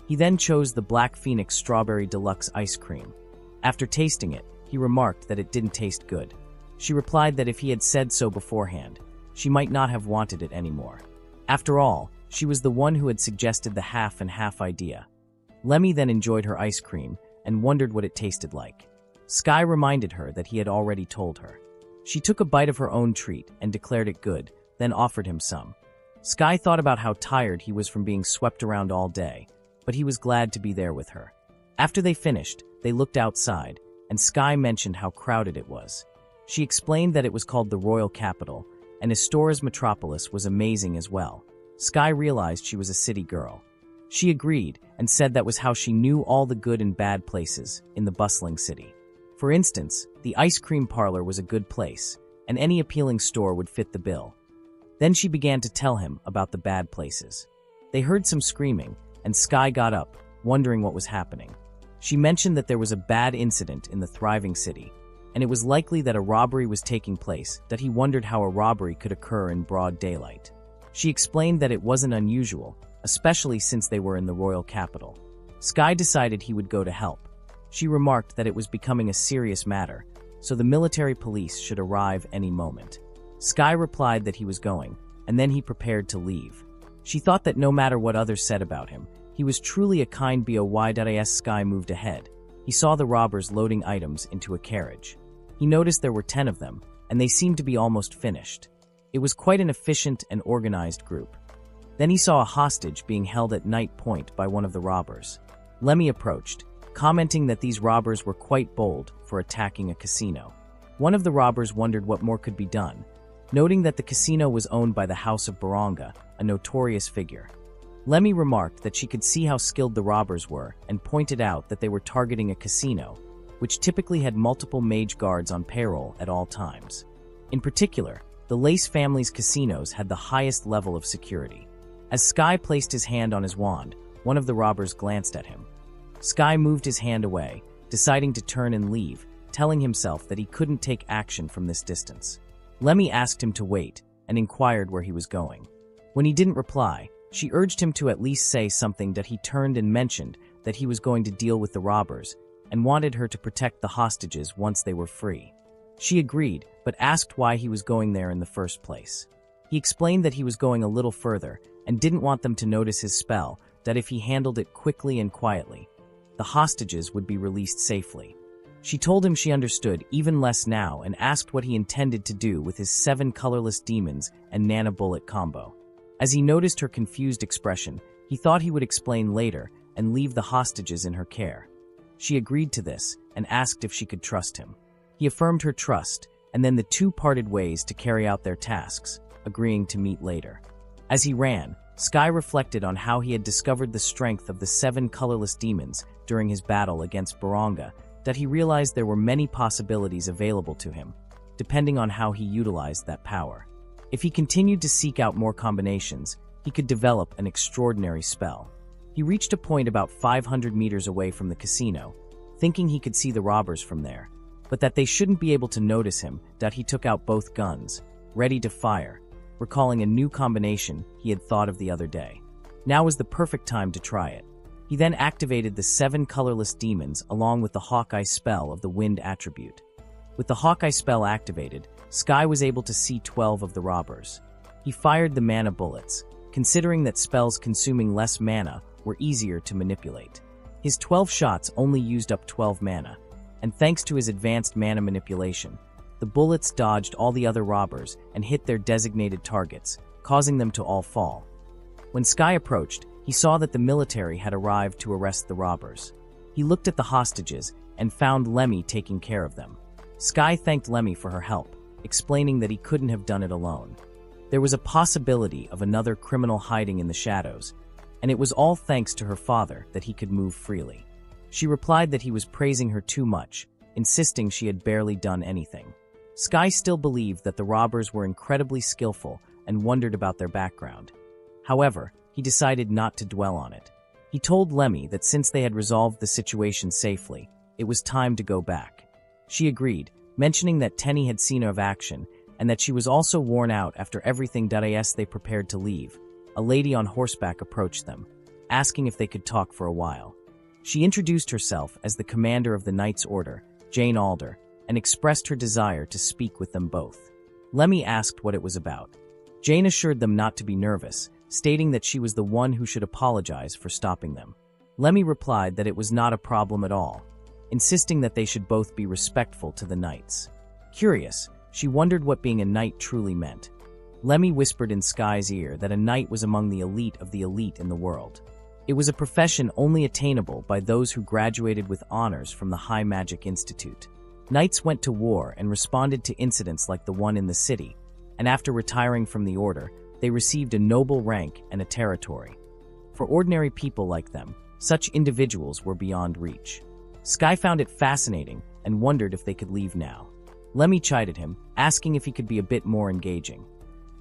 He then chose the Black Phoenix Strawberry Deluxe ice cream. After tasting it, he remarked that it didn't taste good. She replied that if he had said so beforehand, she might not have wanted it anymore. After all, she was the one who had suggested the half and half idea. Lemmy then enjoyed her ice cream and wondered what it tasted like. Sky reminded her that he had already told her. She took a bite of her own treat and declared it good, then offered him some. Sky thought about how tired he was from being swept around all day, but he was glad to be there with her. After they finished, they looked outside, and Sky mentioned how crowded it was. She explained that it was called the Royal Capital, and Astora's metropolis was amazing as well. Sky realized she was a city girl. She agreed and said that was how she knew all the good and bad places in the bustling city. For instance, the ice cream parlor was a good place, and any appealing store would fit the bill. Then she began to tell him about the bad places. They heard some screaming, and Sky got up, wondering what was happening. She mentioned that there was a bad incident in the thriving city, and it was likely that a robbery was taking place, that he wondered how a robbery could occur in broad daylight. She explained that it wasn't unusual, especially since they were in the royal capital. Sky decided he would go to help. She remarked that it was becoming a serious matter, so the military police should arrive any moment. Sky replied that he was going, and then he prepared to leave. She thought that no matter what others said about him, he was truly a kind boy. As Sky moved ahead, he saw the robbers loading items into a carriage. He noticed there were 10 of them, and they seemed to be almost finished. It was quite an efficient and organized group. Then he saw a hostage being held at night point by one of the robbers. Lemmy approached, commenting that these robbers were quite bold for attacking a casino. One of the robbers wondered what more could be done, noting that the casino was owned by the House of Baranga, a notorious figure. Lemmy remarked that she could see how skilled the robbers were and pointed out that they were targeting a casino, which typically had multiple mage guards on payroll at all times. In particular, the Lace family's casinos had the highest level of security. As Sky placed his hand on his wand, one of the robbers glanced at him. Sky moved his hand away, deciding to turn and leave, telling himself that he couldn't take action from this distance. Lemmy asked him to wait and inquired where he was going. When he didn't reply, she urged him to at least say something. That he turned and mentioned that he was going to deal with the robbers and wanted her to protect the hostages once they were free. She agreed, but asked why he was going there in the first place. He explained that he was going a little further and didn't want them to notice his spell, that if he handled it quickly and quietly, the hostages would be released safely. She told him she understood even less now and asked what he intended to do with his 7 colorless demons and Nana Bullet combo. As he noticed her confused expression, he thought he would explain later and leave the hostages in her care. She agreed to this and asked if she could trust him. He affirmed her trust, and then the two parted ways to carry out their tasks, agreeing to meet later. As he ran, Sky reflected on how he had discovered the strength of the 7 colorless demons during his battle against Baranga, that he realized there were many possibilities available to him, depending on how he utilized that power. If he continued to seek out more combinations, he could develop an extraordinary spell. He reached a point about 500 meters away from the casino, thinking he could see the robbers from there, but that they shouldn't be able to notice him. That he took out both guns, ready to fire, recalling a new combination he had thought of the other day. Now was the perfect time to try it. He then activated the 7 colorless demons along with the Hawkeye spell of the wind attribute. With the Hawkeye spell activated, Sky was able to see 12 of the robbers. He fired the mana bullets, considering that spells consuming less mana were easier to manipulate. His 12 shots only used up 12 mana, and thanks to his advanced mana manipulation, the bullets dodged all the other robbers and hit their designated targets, causing them to all fall. When Sky approached, he saw that the military had arrived to arrest the robbers. He looked at the hostages and found Lemmy taking care of them. Sky thanked Lemmy for her help, explaining that he couldn't have done it alone. There was a possibility of another criminal hiding in the shadows, and it was all thanks to her father that he could move freely. She replied that he was praising her too much, insisting she had barely done anything. Sky still believed that the robbers were incredibly skillful and wondered about their background. However, he decided not to dwell on it. He told Lemmy that since they had resolved the situation safely, it was time to go back. She agreed, mentioning that Tenny had seen her of action and that she was also worn out after everything. As they prepared to leave, a lady on horseback approached them, asking if they could talk for a while. She introduced herself as the commander of the Knight's Order, Jane Alder, and expressed her desire to speak with them both. Lemmy asked what it was about. Jane assured them not to be nervous, stating that she was the one who should apologize for stopping them. Lemmy replied that it was not a problem at all, insisting that they should both be respectful to the knights. Curious, she wondered what being a knight truly meant. Lemmy whispered in Sky's ear that a knight was among the elite of the elite in the world. It was a profession only attainable by those who graduated with honors from the High Magic Institute. Knights went to war and responded to incidents like the one in the city, and after retiring from the order, they received a noble rank and a territory. For ordinary people like them, such individuals were beyond reach. Sky found it fascinating and wondered if they could leave now. Lemmy chided him, asking if he could be a bit more engaging.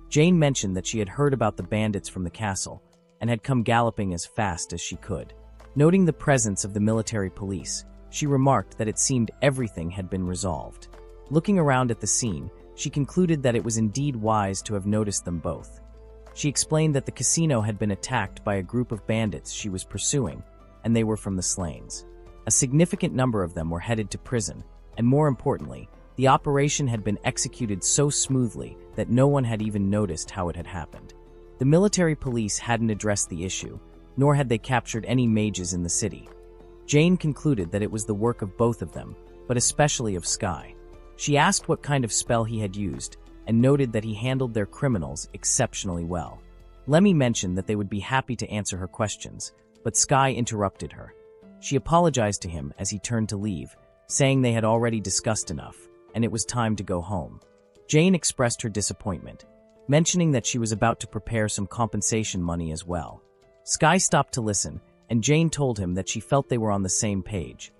Jane mentioned that she had heard about the bandits from the castle and had come galloping as fast as she could. Noting the presence of the military police, she remarked that it seemed everything had been resolved. Looking around at the scene, she concluded that it was indeed wise to have noticed them both. She explained that the casino had been attacked by a group of bandits she was pursuing, and they were from the Slanes. A significant number of them were headed to prison, and more importantly, the operation had been executed so smoothly that no one had even noticed how it had happened. The military police hadn't addressed the issue, nor had they captured any mages in the city. Jane concluded that it was the work of both of them, but especially of Sky. She asked what kind of spell he had used, and noted that he handled their criminals exceptionally well. Lemmy mentioned that they would be happy to answer her questions, but Sky interrupted her. She apologized to him as he turned to leave, saying they had already discussed enough, and it was time to go home. Jane expressed her disappointment, mentioning that she was about to prepare some compensation money as well. Sky stopped to listen, and Jane told him that she felt they were on the same page.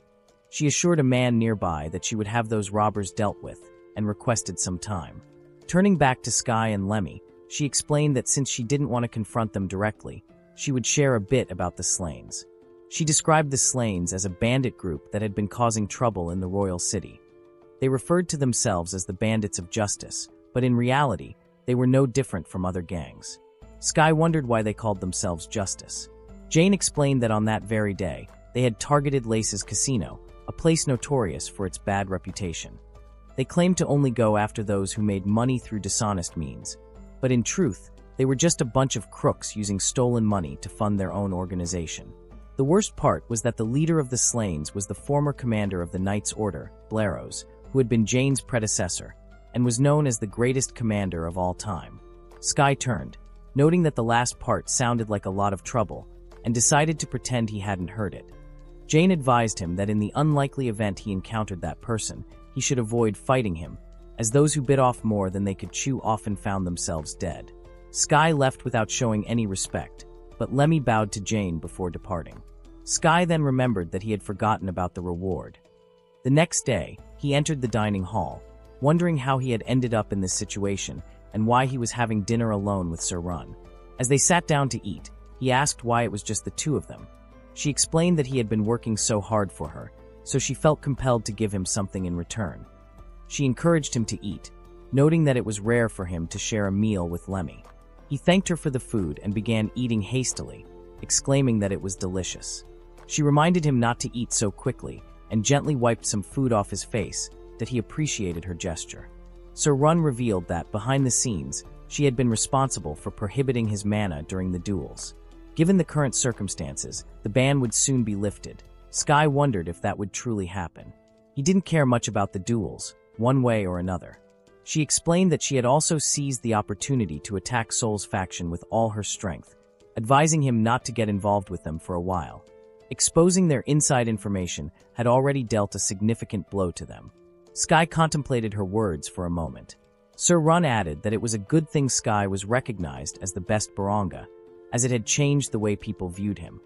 She assured a man nearby that she would have those robbers dealt with, and requested some time. Turning back to Sky and Lemmy, she explained that since she didn't want to confront them directly, she would share a bit about the Slanes. She described the Slanes as a bandit group that had been causing trouble in the royal city. They referred to themselves as the Bandits of Justice, but in reality, they were no different from other gangs. Sky wondered why they called themselves Justice. Jane explained that on that very day, they had targeted Lace's casino, a place notorious for its bad reputation. They claimed to only go after those who made money through dishonest means, but in truth, they were just a bunch of crooks using stolen money to fund their own organization. The worst part was that the leader of the Slanes was the former commander of the Knight's Order, Blairos, who had been Jane's predecessor, and was known as the greatest commander of all time. Sky turned, noting that the last part sounded like a lot of trouble, and decided to pretend he hadn't heard it. Jane advised him that in the unlikely event he encountered that person, he should avoid fighting him, as those who bit off more than they could chew often found themselves dead. Sky left without showing any respect, but Lemmy bowed to Jane before departing. Sky then remembered that he had forgotten about the reward. The next day, he entered the dining hall, wondering how he had ended up in this situation and why he was having dinner alone with Sir Run. As they sat down to eat, he asked why it was just the two of them. She explained that he had been working so hard for her, so she felt compelled to give him something in return. She encouraged him to eat, noting that it was rare for him to share a meal with Lemmy. He thanked her for the food and began eating hastily, exclaiming that it was delicious. She reminded him not to eat so quickly and gently wiped some food off his face, that he appreciated her gesture. Sir Run revealed that, behind the scenes, she had been responsible for prohibiting his mana during the duels. Given the current circumstances, the ban would soon be lifted. Sky wondered if that would truly happen. He didn't care much about the duels, one way or another. She explained that she had also seized the opportunity to attack Soul's faction with all her strength, advising him not to get involved with them for a while. Exposing their inside information had already dealt a significant blow to them. Sky contemplated her words for a moment. Sir Run added that it was a good thing Sky was recognized as the best Baranga, as it had changed the way people viewed him.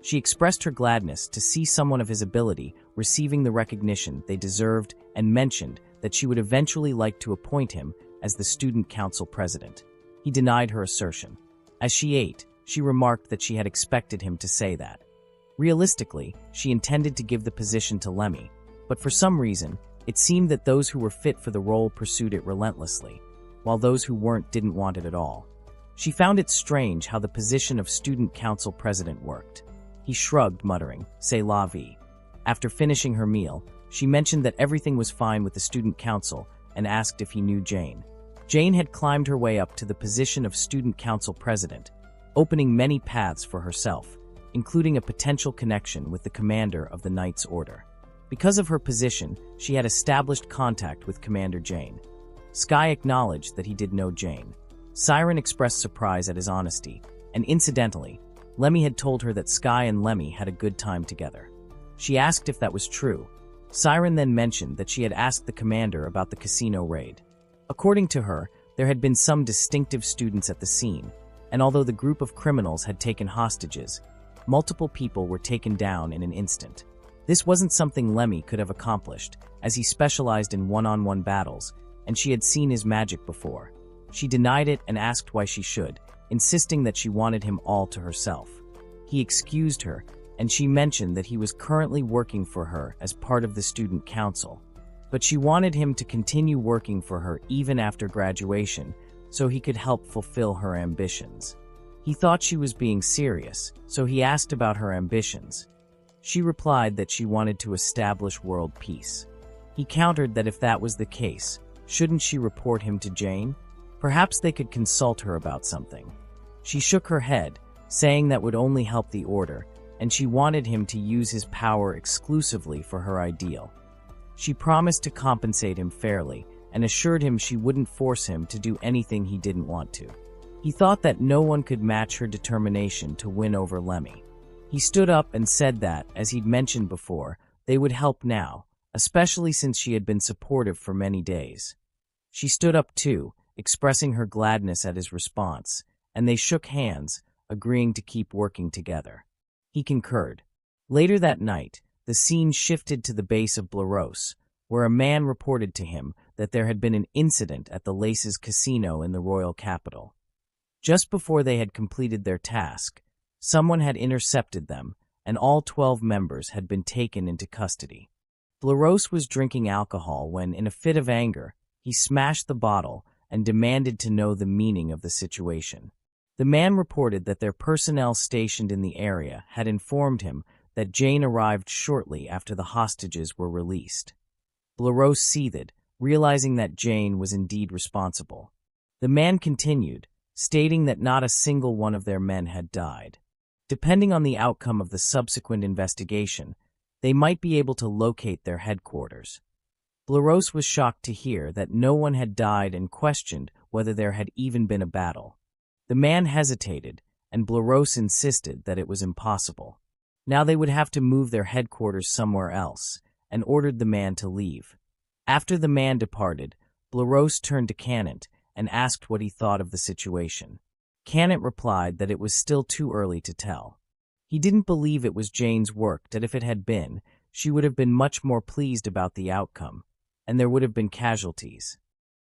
She expressed her gladness to see someone of his ability receiving the recognition they deserved and mentioned that that she would eventually like to appoint him as the student council president. He denied her assertion. As she ate, she remarked that she had expected him to say that. Realistically, she intended to give the position to Lemmy, but for some reason, it seemed that those who were fit for the role pursued it relentlessly, while those who weren't didn't want it at all. She found it strange how the position of student council president worked. He shrugged, muttering, "C'est la vie." After finishing her meal, she mentioned that everything was fine with the student council and asked if he knew Jane. Jane had climbed her way up to the position of student council president, opening many paths for herself, including a potential connection with the commander of the Knight's Order. Because of her position, she had established contact with Commander Jane. Sky acknowledged that he did know Jane. Siren expressed surprise at his honesty, and incidentally, Lemmy had told her that Sky and Lemmy had a good time together. She asked if that was true. Siren then mentioned that she had asked the commander about the casino raid. According to her, there had been some distinctive students at the scene, and although the group of criminals had taken hostages, multiple people were taken down in an instant. This wasn't something Lemmy could have accomplished, as he specialized in one-on-one battles, and she had seen his magic before. She denied it and asked why she should, insisting that she wanted him all to herself. He excused her, and she mentioned that he was currently working for her as part of the student council, but she wanted him to continue working for her even after graduation so he could help fulfill her ambitions. He thought she was being serious, so he asked about her ambitions. She replied that she wanted to establish world peace. He countered that if that was the case, shouldn't she report him to Jane? Perhaps they could consult her about something. She shook her head, saying that would only help the order, and she wanted him to use his power exclusively for her ideal. She promised to compensate him fairly and assured him she wouldn't force him to do anything he didn't want to. He thought that no one could match her determination to win over Lemmy. He stood up and said that, as he'd mentioned before, they would help now, especially since she had been supportive for many days. She stood up too, expressing her gladness at his response, and they shook hands, agreeing to keep working together. He concurred. Later that night, the scene shifted to the base of Blaros, where a man reported to him that there had been an incident at the Laces Casino in the royal capital. Just before they had completed their task, someone had intercepted them, and all 12 members had been taken into custody. Blaros was drinking alcohol when, in a fit of anger, he smashed the bottle and demanded to know the meaning of the situation. The man reported that their personnel stationed in the area had informed him that Jane arrived shortly after the hostages were released. Blaros seethed, realizing that Jane was indeed responsible. The man continued, stating that not a single one of their men had died. Depending on the outcome of the subsequent investigation, they might be able to locate their headquarters. Blaros was shocked to hear that no one had died and questioned whether there had even been a battle. The man hesitated, and Blaros insisted that it was impossible. Now they would have to move their headquarters somewhere else, and ordered the man to leave. After the man departed, Blaros turned to Canant and asked what he thought of the situation. Canant replied that it was still too early to tell. He didn't believe it was Jane's work, that if it had been, she would have been much more pleased about the outcome, and there would have been casualties.